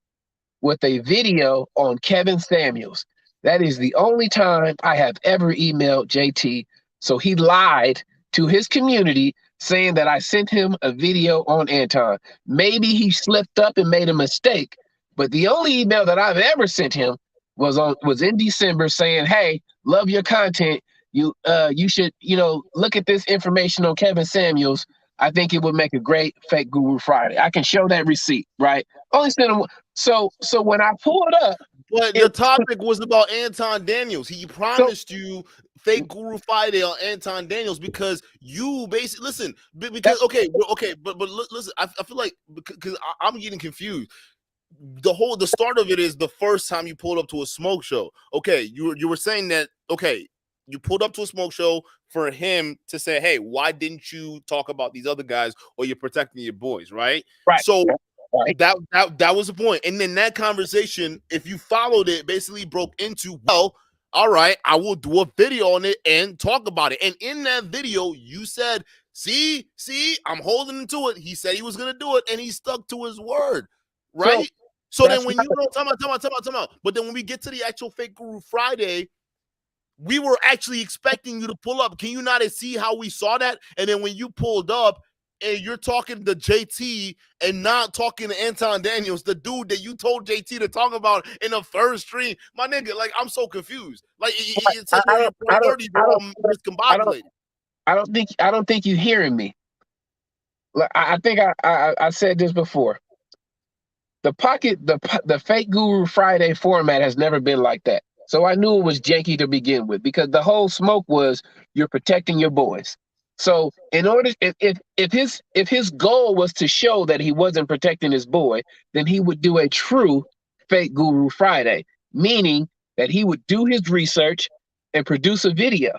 with a video on Kevin Samuels. That is the only time I have ever emailed JT. So he lied to his community, saying that I sent him a video on Anton. Maybe he slipped up and made a mistake, but the only email that I've ever sent him was in December saying, "Hey, love your content. You should look at this information on Kevin Samuels. I think it would make a great Fake Guru Friday." I can show that receipt, right? Only sent him. So when I pulled up, but the topic was about Anton Daniels. He promised you Fake Guru Friday on Anton Daniels because you basically listen. Because but listen, I feel like because I'm getting confused. The start of it is the first time you pulled up to a smoke show. Okay, you were saying that. Okay, you pulled up to a smoke show for him to say, "Hey, why didn't you talk about these other guys or you're protecting your boys?" Right. So. Right. That was the point. And then that conversation, if you followed it, basically broke into, well, all right, I will do a video on it and talk about it. And in that video, you said, see, I'm holding him to it. He said he was going to do it, and he stuck to his word, right? So then when time out. But then when we get to the actual Fake Guru Friday, we were actually expecting you to pull up. Can you not see how we saw that? And then when you pulled up, and you're talking to JT and not talking to Anton Daniels, the dude that you told JT to talk about in the first stream, my nigga, like I'm so confused. Like it's such a priority, bro. I'm discombobulated. I don't think you're hearing me. I think I said this before. The Fake Guru Friday format has never been like that. So I knew it was janky to begin with because the whole smoke was you're protecting your boys. So in order, if his goal was to show that he wasn't protecting his boy, then he would do a true Fake Guru Friday, meaning that he would do his research and produce a video.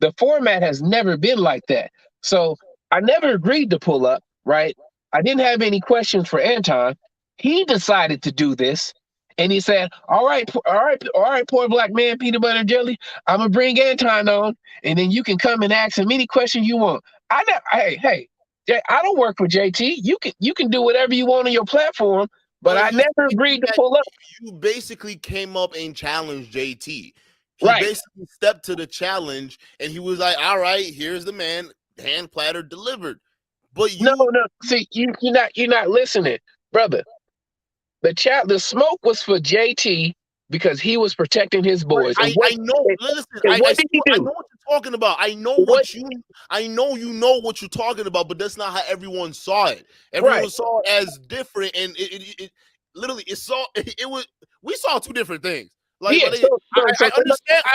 The format has never been like that. So I never agreed to pull up, right? I didn't have any questions for Anton. He decided to do this. And he said, all right, poor black man, Peanut Butter and Jelly, I'm going to bring Anton on, and then you can come and ask him any question you want. Hey, I don't work for JT. You can do whatever you want on your platform, but I never agreed to pull up. You basically came up and challenged JT. He Right. basically stepped to the challenge, and he was like, "All right, here's the man, hand platter delivered." But you, no, see, you're not listening, brother. The smoke was for JT because he was protecting his boys. I know. Listen, I know what you're talking about. I know you know what you're talking about, but that's not how everyone saw it. Everyone saw it as different, and it literally we saw two different things. Like, I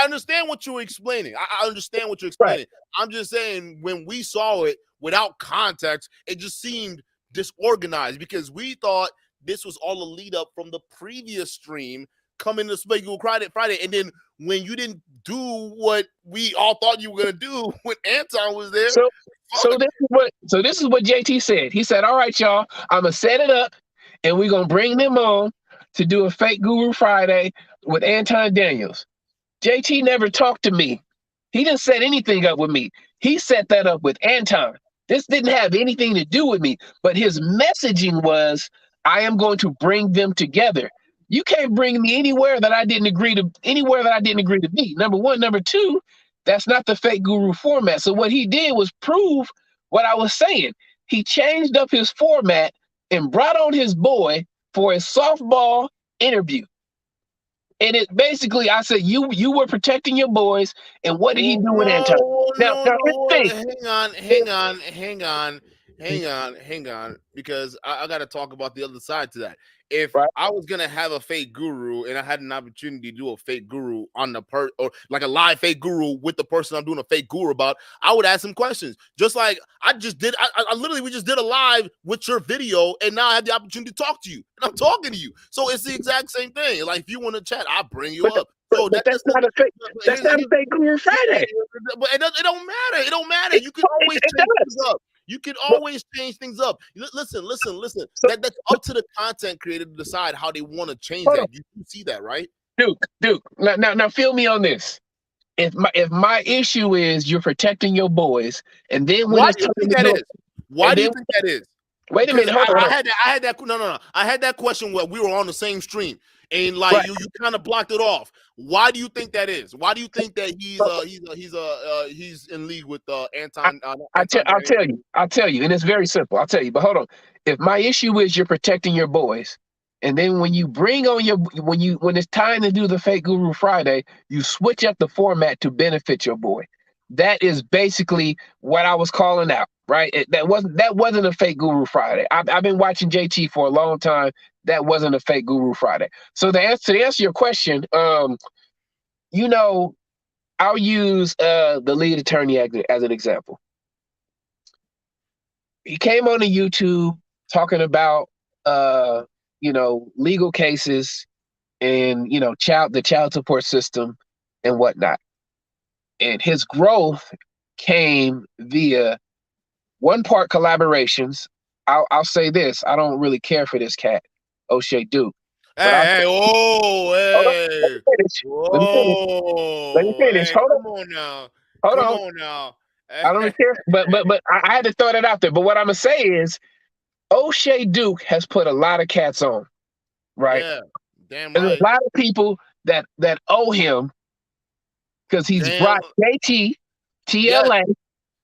understand what you're explaining. I understand what you're explaining. Right. I'm just saying, when we saw it without context, it just seemed disorganized because we thought this was all a lead up from the previous stream coming to Spaggle Friday. And then when you didn't do what we all thought you were going to do when Anton was there. So this is what JT said. He said, all right, y'all, I'm going to set it up and we're going to bring them on to do a fake Guru Friday with Anton Daniels. JT never talked to me. He didn't set anything up with me. He set that up with Anton. This didn't have anything to do with me, but his messaging was, I am going to bring them together. You can't bring me anywhere that I didn't agree to be. Number one. Number two, that's not the fake Guru format. So what he did was prove what I was saying. He changed up his format and brought on his boy for a softball interview. And it basically, I said, you were protecting your boys, and what did he do with Anton? Hang on, because I got to talk about the other side to that. If I was gonna have a fake guru and I had an opportunity to do a fake guru on the or like a live fake guru with the person I'm doing a fake guru about, I would ask some questions. Just like I just did. We just did a live with your video, and now I have the opportunity to talk to you, and I'm talking to you. So it's the exact same thing. Like, if you want to chat, I'll bring you up. So that's not a fake. That's not a fake Guru Friday. But it don't matter. It don't matter. You can always change things up. You can always change things up. Listen. That's up to the content creator to decide how they want to change that. You see that, right? Duke. Now, feel me on this. If my issue is you're protecting your boys, and then when why do you think that is? Why do you think that is? Wait a minute. Hold on. I had that. No. I had that question when we were on the same stream, and like you kind of blocked it off. Why do you think that is? Why do you think that he's in league with Anton? I'll tell you, and it's very simple. I'll tell you, but hold on. If my issue is you're protecting your boys, and then when you bring on when it's time to do the fake Guru Friday, you switch up the format to benefit your boy. That is basically what I was calling out, right? That wasn't a fake Guru Friday. I've been watching JT for a long time. That wasn't a fake Guru Friday. So to answer your question, I'll use the lead attorney as an example. He came on to YouTube talking about legal cases and the child support system and whatnot. And his growth came via one part collaborations. I'll say this: I don't really care for this cat, O'Shea Duke. Let me finish. Hold on now. I don't care, but I had to throw that out there. But what I'm gonna say is, O'Shea Duke has put a lot of cats on, right? Yeah, damn right. There's a lot of people that owe him because he's brought JT, TLA.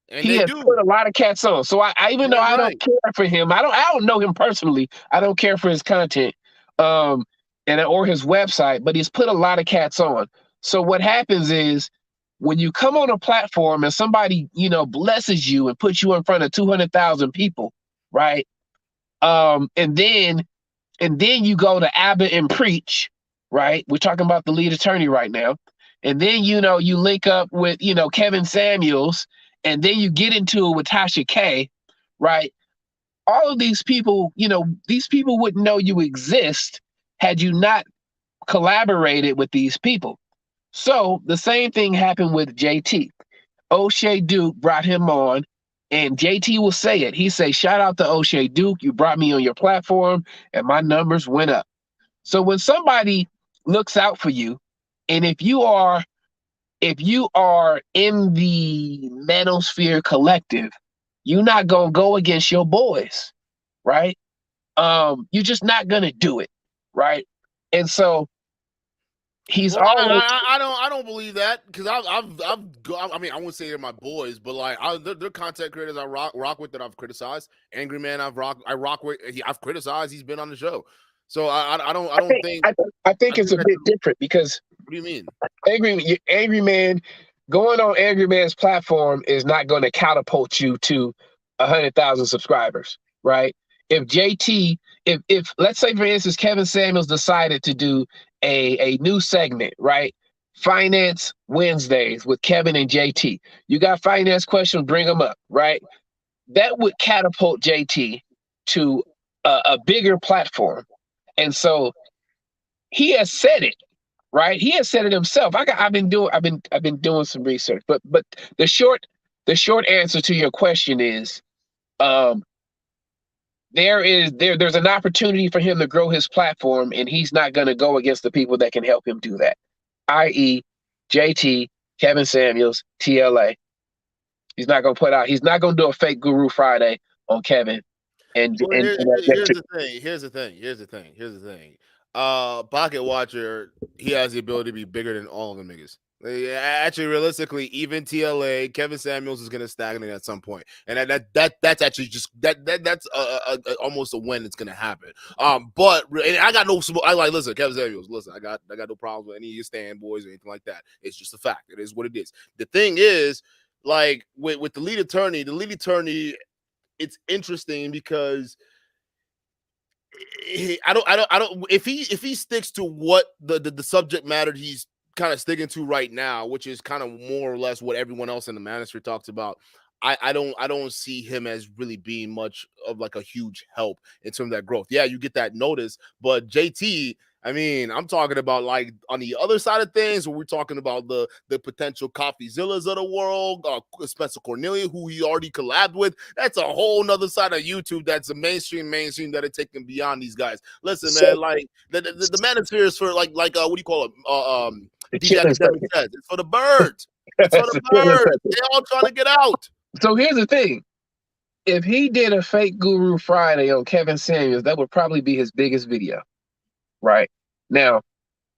And he has put a lot of cats on. So I even though I don't care for him, I don't know him personally. I don't care for his content, or his website, but he's put a lot of cats on. So what happens is when you come on a platform and somebody, blesses you and puts you in front of 200,000 people, right? And then you go to Abbott and preach, right? We're talking about the lead attorney right now. And then, you link up with, Kevin Samuels, and then you get into it with Tasha K, right? All of these people, these people wouldn't know you exist had you not collaborated with these people. So the same thing happened with JT. O'Shea Duke brought him on, and JT will say it. He say, shout out to O'Shea Duke. You brought me on your platform, and my numbers went up. So when somebody looks out for you, and if you are in the Manosphere collective, you're not gonna go against your boys, right? you're just not gonna do it, right? And so he's Well, always I don't believe that because I mean I wouldn't say they're my boys, but like they're content creators I rock with that I've criticized. Angry Man I rock with. I've criticized. He's been on the show, so I don't think I think it's a bit different because what do you mean? Angry Man going on Angry Man's platform is not going to catapult you to 100,000 subscribers, right? If JT, if let's say for instance Kevin Samuels decided to do a new segment, right? Finance Wednesdays with Kevin and JT. You got finance questions, bring them up, right? That would catapult JT to a bigger platform. And so he has said it, right? He has said it himself. I've been doing some research, but the short answer to your question is, there's an opportunity for him to grow his platform, and he's not going to go against the people that can help him do that, i.e., JT, Kevin Samuels, TLA. He's not going to do a fake Guru Friday on Kevin. And here's the thing. Pocket Watcher, he has the ability to be bigger than all of them niggas. Actually, realistically, even TLA, Kevin Samuels is gonna stagnate at some point, and that's actually just that's almost a win. It's gonna happen. But and I got no. Listen, Kevin Samuels. Listen, I got no problems with any of your stand boys or anything like that. It's just a fact. It is what it is. The thing is, like with the lead attorney, it's interesting because I don't. If he sticks to what the subject matter he's kind of sticking to right now, which is kind of more or less what everyone else in the manosphere talks about, I don't see him as really being much of like a huge help in terms of that growth. Yeah, you get that notice, but JT, I mean, I'm talking about like on the other side of things, where we're talking about the potential CoffeeZillas of the world, Spencer Cornelia, who he already collabed with. That's a whole nother side of YouTube. That's a mainstream that are taking beyond these guys. Listen, man, like the manosphere is for like what do you call it? DJ Academic says it's for the birds. It's for the birds. They're all trying to get out. So here's the thing. If he did a fake Guru Friday on Kevin Samuels, that would probably be his biggest video. Right now,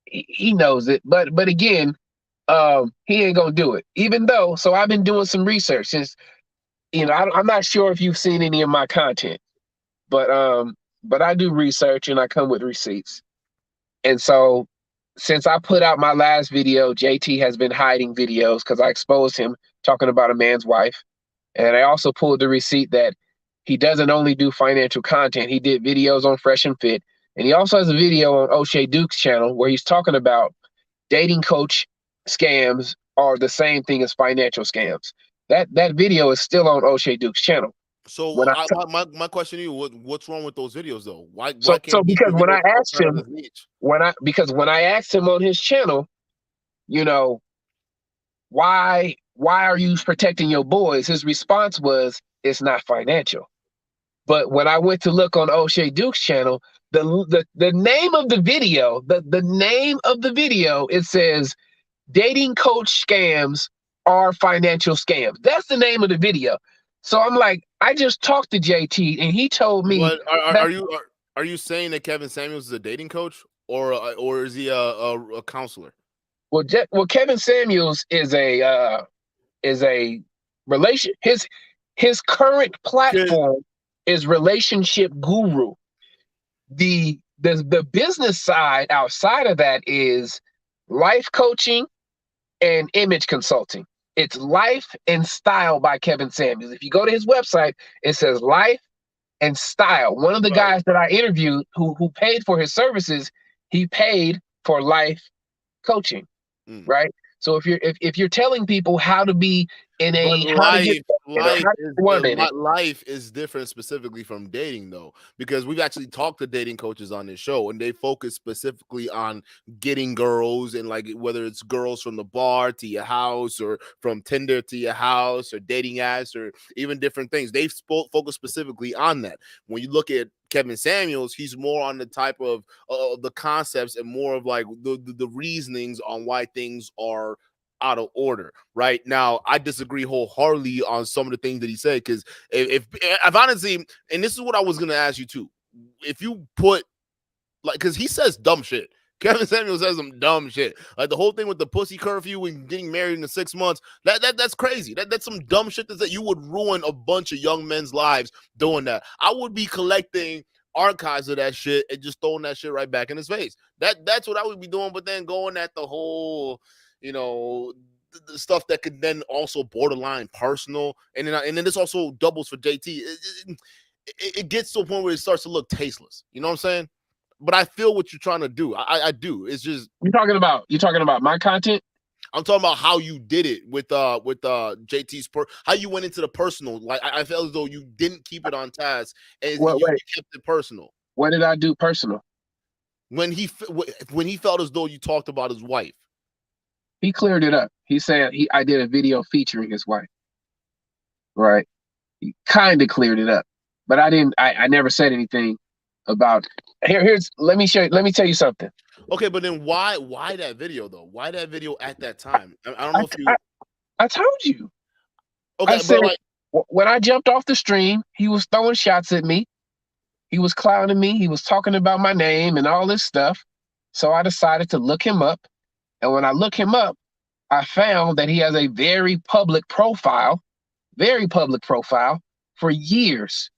he knows it, but again, he ain't gonna do it. Even though, so I've been doing some research since, I'm not sure if you've seen any of my content, but I do research and I come with receipts. And so, since I put out my last video, JT has been hiding videos because I exposed him talking about a man's wife, and I also pulled the receipt that he doesn't only do financial content. He did videos on Fresh and Fit. And he also has a video on O'Shea Duke's channel where he's talking about dating coach scams are the same thing as financial scams. That video is still on O'Shea Duke's channel. So my question to you, what's wrong with those videos though? Why can't because when I asked him when I asked him on his channel, why are you protecting your boys? His response was, it's not financial. But when I went to look on O'Shea Duke's channel, the name of the video, the name of the video, it says dating coach scams are financial scams. That's the name of the video. So I'm like, I just talked to JT and he told me. But are you saying that Kevin Samuels is a dating coach or is he a counselor? Well, Kevin Samuels is a relation. His current platform is Relationship Guru. The business side outside of that is life coaching and image consulting. It's Life and Style by Kevin Samuels. If you go to his website, it says Life and Style. One of the guys that I interviewed who paid for his services, he paid for life coaching, right? So if you're telling people how to be in life is different specifically from dating though, because we've actually talked to dating coaches on this show and they focus specifically on getting girls, and like whether it's girls from the bar to your house or from Tinder to your house or dating apps or even different things. They've focused specifically on that. When you look at Kevin Samuels, he's more on the type of the concepts and more of like the reasonings on why things are out of order. Right now, I disagree wholeheartedly on some of the things that he said, because if honestly, and this is what I was going to ask you too, if you put like, because he says dumb shit. Kevin Samuels says some dumb shit. Like the whole thing with the pussy curfew and getting married in the 6 months. That's crazy. That's some dumb shit that you would ruin a bunch of young men's lives doing that. I would be collecting archives of that shit and just throwing that shit right back in his face. That's what I would be doing. But then going at the whole, the stuff that could then also borderline personal, and then this also doubles for JT. It gets to a point where it starts to look tasteless. You know what I'm saying? But I feel what you're trying to do. I do. It's just you're talking about my content. I'm talking about how you did it with JT's how you went into the personal. Like I felt as though you didn't keep it on task and you kept it personal. What did I do personal? When he felt as though you talked about his wife. He cleared it up. He said I did a video featuring his wife. Right. He kind of cleared it up. But I never said anything about let me tell you something. Okay, but then why that video though? Why that video at that time? I don't know if you I told you. Okay, I said, but when I jumped off the stream, he was throwing shots at me. He was clowning me. He was talking about my name and all this stuff. So I decided to look him up. And when I look him up, I found that he has a very public profile for years.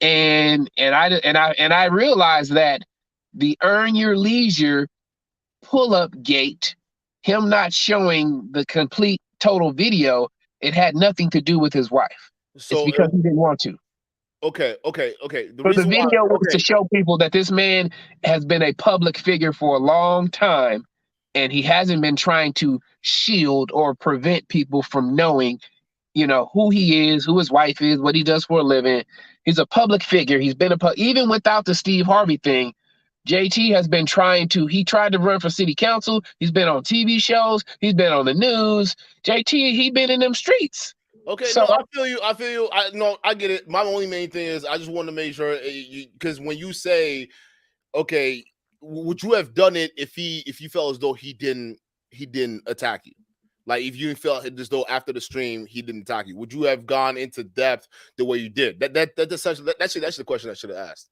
And I realized that the Earn Your Leisure pull-up gate, him not showing the complete total video, it had nothing to do with his wife. So it's because he didn't want to. Okay. The video was to show people that this man has been a public figure for a long time, and he hasn't been trying to shield or prevent people from knowing, who he is, who his wife is, what he does for a living. He's a public figure. He's been even without the Steve Harvey thing. JT has been he tried to run for city council. He's been on TV shows. He's been on the news. JT, he been in them streets. Okay, so, no, I feel you. I get it. My only main thing is I just want to make sure, because when you say, okay, would you have done it if you felt as though he didn't attack you? Like if you felt as though after the stream he didn't attack you, would you have gone into depth the way you did? That's the question I should have asked.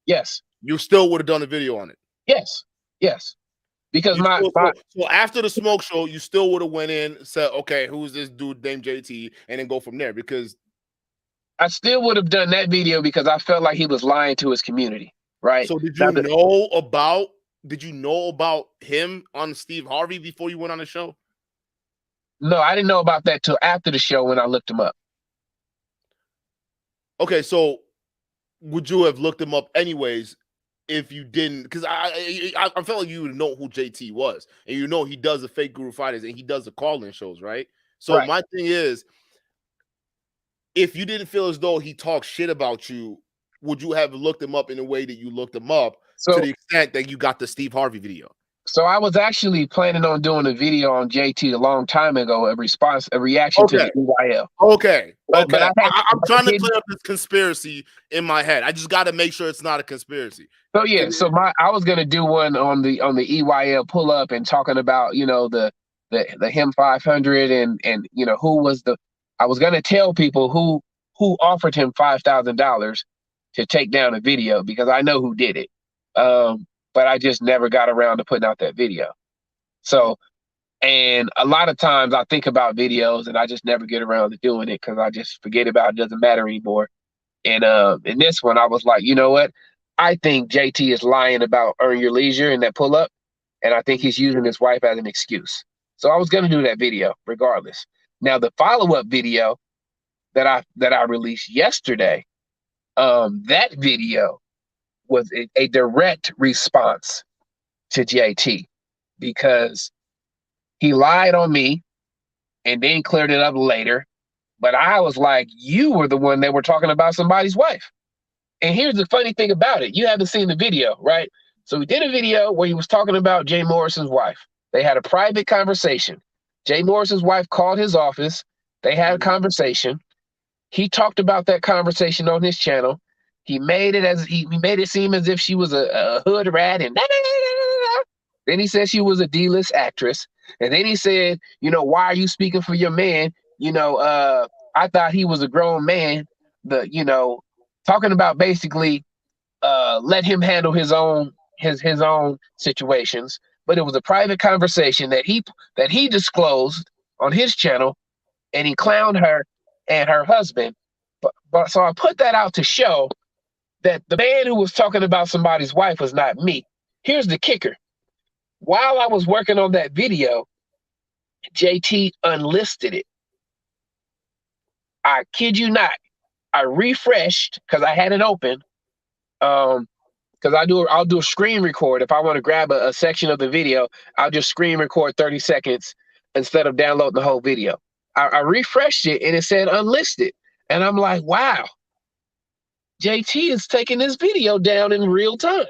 Yes. You still would have done a video on it. Yes. Because so after the smoke show, you still would have went in, said, okay, who's this dude named JT, and then go from there. Because I still would have done that video because I felt like he was lying to his community, right? So did you know about him on Steve Harvey before you went on the show? No, I didn't know about that till after the show when I looked him up. Okay, so would you have looked him up anyways if you didn't? Because I felt like you would know who JT was, and he does the fake Guru Fighters and he does the call-in shows, right? So right. My thing is, if you didn't feel as though he talked shit about you, would you have looked him up in a way that you looked him up to the extent that you got the Steve Harvey video? So I was actually planning on doing a video on JT a long time ago, a reaction to the EYL. Okay. But I'm trying to clear up this conspiracy in my head. I just got to make sure it's not a conspiracy. So yeah, I was gonna do one on the EYL pull up and talking about the him 500 and who was I was gonna tell people who offered him $5,000 to take down a video because I know who did it. But I just never got around to putting out that video. So, and a lot of times I think about videos and I just never get around to doing it because I just forget about it. Doesn't matter anymore. And in this one, I was like, you know what? I think JT is lying about Earn Your Leisure and that pull up. And I think he's using his wife as an excuse. So I was going to do that video regardless. Now, the follow-up video that I released yesterday, that video was a direct response to JT because he lied on me and then cleared it up later. But I was like, you were the one that were talking about somebody's wife. And here's the funny thing about it. You haven't seen the video, right? So we did a video where he was talking about Jay Morrison's wife. They had a private conversation. Jay Morrison's wife called his office. They had a conversation. He talked about that conversation on his channel. He made it seem as if she was a hood rat and then he said she was a D-list actress. And then he said, why are you speaking for your man? I thought he was a grown man. Talking about basically let him handle his own situations. But it was a private conversation that he disclosed on his channel, and he clowned her and her husband. But so I put that out to show that the man who was talking about somebody's wife was not me. Here's the kicker. While I was working on that video, JT unlisted it. I kid you not. I refreshed because I had it open. Because I'll do a screen record. If I want to grab a section of the video, I'll just screen record 30 seconds instead of downloading the whole video. I refreshed it and it said unlisted. And I'm like, wow, JT is taking this video down in real time.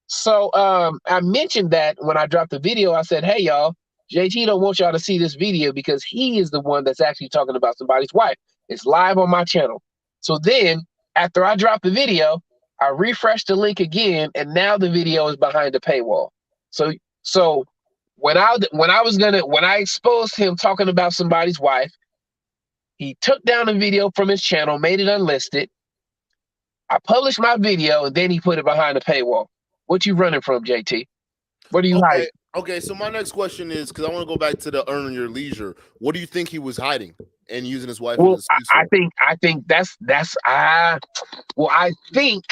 So I mentioned that when I dropped the video. I said, hey, y'all, JT don't want y'all to see this video because he is the one that's actually talking about somebody's wife. It's live on my channel. So then after I dropped the video, I refreshed the link again, and now the video is behind the paywall. So when I exposed him talking about somebody's wife, he took down the video from his channel, made it unlisted. I published my video, and then he put it behind the paywall. What you running from, JT? What are you hiding? Okay, so my next question is, because I want to go back to the earn your leisure. What do you think he was hiding and using his wife? Well, I think that's well, I think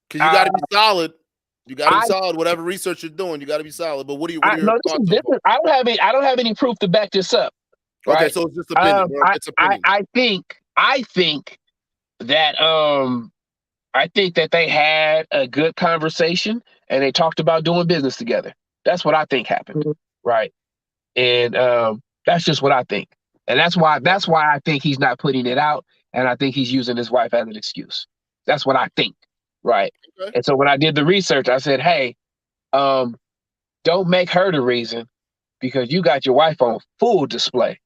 because you got to be solid. You got to be solid. Whatever research you're doing, you got to be solid. But what are your thoughts? I don't have any proof to back this up. Right? Okay, so it's just opinion. It's opinion. I think that they had a good conversation and they talked about doing business together. That's what I think happened, right? And that's just what I think, and that's why I think he's not putting it out, and I think he's using his wife as an excuse. That's what I think, right? Okay. And so when I did the research, I said, hey, don't make her the reason, because you got your wife on full display.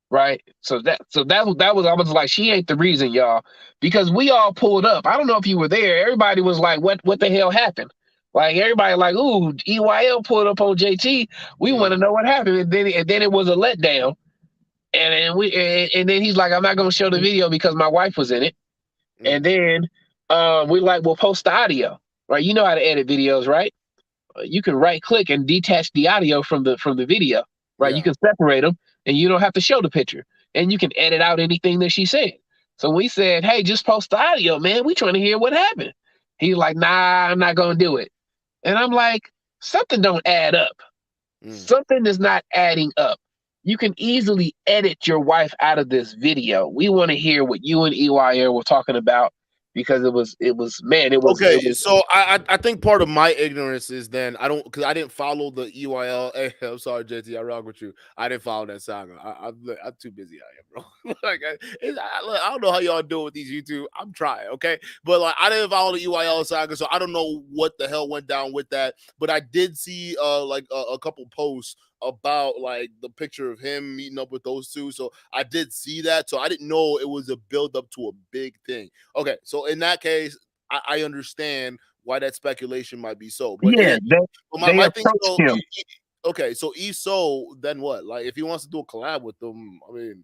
Right. So that was, I was like, she ain't the reason, y'all, because we all pulled up. I don't know if you were there. Everybody was like, what the hell happened? Like everybody like, ooh, EYL pulled up on JT. We want to know what happened. And then it was a letdown. And then he's like, I'm not going to show the video because my wife was in it. And then we like, we'll post the audio, right? You know how to edit videos, right? You can right click and detach the audio from the video, right? Yeah. You can separate them. And you don't have to show the picture. And you can edit out anything that she said. So we said, hey, just post the audio, man. We trying to hear what happened. He's like, nah, I'm not going to do it. And I'm like, something don't add up. Something is not adding up. You can easily edit your wife out of this video. We want to hear what you and EYL were talking about, because it was okay. So I think part of my ignorance is then because I didn't follow the EYL. Hey, I'm sorry, JT, I wrong with you. I didn't follow that saga. I'm too busy out here, bro. Like I don't know how y'all do it with these YouTube. I'm trying, okay, but like I didn't follow the EYL saga, so I don't know what the hell went down with that. But I did see like a couple posts about like the picture of him meeting up with those two. So I did see that. So I didn't know it was a build up to a big thing. Okay. So in that case, I understand why that speculation might be so. But yeah, my thing is, him. Okay. So so then what? Like if he wants to do a collab with them, I mean,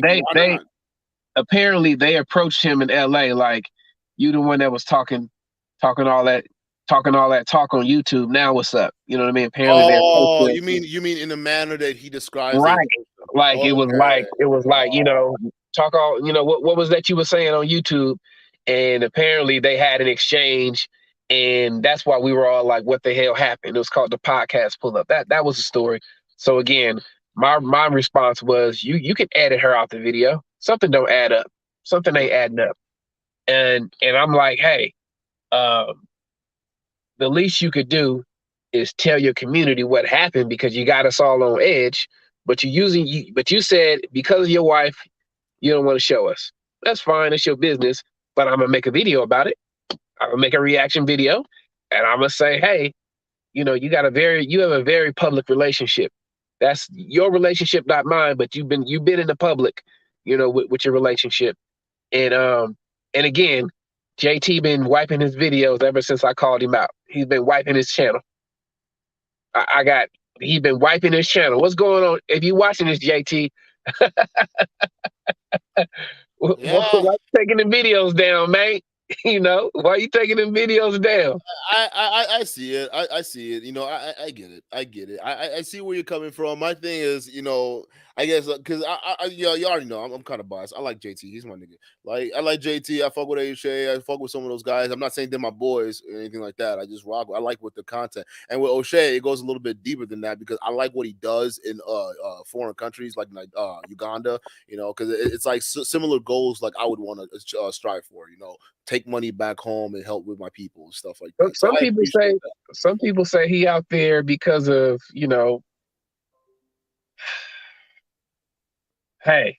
they apparently they approached him in LA like, you the one that was talking all that talk on YouTube. Now what's up? You know what I mean? Apparently, you mean in the manner that he describes, right? Like it was like you know, talk all, you know, what was that you were saying on YouTube? And apparently they had an exchange, and that's why we were all like, what the hell happened? It was called the podcast pull up. That was the story. So again, my response was, you can edit her out the video. Something don't add up. Something ain't adding up. And I'm like, hey, the least you could do is tell your community what happened, because you got us all on edge. But you said because of your wife, you don't want to show us. That's fine. It's your business. But I'm gonna make a video about it. I'm gonna make a reaction video, and I'm gonna say, hey, you know, you have a very public relationship. That's your relationship, not mine. But you've been in the public, you know, with your relationship. And again, JT been wiping his videos ever since I called him out. He's been wiping his channel. He's been wiping his channel. What's going on? If you watching this, JT, why taking the videos down, man? You know, why you taking them videos down? I see it. I see it. You know, I get it. I get it. I see where you're coming from. My thing is, you know, I guess because you already know I'm kind of biased. I like JT. He's my nigga. Like I like JT. I fuck with O'Shea. I fuck with some of those guys. I'm not saying they're my boys or anything like that. I just rock. I like with the content. And with O'Shea, it goes a little bit deeper than that because I like what he does in foreign countries like Uganda. You know, because it's like similar goals like I would want to strive for. You know, take money back home and help with my people and stuff like that. So Some I people appreciate say, that. some people say he out there because of, you know, hey,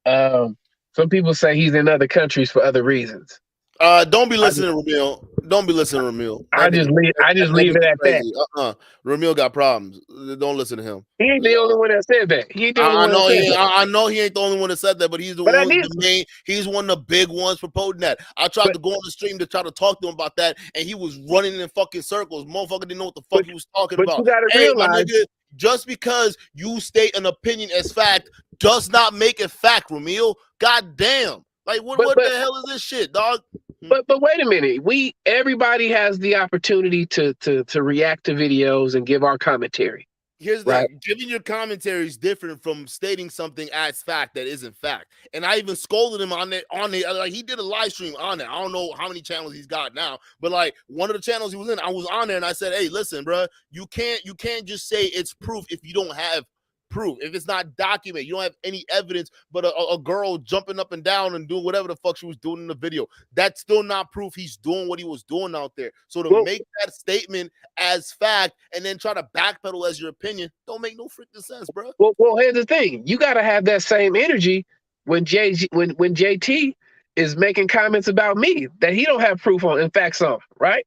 some people say he's in other countries for other reasons. Don't be I listening to Ramil. Don't be listening to Ramil. I just leave, I just That leave it nigga at that. crazy. Ramil got problems. Don't listen to him. He ain't the only one that said that. He ain't the only I one that know said that. I know he ain't the only one that said that, but he's the But I one, did. the main. He's one of the big ones promoting that. I tried to go on the stream to try to talk to him about that, and he was running in fucking circles. Motherfucker didn't know what the fuck he was talking But about. you gotta Hey, my realize, nigga, just because you state an opinion as fact does not make it fact, Ramil. God damn. Like what the hell is this shit, dog? but wait a minute. Everybody has the opportunity to react to videos and give our commentary. Here's the Right. thing. Giving your commentary is different from stating something as fact that isn't fact. And I even scolded him on it. Like he did a live stream on it. I don't know how many channels he's got now, but like one of the channels he was in, I was on there and I said, "Hey, listen, bro, you can't just say it's proof if you don't have proof. If it's not documented, you don't have any evidence but a girl jumping up and down and doing whatever the fuck she was doing in the video. That's still not proof he's doing what he was doing out there. So to make that statement as fact and then try to backpedal as your opinion don't make no freaking sense, bro. Well, here's the thing. You got to have that same energy when JT is making comments about me that he don't have proof on and facts on, right?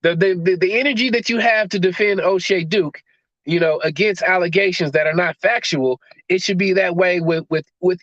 The energy that you have to defend O'Shea Duke, you know, against allegations that are not factual, it should be that way with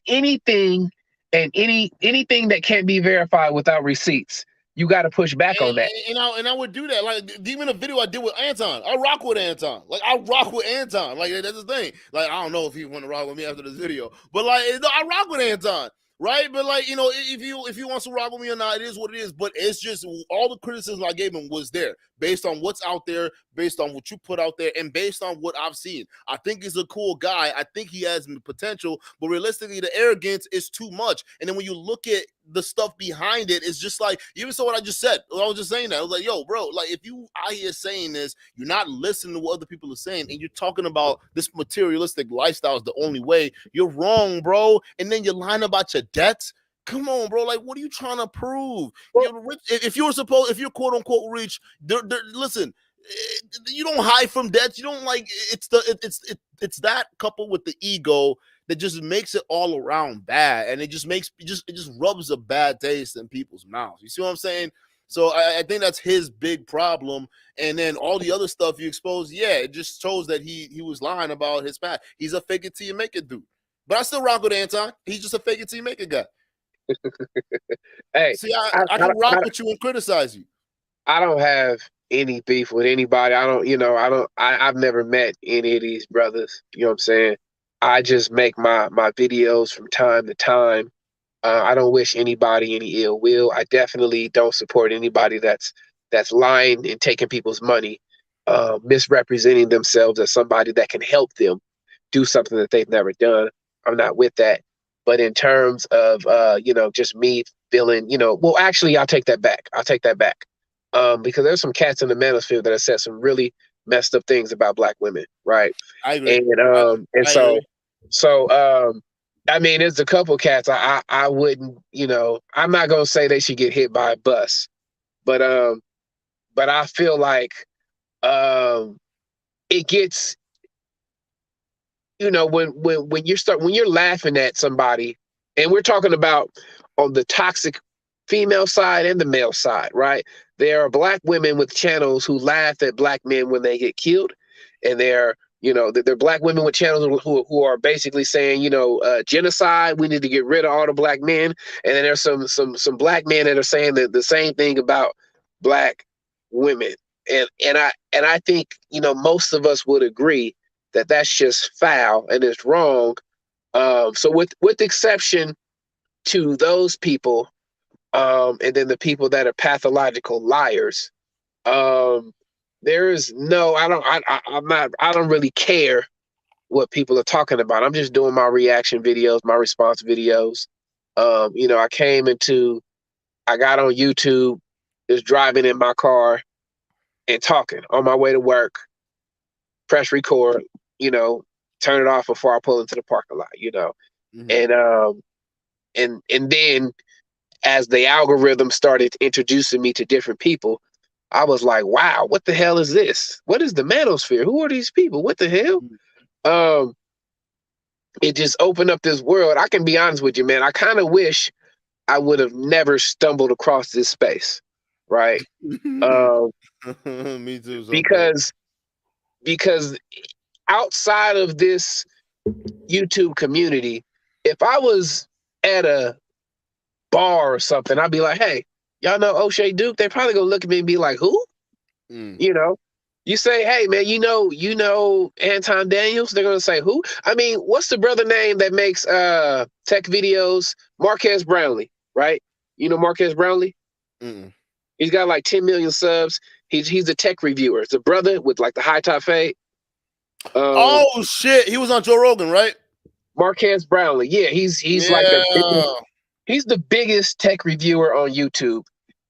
anything and anything that can't be verified without receipts. You got to push back on that. And I would do that. Like even a video I did with Anton. I rock with Anton. Like I rock with Anton. Like that's the thing. Like I don't know if he want to rock with me after this video, but like I rock with Anton. Right, but like, you know, if he wants to rock with me or not, it is what it is. But it's just all the criticism I gave him was there based on what's out there, based on what you put out there, and based on what I've seen. I think he's a cool guy. I think he has potential, but realistically, the arrogance is too much. And then when you look at the stuff behind it, it's just like, even so what I just said, I was just saying that. I was like, yo, bro, like if you out here saying this, you're not listening to what other people are saying, and you're talking about this materialistic lifestyle is the only way, you're wrong, bro. And then you line about your debts. Come on, bro. Like, what are you trying to prove? If you're quote unquote rich, listen, you don't hide from debts. You don't like it's that coupled with the ego that just makes it all around bad, and it just rubs a bad taste in people's mouths. You see what I'm saying? So I think that's his big problem. And then all the other stuff you expose, yeah, it just shows that he was lying about his past. He's a fake it till you make it dude. But I still rock with Anton. He's just a fake it till you make it guy. Hey, see, I can rock with you and criticize you. I don't have any beef with anybody. I've never met any of these brothers. You know what I'm saying? I just make my videos from time to time. I don't wish anybody any ill will. I definitely don't support anybody that's lying and taking people's money, misrepresenting themselves as somebody that can help them do something that they've never done. I'm not with that. But in terms of, just me feeling, well, actually, I'll take that back. Because there's some cats in the manosphere that have said some really messed up things about Black women, right? I agree. I mean, there's a couple cats I wouldn't, I'm not gonna say they should get hit by a bus, but I feel like it gets, when you're laughing at somebody, and we're talking about on the toxic female side and the male side, right? There are Black women with channels who laugh at Black men when they get killed, and they're Black women with channels who are basically saying, genocide. We need to get rid of all the Black men. And then there's some Black men that are saying the same thing about Black women. And I think most of us would agree that that's just foul and it's wrong. So with exception to those people, and then the people that are pathological liars. There is no, I don't really care what people are talking about. I'm just doing my reaction videos, my response videos. You know, I got on YouTube, just driving in my car and talking on my way to work, press record, you know, turn it off before I pull into the parking lot, you know. And then as the algorithm started introducing me to different people, I was like, wow, what the hell is this? What is the manosphere? Who are these people? What the hell? It just opened up this world. I can be honest with you, man. I kind of wish I would have never stumbled across this space, right? Me too. Because outside of this YouTube community, if I was at a bar or something, I'd be like, hey, y'all know O'Shea Duke? They probably gonna look at me and be like, who? You know, you say, hey man, you know Anton Daniels? They're gonna say, who? I mean, what's the brother name that makes tech videos? Marquez Brownlee, right? You know Marquez Brownlee? He's got like 10 million subs. He's a tech reviewer. It's a brother with like the high top fade. Oh shit, he was on Joe Rogan, right? Marquez Brownlee. Yeah, he's like he's the biggest tech reviewer on YouTube.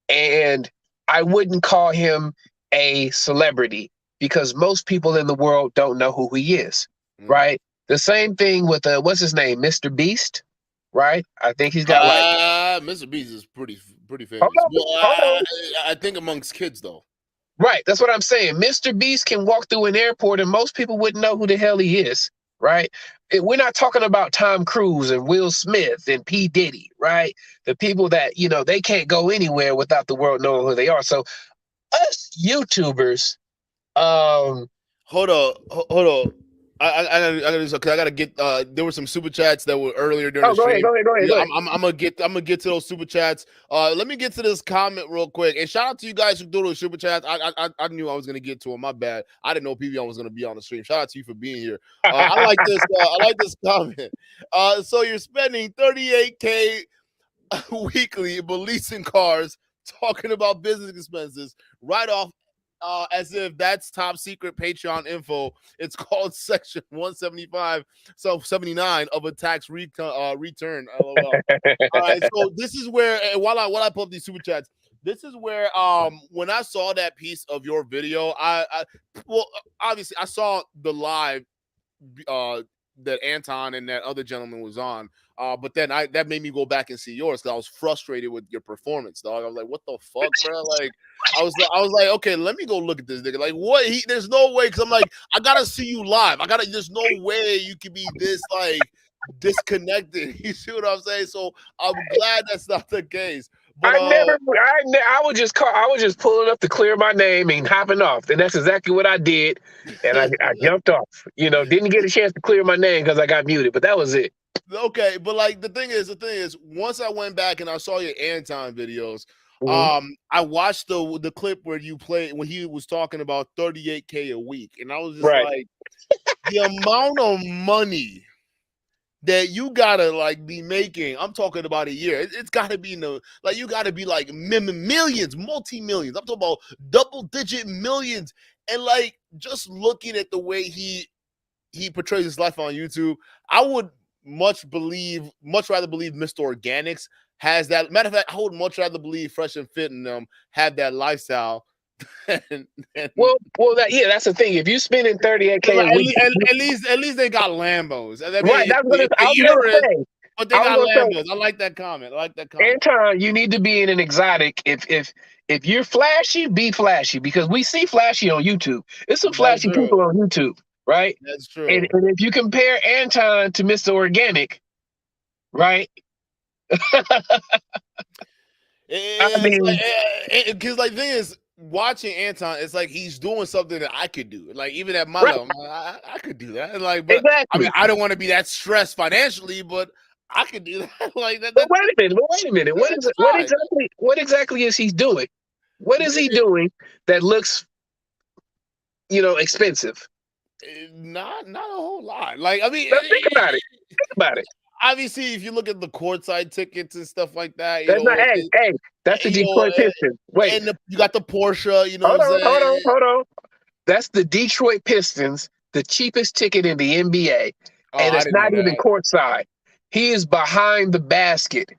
And I wouldn't call him a celebrity because most people in the world don't know who he is, right? The same thing with what's his name, Mr. Beast, right? I think he's got like Mr. Beast is pretty famous. I think amongst kids though. Right, that's what I'm saying. Mr. Beast can walk through an airport and most people wouldn't know who the hell he is, right? We're not talking about Tom Cruise and Will Smith and P. Diddy, right? The people that, you know, they can't go anywhere without the world knowing who they are. So us YouTubers, hold on. I gotta get. There were some super chats that were earlier during the stream. Go ahead. Yeah, I'm gonna get to those super chats. Let me get to this comment real quick. And shout out to you guys who do those super chats. I knew I was gonna get to them. My bad. I didn't know PV was gonna be on the stream. Shout out to you for being here. I like this. I like this comment. So you're spending $38K weekly but leasing cars, talking about business expenses right off. As if that's top secret Patreon info. It's called Section 175, so 79 of a tax return. LOL. All right, so this is where, while I pull up these super chats, this is where when I saw that piece of your video, well, obviously I saw the live that Anton and that other gentleman was on. But then that made me go back and see yours because I was frustrated with your performance, dog. I was like, what the fuck, bro? Like, I was like, okay, let me go look at this nigga. Like, what? There's no way, because I'm like, I gotta see you live. There's no way you could be this like disconnected. You see what I'm saying? So I'm glad that's not the case. But, I was just pulling up to clear my name and hopping off. And that's exactly what I did. And I jumped off. You know, didn't get a chance to clear my name because I got muted, but that was it. Okay, but like the thing is, once I went back and I saw your Anton videos, I watched the clip where you played when he was talking about 38K a week, and I was just like, the amount of money that you gotta like be making. I'm talking about a year. It's gotta be you gotta be like millions, multi-millions. I'm talking about double-digit millions, and like just looking at the way he portrays his life on YouTube, I would much rather believe Mr. Organics has that. Matter of fact, I would much rather believe Fresh and Fit and them have that lifestyle. Well, that's the thing. If you're spending 38K a week, at least they got Lambos. I mean, right? That's what but they got Lambos. I like that comment. Anton, you need to be in an exotic. If you're flashy, be flashy, because we see flashy on YouTube. It's some flashy people on YouTube. Right? That's true. And if you compare Anton to Mr. Organic, right? Because like thing is, watching Anton, it's like he's doing something that I could do. Like even at my level, I could do that. And like, but exactly. I mean, I don't want to be that stressed financially, but I could do that. Like that. But wait a minute. What exactly is he doing? What is he doing that looks, expensive? Not a whole lot. Like, I mean, think about it. obviously, if you look at the courtside tickets and stuff like that, you That's not. know, Hey, that's the you know, Detroit Pistons. Wait, and you got the Porsche. You know hold what I'm on, hold on, saying? hold on. That's the Detroit Pistons, the cheapest ticket in the NBA, Oh, and I it's didn't not know even that. courtside. He is behind the basket.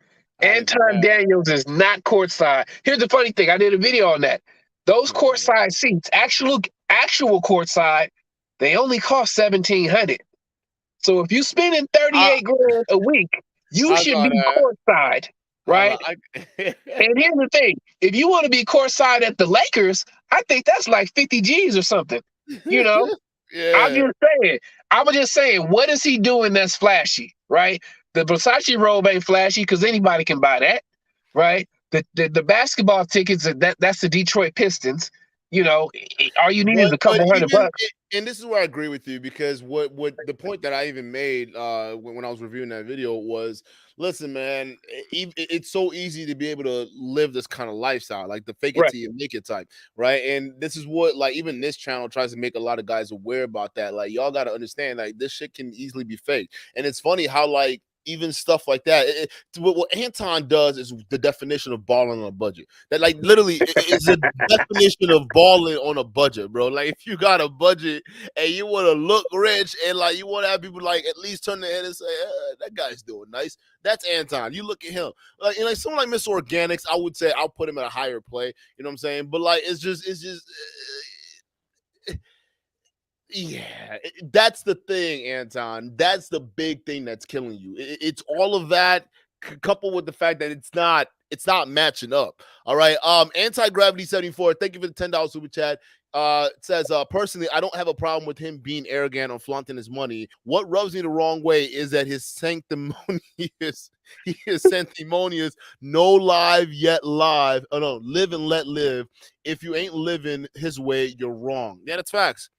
I didn't know Anton that. Daniels is not courtside. Here's the funny thing: I did a video on that. Those Mm-hmm. courtside seats, actual courtside, they only cost $1,700. So if you spending I 38 grand a week, you I should saw be that. courtside, right? And here's the thing: if you want to be courtside at the Lakers, I think that's like 50 G's or something. You know, I'm Yeah. just saying. I was just saying, what is he doing that's flashy, right? The Versace robe ain't flashy because anybody can buy that, right? The basketball tickets that's the Detroit Pistons. You know, all you need is a But couple even $100. and this is where I agree with you because what the point that I even made when I was reviewing that video was, listen, man, it's so easy to be able to live this kind of lifestyle, like the fake it Right. till you make it type, right? And this is what like even this channel tries to make a lot of guys aware about that. Like y'all got to understand, like this shit can easily be fake, and it's funny how like even stuff like that. What Anton does is the definition of balling on a budget. That like literally is a definition of balling on a budget, bro. Like if you got a budget and you want to look rich and like you want to have people like at least turn their head and say, that guy's doing nice. That's Anton. You look at him. Like, and like someone like Mr. Organics, I would say I'll put him at a higher play. You know what I'm saying? But like it's just yeah, that's the thing, Anton. That's the big thing that's killing you. It's all of that coupled with the fact that it's not matching up. All right. Anti-gravity 74. Thank you for the $10 super chat. It says personally, I don't have a problem with him being arrogant or flaunting his money. What rubs me the wrong way is that his sanctimonious, he is sanctimonious, no live yet live. Oh no, live and let live. If you ain't living his way, you're wrong. Yeah, that's facts.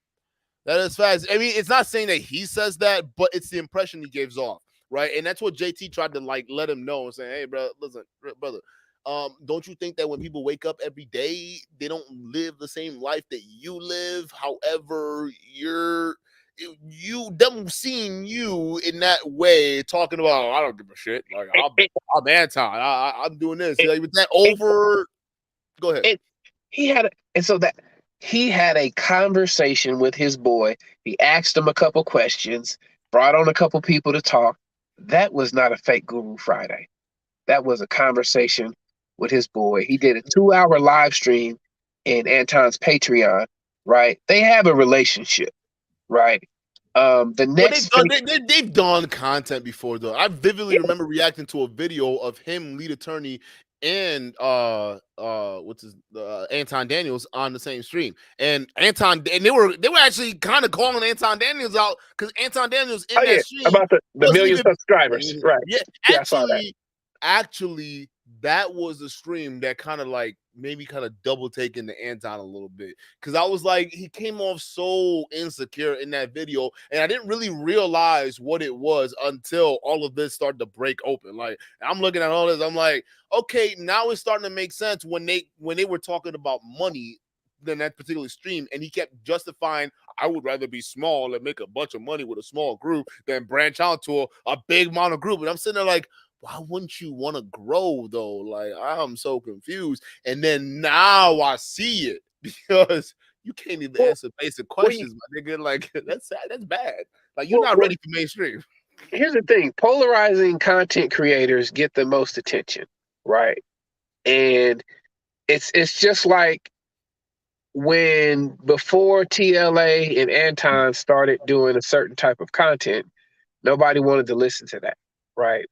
That is fast. I mean, it's not saying that he says that, but it's the impression he gives off, right? And that's what JT tried to like let him know and say, "Hey, bro, listen, brother, don't you think that when people wake up every day, they don't live the same life that you live? However, them seeing you in that way, talking about, I don't give a shit. Like I'm anti. I'm doing this. Like with that over. Go ahead. He had a conversation with his boy. He asked him a couple questions, brought on a couple people to talk. That was not a fake Guru Friday. That was a conversation with his boy. He did a 2-hour live stream in Anton's Patreon, right? They have a relationship, right? The next They've done content before though. I vividly remember reacting to a video of him, lead attorney, and what's his Anton Daniels on the same stream. And they were actually kind of calling Anton Daniels out because Anton Daniels in that stream about the wasn't million even subscribers, right? yeah, I saw that. actually that was the stream that kind of like maybe kind of double taking the Anton a little bit because I was like he came off so insecure in that video and I didn't really realize what it was until all of this started to break open. Like I'm looking at all this, I'm like, okay, now it's starting to make sense when they were talking about money than that particular stream, and he kept justifying, I would rather be small and make a bunch of money with a small group than branch out to a big amount of group. And I'm sitting there like, why wouldn't you want to grow though? Like I'm so confused. And then now I see it because you can't even answer basic questions, my nigga. Like that's sad. That's bad. Like you're not ready for mainstream. Here's the thing: polarizing content creators get the most attention, right? And it's just like when before TLA and Anton started doing a certain type of content, nobody wanted to listen to that, right?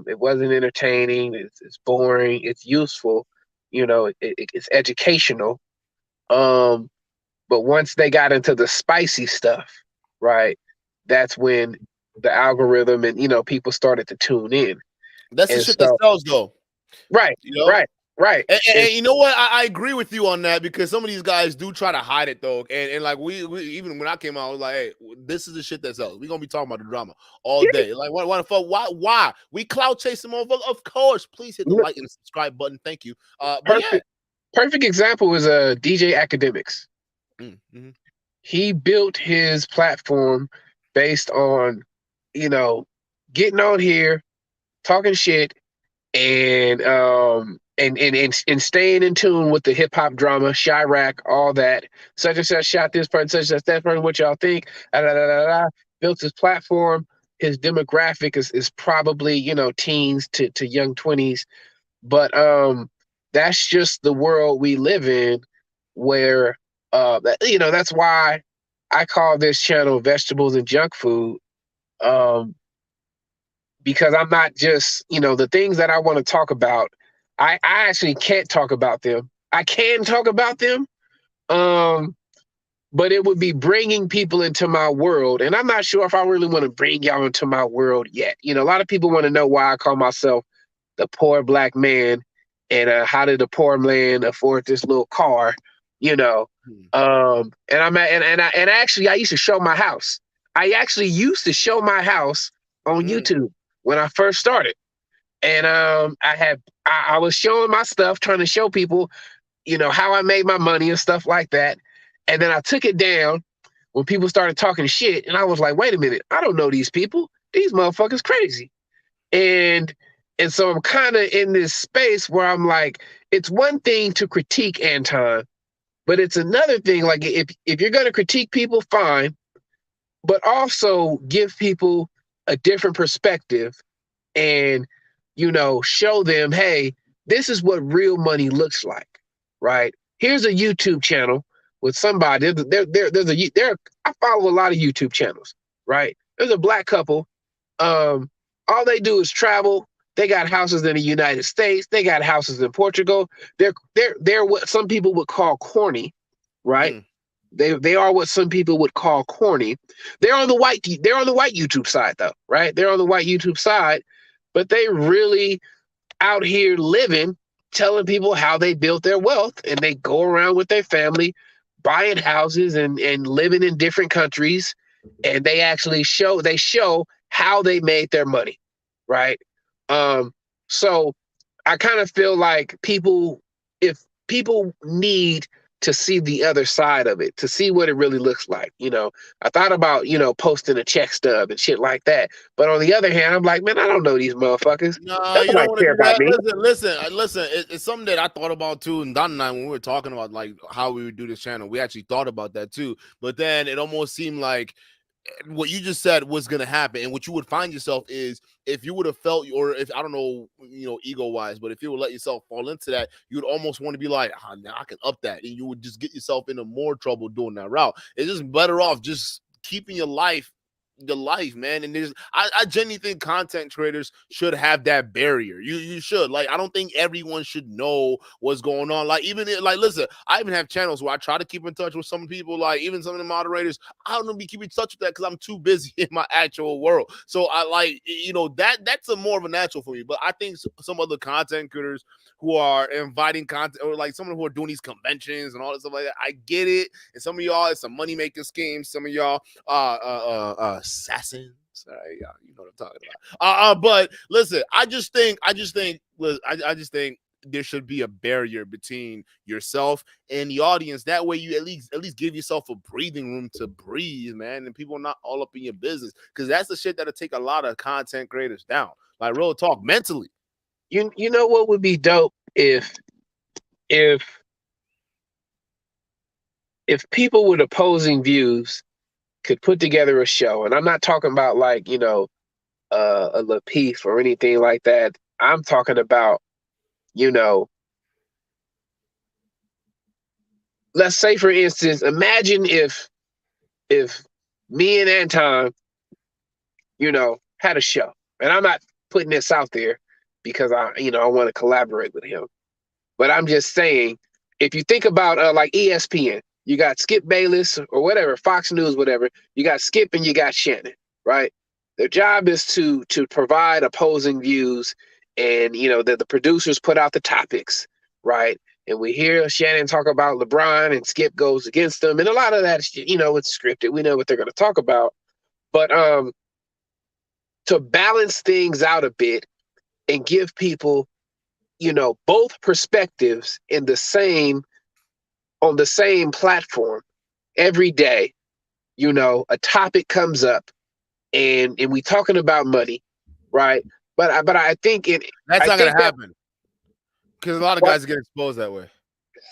It wasn't entertaining. It's boring. It's useful. You know, it's educational. But once they got into the spicy stuff, right, that's when the algorithm and people started to tune in. That's the shit that sells, though. Right. You know? Right. And you know what? I agree with you on that because some of these guys do try to hide it though. And like we even when I came out, I was like, hey, this is the shit that sells. We're gonna be talking about the drama all day. Like what the fuck? Why? We clout chasing motherfucker? Of course. Please hit the like and subscribe button. Thank you. Perfect example is DJ Academics. Mm-hmm. He built his platform based on, getting on here, talking shit, and staying in tune with the hip hop drama, Chirac, all that. Such and such shot this person, such and such that person. What y'all think? Built his platform. His demographic is probably, you know, teens to young 20s. But that's just the world we live in, where you know, that's why I call this channel Vegetables and Junk Food. Because I'm not just, you know, the things that I want to talk about, I actually can't talk about them. I can talk about them, but it would be bringing people into my world. And I'm not sure if I really want to bring y'all into my world yet. You know, a lot of people want to know why I call myself the poor black man and how did the poor man afford this little car, you know. And actually I used to show my house. I actually used to show my house on YouTube when I first started. And I was showing my stuff, trying to show people, you know, how I made my money and stuff like that. And then I took it down when people started talking shit. And I was like, wait a minute, I don't know these people. These motherfuckers crazy. And so I'm kind of in this space where I'm like, it's one thing to critique Anton, but it's another thing, like if you're going to critique people, fine, but also give people a different perspective and, you know, show them, hey, this is what real money looks like, right? Here's a YouTube channel with somebody. I follow a lot of YouTube channels, right? There's a black couple. All they do is travel. They got houses in the United States. They got houses in Portugal. They're what some people would call corny, right? They are what some people would call corny. They're on the white YouTube side though, right? They're on the white YouTube side, but they really out here living, telling people how they built their wealth, and they go around with their family, buying houses and living in different countries, and they actually show how they made their money, right? So I kind of feel like if people need to see the other side of it, to see what it really looks like. You know, I thought about, you know, posting a check stub and shit like that. But on the other hand, I'm like, man, I don't know these motherfuckers. No, you don't want to do that. Listen. It's something that I thought about too. And Don and I, when we were talking about like how we would do this channel, we actually thought about that too. But then it almost seemed like what you just said was going to happen. And what you would find yourself is, if you would have felt, or if, I don't know, you know, ego wise, but if you would let yourself fall into that, you would almost want to be like, now I can up that. And you would just get yourself into more trouble doing that route. It's just better off just keeping your life, man. And I genuinely think content creators should have that barrier. You should, like, I don't think everyone should know what's going on. Like, even like, listen, I even have channels where I try to keep in touch with some people, like even some of the moderators. I don't be keeping in touch with that because I'm too busy in my actual world. So I, like, you know, that's a more of a natural for me. But I think some other content creators who are inviting content, or like someone who are doing these conventions and all that stuff like that, I get it. And some of y'all, it's a money making scheme. Some of y'all assassins. You know what I'm talking about. But listen, I just think there should be a barrier between yourself and the audience. That way you at least give yourself a breathing room to breathe, man, and people are not all up in your business, because that's the shit that'll take a lot of content creators down. Like, real talk, mentally. You know what would be dope if people with opposing views could put together a show. And I'm not talking about, like, you know, a Lapeef or anything like that. I'm talking about, you know, let's say, for instance, imagine if me and Anton, you know, had a show. And I'm not putting this out there because I want to collaborate with him. But I'm just saying, if you think about like ESPN, you got Skip Bayless or whatever, Fox News, whatever. You got Skip and you got Shannon, right? Their job is to provide opposing views, and, you know, the producers put out the topics, right? And we hear Shannon talk about LeBron, and Skip goes against them, and a lot of that, you know, it's scripted. We know what they're going to talk about, but to balance things out a bit and give people, you know, both perspectives on the same platform every day. You know, a topic comes up and we talking about money, right? But I think it. That's I not gonna think that. happen because a lot of What? guys get exposed that way.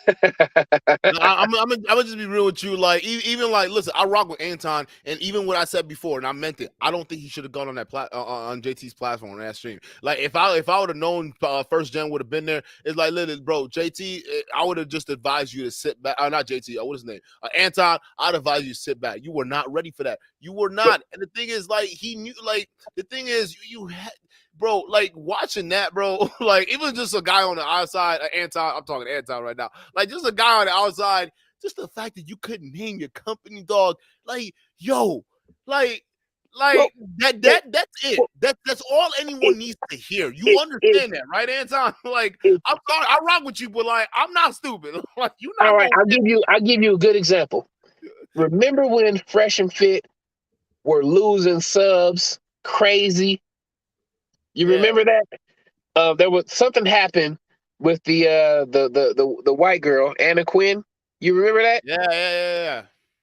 No, I'm gonna just be real with you. Like, even like, listen, I rock with Anton, and even what I said before, and I meant it. I don't think he should have gone on that on JT's platform on that stream. Like, if I would have known First Gen would have been there, it's like, literally, bro, JT, I would have just advised you to sit back. Not JT. What is his name? Anton. I'd advise you to sit back. You were not ready for that. You were not. And the thing is, like, he knew. Like, the thing is, you had. Bro, like watching that, bro, like even just a guy on the outside, Anton, I'm talking Anton right now, like just a guy on the outside, just the fact that you couldn't name your company, dog, like, yo, like that's it. That's all anyone needs to hear. You understand that, right, Anton? Like, I'm sorry, I rock with you, but like, I'm not stupid. Like, you not. All right, I'll give you a good example. Remember when Fresh and Fit were losing subs crazy? You remember that? There was something happened with the white girl, Anna Quinn. You remember that? Yeah.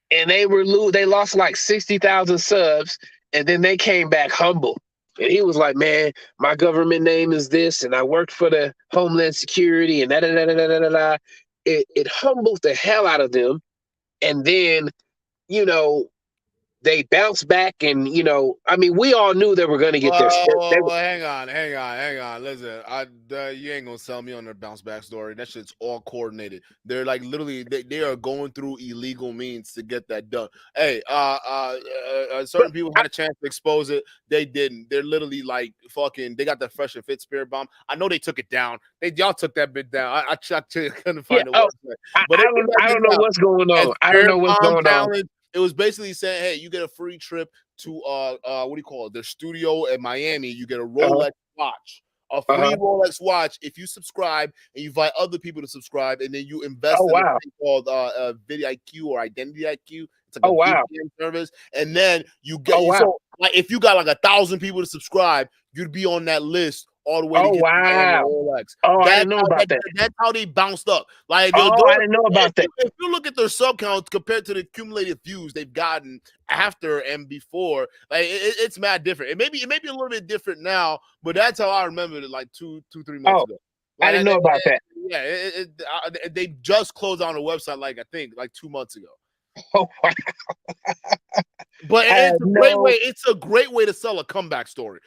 And they lost like 60,000 subs, and then they came back humble. And he was like, "Man, my government name is this, and I worked for the Homeland Security, and da da da da da da da." It humbled the hell out of them, and then, you know, they bounced back, and I mean, we all knew they were going to get their. Well, hang on. Listen, you ain't gonna sell me on their bounce back story. That shit's all coordinated. They're like literally, they are going through illegal means to get that done. Hey, certain people had a chance to expose it. They didn't. They're literally like fucking. They got the Fresh and Fit spirit bomb. I know they took it down. Y'all took that bit down. I checked to couldn't find the website. But I don't know what's going on. I don't know what's going on. It was basically saying, hey, you get a free trip to what do you call it? Their studio in Miami. You get a Rolex watch, a free Rolex watch if you subscribe, and you invite other people to subscribe, and then you invest in a thing called VidIQ or Identity IQ. It's like a VPN service, and then you get so like if you got like 1,000 people to subscribe, you'd be on that list all the way to get Rolex. I didn't know about that. That's how they bounced up. Like, I didn't know about that. If you look at their sub counts compared to the accumulated views they've gotten after and before, like it's mad different. It may be a little bit different now, but that's how I remember it like 2-3 months ago. Like, I didn't know about that. Yeah, they just closed on the website like I think like 2 months ago. Oh, wow. But it's a great way. It's a great way to sell a comeback story.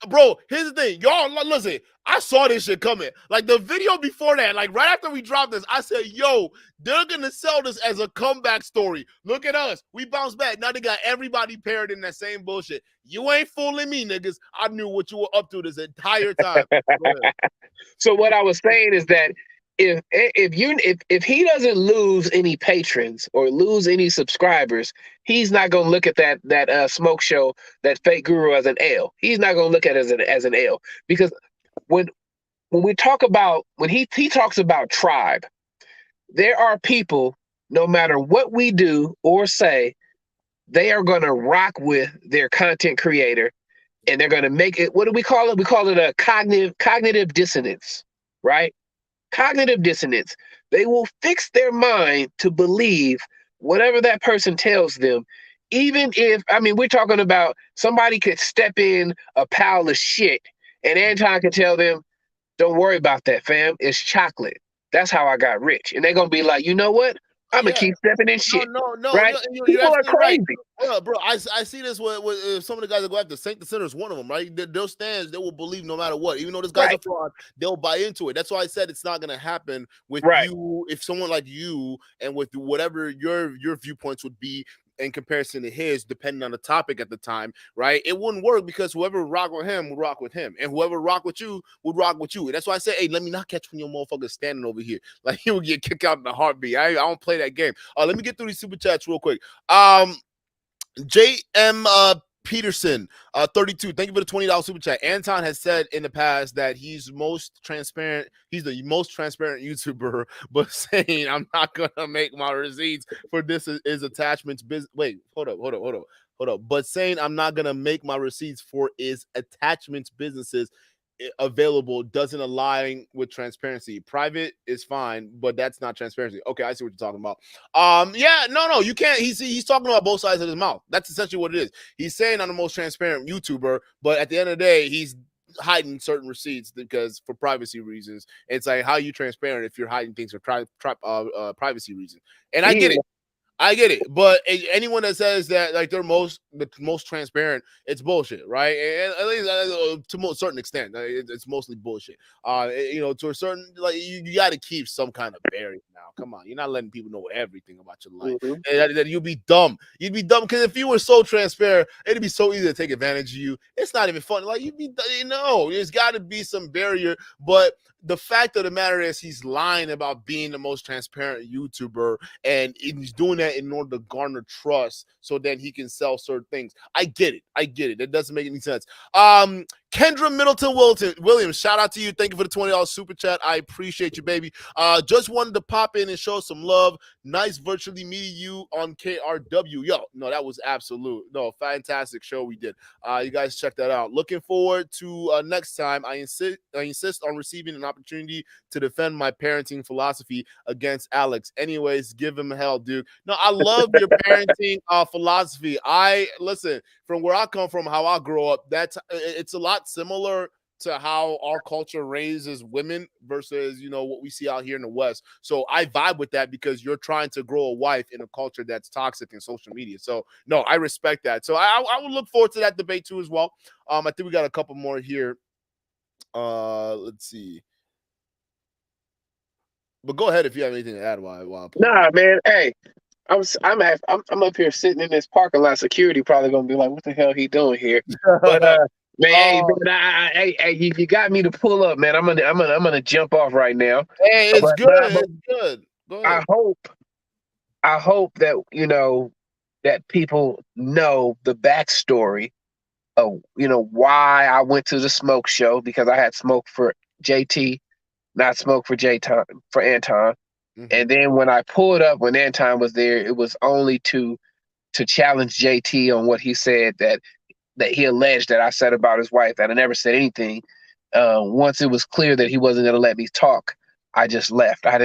Bro, here's the thing. Y'all, listen, I saw this shit coming. Like, the video before that, like, right after we dropped this, I said, yo, they're going to sell this as a comeback story. Look at us. We bounced back. Now they got everybody paired in that same bullshit. You ain't fooling me, niggas. I knew what you were up to this entire time. So what I was saying is that if he doesn't lose any patrons or lose any subscribers, he's not gonna look at that smoke show, that fake guru, as an L. He's not gonna look at it as an L, because when we talk about, when he talks about tribe, there are people, no matter what we do or say, they are gonna rock with their content creator, and they're gonna make it. What do we call it? We call it a cognitive dissonance, right? Cognitive dissonance. They will fix their mind to believe whatever that person tells them, even if, I mean, we're talking about somebody could step in a pile of shit and Anton could tell them, don't worry about that, fam. It's chocolate. That's how I got rich. And they're going to be like, you know what? I'm going to keep stepping in shit. No, right? People are crazy. Right. Bro, I see this with some of the guys that go after Saint the Sinner is one of them, right? They'll stand, they will believe no matter what. Even though this guy's a fraud, they'll buy into it. That's why I said it's not going to happen with you, if someone like you, and with whatever your viewpoints would be in comparison to his, depending on the topic at the time, right? It wouldn't work, because whoever rock with him would rock with him, and whoever rock with you would rock with you. And that's why I say, hey, let me not catch when your motherfucker standing over here. Like, he would get kicked out in a heartbeat. I don't play that game. Let me get through these super chats real quick. J.M. Peterson, 32. Thank you for the $20 super chat. Anton has said in the past that he's most transparent. He's the most transparent YouTuber, but saying I'm not gonna make my receipts for this is attachments business. Wait, hold up. But saying I'm not gonna make my receipts for his attachments businesses available doesn't align with transparency. Private is fine, but that's not transparency. Okay, I see what you're talking about. Yeah, no, you can't. He's talking about both sides of his mouth. That's essentially what it is. He's saying I'm the most transparent YouTuber, but at the end of the day, he's hiding certain receipts because for privacy reasons. It's like, how are you transparent if you're hiding things for privacy reasons? And I get it. I get it, but anyone that says that like they're the most transparent, it's bullshit, right? And at least to a certain extent, it's mostly bullshit. To a certain, like, you got to keep some kind of barrier now. Come on, you're not letting people know everything about your life. And that you'd be dumb. You'd be dumb because if you were so transparent, it'd be so easy to take advantage of you. It's not even fun. Like, there's got to be some barrier. But the fact of the matter is, he's lying about being the most transparent YouTuber, and he's doing that in order to garner trust so then he can sell certain things. I get it. It doesn't make any sense. Kendra Middleton Williams, shout out to you. Thank you for the $20 super chat. I appreciate you, baby. Just wanted to pop in and show some love. Nice virtually meeting you on KRW. Yo, no, that was fantastic show we did. You guys check that out. Looking forward to next time. I insist on receiving an opportunity to defend my parenting philosophy against Alex. Anyways, give him hell, dude. No, I love your parenting philosophy. Listen, from where I come from, how I grow up, it's a lot similar to how our culture raises women versus, what we see out here in the West. So I vibe with that because you're trying to grow a wife in a culture that's toxic in social media. So no, I respect that. So I would look forward to that debate too as well. I think we got a couple more here. Let's see. But go ahead if you have anything to add while Nah, man. Hey, I'm up here sitting in this parking lot. Security probably gonna be like, "What the hell he doing here?" But man, you got me to pull up, man. I'm gonna jump off right now. Hey, it's good. It's good. Go ahead. I hope that that people know the backstory of why I went to the smoke show, because I had smoke for JT, not smoke for Anton. Mm-hmm. And then when I pulled up, when Anton was there, it was only to challenge JT on what he said that he alleged that I said about his wife, that I never said anything. Once it was clear that he wasn't going to let me talk, I just left. I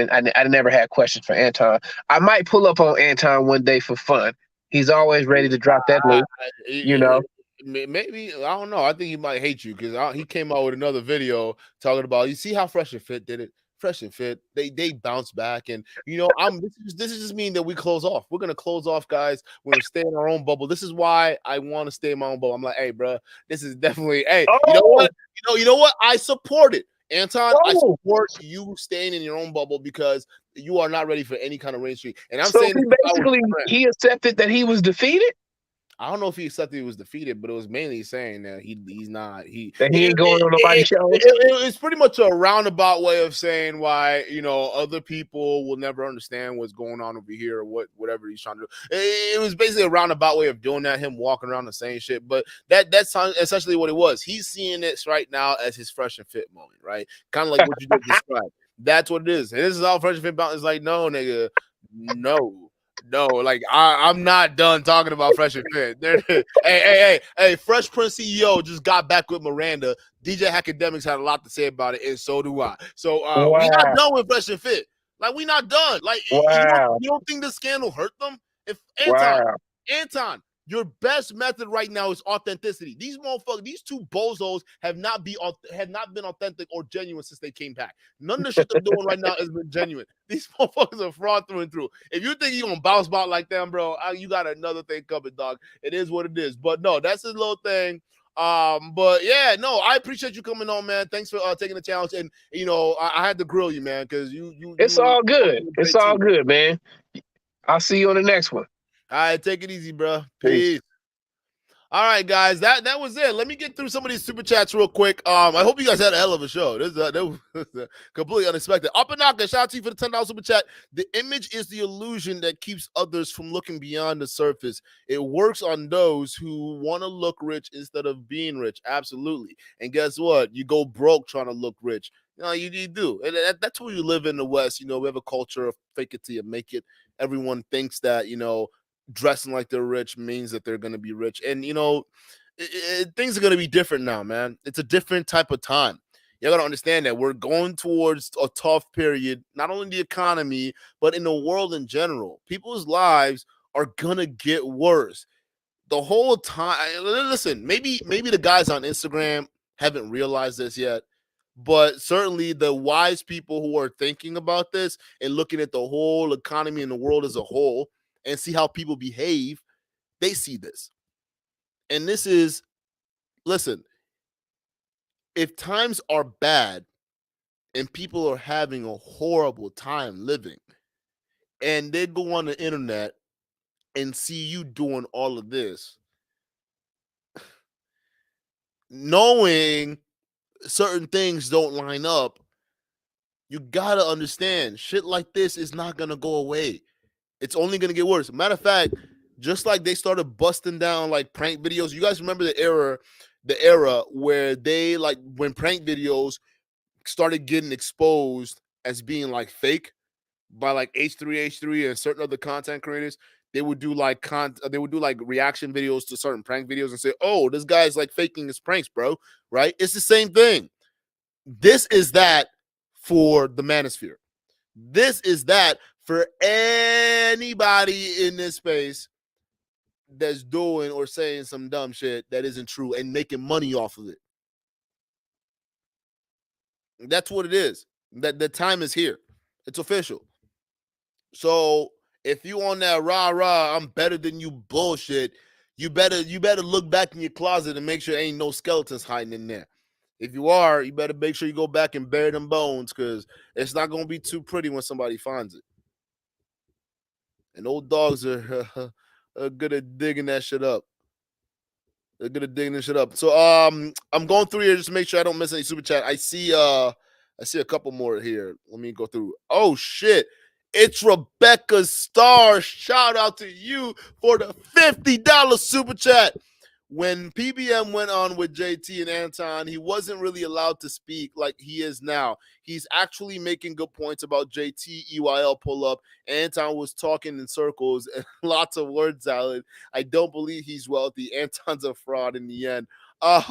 never had questions for Anton. I might pull up on Anton one day for fun. He's always ready to drop that loot, Maybe, I don't know. I think he might hate you because he came out with another video talking about, you see how Fresh and Fit did it? Fresh and Fit, they bounce back, and this is just mean that we close off. We're gonna close off, guys. We're gonna stay in our own bubble. This is why I want to stay in my own bubble. I'm like, hey, bro, this is definitely, hey, you know what? You know what? I support it, Anton. I support you staying in your own bubble because you are not ready for any kind of mainstream. And I'm saying he accepted that he was defeated. I don't know if he accepted he was defeated, but it was mainly saying that he's not. That he ain't going on nobody's show. It's pretty much a roundabout way of saying why other people will never understand what's going on over here or whatever he's trying to do. It was basically a roundabout way of doing that. Him walking around and saying shit, but that's essentially what it was. He's seeing this right now as his Fresh and Fit moment, right? Kind of like what you just described. That's what it is. And this is all Fresh and Fit about. It's like, no, nigga, no, like I'm not done talking about Fresh and Fit. Hey, Fresh Prince CEO just got back with Miranda. DJ Academics had a lot to say about it, and so do I. So we're not done with Fresh and Fit. Like, we're not done. Like, you don't think this scandal hurt them? If Anton, your best method right now is authenticity. These motherfuckers, these two bozos have not been authentic or genuine since they came back. None of the shit they're doing right now has been genuine. These motherfuckers are fraud through and through. If you think you're gonna bounce back like them, bro, you got another thing coming, dog. It is what it is. But no, that's his little thing. But yeah, no, I appreciate you coming on, man. Thanks for taking the challenge. And I had to grill you, man, because it's all good. It's all good, man. I'll see you on the next one. All right, take it easy, bro. Peace. All right, guys, that was it. Let me get through some of these super chats real quick. I hope you guys had a hell of a show. That was completely unexpected. Up and out, shout out to you for the $10 super chat. The image is the illusion that keeps others from looking beyond the surface. It works on those who want to look rich instead of being rich. Absolutely. And guess what? You go broke trying to look rich. You do. And that's where you live in the West. We have a culture of fake it till you make it. Everyone thinks that, dressing like they're rich means that they're going to be rich. And, things are going to be different now, man. It's a different type of time. You got to understand that we're going towards a tough period, not only in the economy, but in the world in general. People's lives are going to get worse. The whole time, listen, maybe the guys on Instagram haven't realized this yet, but certainly the wise people who are thinking about this and looking at the whole economy and the world as a whole and see how people behave, they see this. And this is, listen, if times are bad and people are having a horrible time living and they go on the internet and see you doing all of this, knowing certain things don't line up, you gotta understand shit like this is not gonna go away. It's only gonna get worse. Matter of fact, just like they started busting down like prank videos. You guys remember the era where they like when prank videos started getting exposed as being like fake by like H3H3 and certain other content creators. They would do like reaction videos to certain prank videos and say, "Oh, this guy's like faking his pranks, bro." Right? It's the same thing. This is that for the manosphere. This is that for anybody in this space that's doing or saying some dumb shit that isn't true and making money off of it. That's what it is. That the time is here. It's official. So if you on that rah, I'm better than you bullshit, you better look back in your closet and make sure ain't no skeletons hiding in there. If you are, you better make sure you go back and bury them bones, because it's not going to be too pretty when somebody finds it. And old dogs are good at digging that shit up. They're good at digging this shit up. So I'm going through here just to make sure I don't miss any super chat. I see a couple more here. Let me go through. Oh shit. It's Rebecca Starr. Shout out to you for the $50 super chat. When PBM went on with JT and Anton, he wasn't really allowed to speak like he is now. He's actually making good points about JT, EYL pull up. Anton was talking in circles and lots of word salad. I don't believe he's wealthy. Anton's a fraud in the end. All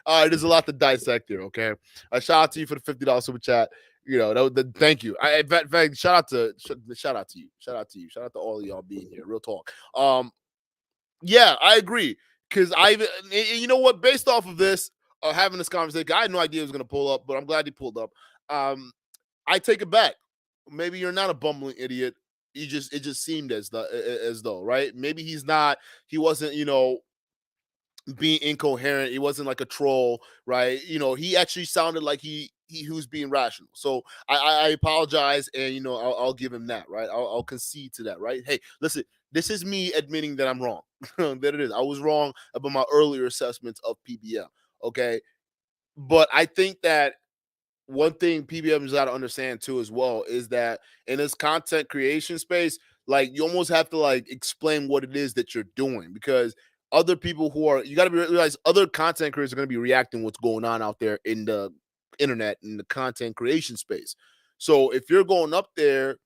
right, there's a lot to dissect here, okay? Shout out to you for the $50 super chat. You know, thank you. In fact, shout out to you. Shout out to all of y'all being here. Real talk. Yeah, I agree. Because you know what? Based off of this, having this conversation, I had no idea he was going to pull up, but I'm glad he pulled up. I take it back. Maybe you're not a bumbling idiot. It just seemed as though, right? Maybe he wasn't, being incoherent. He wasn't like a troll, right? He actually sounded like he was being rational. So I apologize, and I'll give him that, right? I'll concede to that, right? Hey, listen, this is me admitting that I'm wrong. That it is. I was wrong about my earlier assessments of PBM. Okay, but I think that one thing PBM's got to understand too, as well, is that in this content creation space, like you almost have to like explain what it is that you're doing, because other people you got to realize other content creators are going to be reacting what's going on out there in the internet, in the content creation space. So if you're going up there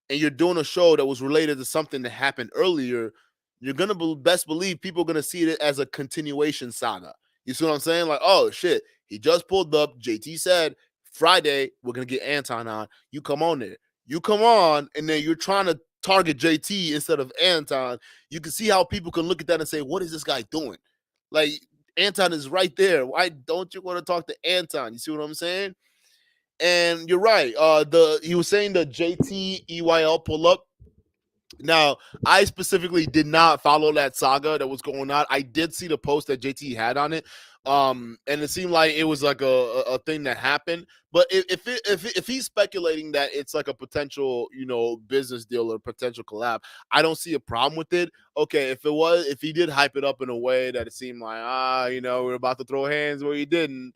and you're doing a show that was related to something that happened earlier, you're going to best believe people are going to see it as a continuation saga. You see what I'm saying? Like, oh shit, he just pulled up. JT said Friday we're going to get Anton on. You come on there. You come on, and then you're trying to target JT instead of Anton. You can see how people can look at that and say, what is this guy doing? Like, Anton is right there. Why don't you want to talk to Anton? You see what I'm saying? And you're right. He was saying the JT EYL pull up. Now, I specifically did not follow that saga that was going on. I did see the post that JT had on it. And it seemed like it was like a thing that happened. But if he's speculating that it's like a potential, business deal or potential collab, I don't see a problem with it. Okay, if he did hype it up in a way that it seemed like, we're about to throw hands where he didn't,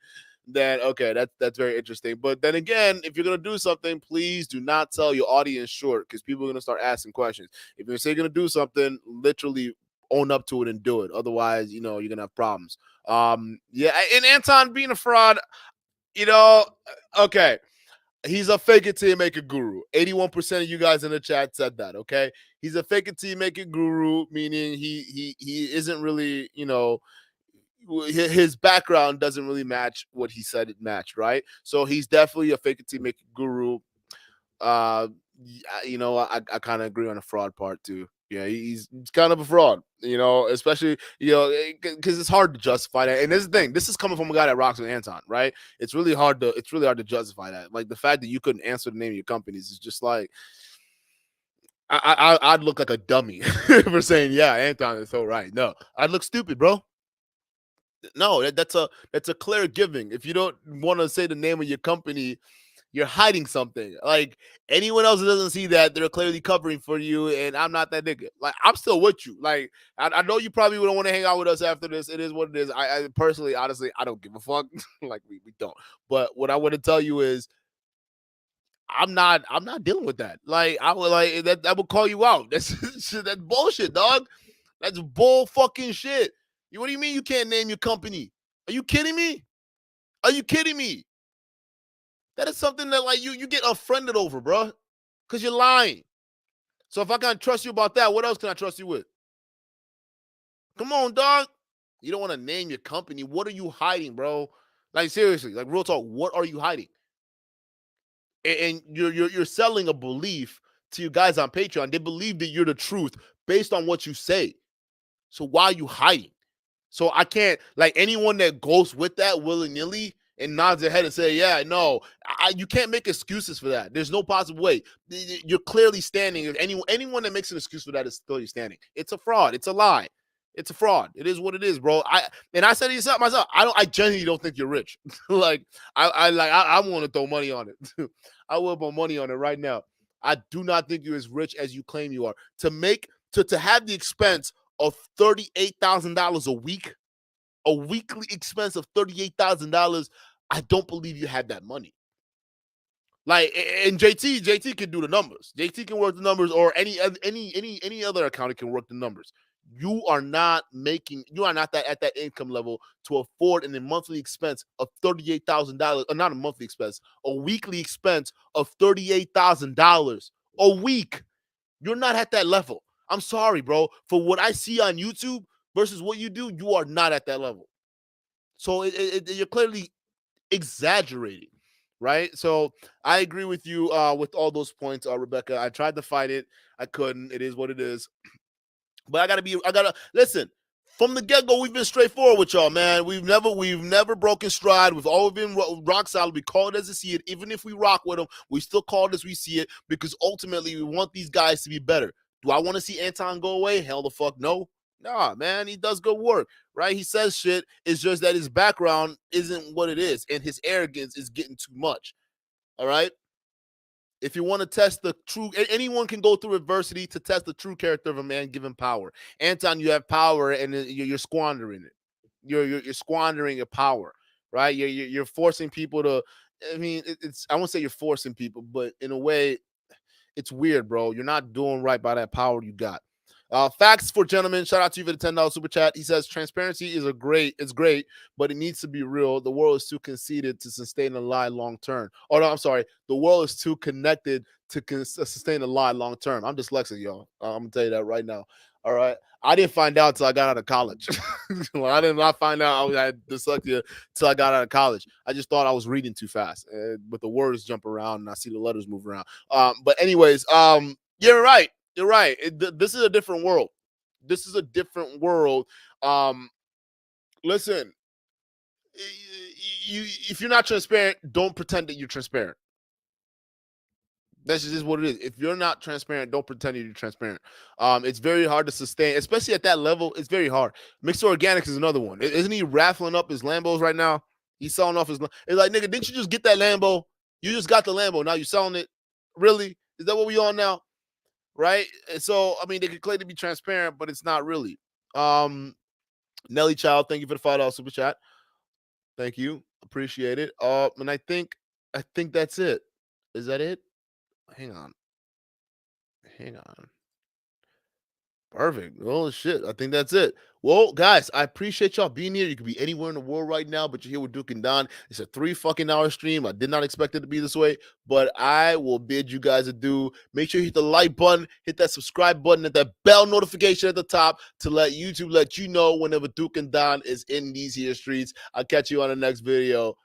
then okay, that's very interesting. But then again, if you're gonna do something, please do not sell your audience short, because people are gonna start asking questions. If you're gonna do something, literally own up to it and do it. Otherwise, you're gonna have problems. Yeah, and Anton being a fraud, okay. He's a fake it till you make a guru. 81% of you guys in the chat said that, okay? He's a fake it till you make it guru, meaning he isn't really, you know, his background doesn't really match what he said it matched, right? So he's definitely a fake it till you make it guru. You know, I kind of agree on the fraud part too. Yeah, he's kind of a fraud, you know, especially, you know, because it's hard to justify that. And this is the thing, this is coming from a guy that rocks with Anton, right? It's really hard to justify that. Like the fact that you couldn't answer the name of your companies is just like, I'd look like a dummy for saying, yeah, Anton is so right. No, I'd look stupid, bro. No, that's a clear giving. If you don't want to say the name of your company, you're hiding something. Like anyone else that doesn't see that, they're clearly covering for you. And I'm not that nigga. Like I'm still with you. Like I know you probably wouldn't want to hang out with us after this. It is what it is. I personally, honestly, I don't give a fuck. Like we don't. But what I want to tell you is, I'm not dealing with that. Like I would like that. I would call you out. That's bullshit, dog. That's bull fucking shit. What do you mean you can't name your company? Are you kidding me? Are you kidding me? That is something that like you get unfriended over, bro, because you're lying. So if I can't trust you about that, what else can I trust you with? Come on, dog. You don't want to name your company. What are you hiding, bro? Like seriously, like real talk. What are you hiding? And you're selling a belief to you guys on Patreon. They believe that you're the truth based on what you say. So why are you hiding? So I can't, like, anyone that goes with that willy-nilly and nods their head and say, yeah, no, you can't make excuses for that. There's no possible way. You're clearly standing. If anyone that makes an excuse for that is clearly standing. It's a fraud. It's a lie. It's a fraud. It is what it is, bro. I said it myself. I genuinely don't think you're rich. Like I want to throw money on it. I will put money on it right now. I do not think you're as rich as you claim you are. To have the expense of $38,000 a week, a weekly expense of $38,000, I don't believe you had that money. Like, and JT can do the numbers. JT can work the numbers, or any other accountant can work the numbers. You are not that at that income level to afford a monthly expense of $38,000, or not a monthly expense, a weekly expense of $38,000 a week. You're not at that level. I'm sorry, bro. For what I see on YouTube versus what you do, you are not at that level. So you're clearly exaggerating, right? So I agree with you with all those points, Rebecca. I tried to fight it. I couldn't. It is what it is. But I gotta listen. From the get-go, we've been straightforward with y'all, man. We've never broken stride. We've always been rock solid. We call it as we see it. Even if we rock with them, we still call it as we see it, because ultimately we want these guys to be better. Do I want to see Anton go away? Hell the fuck no. Nah, man, he does good work, right? He says shit. It's just that his background isn't what it is, and his arrogance is getting too much. All right? If you want to test the true, anyone can go through adversity to test the true character of a man given power. Anton, you have power, and you're squandering it. You're squandering your power, right? You're forcing people to. I mean, I won't say you're forcing people, but in a way, it's weird, bro. You're not doing right by that power you got. Facts for gentlemen. Shout out to you for the $10 super chat. He says transparency is it's great, but it needs to be real. The world is too conceited to sustain a lie long term. Oh no, I'm sorry. The world is too connected to sustain a lie long term. I'm dyslexic, y'all. I'm gonna tell you that right now. All right. I didn't find out until I got out of college. I did not find out I had dyslexia until I got out of college. I just thought I was reading too fast, but the words jump around and I see the letters move around. But anyways, you're right. You're right. This is a different world. This is a different world. Listen, if you're not transparent, don't pretend that you're transparent. That's just what it is. If you're not transparent, don't pretend you're transparent. It's very hard to sustain, especially at that level. It's very hard. Mixed Organics is another one. Isn't he raffling up his Lambos right now? He's selling off his. It's like, nigga, didn't you just get that Lambo? You just got the Lambo. Now you're selling it. Really? Is that what we on now? Right? And so, I mean, they could claim to be transparent, but it's not really. Nelly Child, thank you for the $5 super chat. Thank you. Appreciate it. And I think that's it. Is that it? Hang on. Perfect. Well, shit. I think that's it. Well, guys, I appreciate y'all being here. You could be anywhere in the world right now, but you're here with Duke and Don. It's a 3 fucking hour stream. I did not expect it to be this way, but I will bid you guys adieu. Make sure you hit the like button, hit that subscribe button, and that bell notification at the top to let YouTube let you know whenever Duke and Don is in these here streets. I'll catch you on the next video.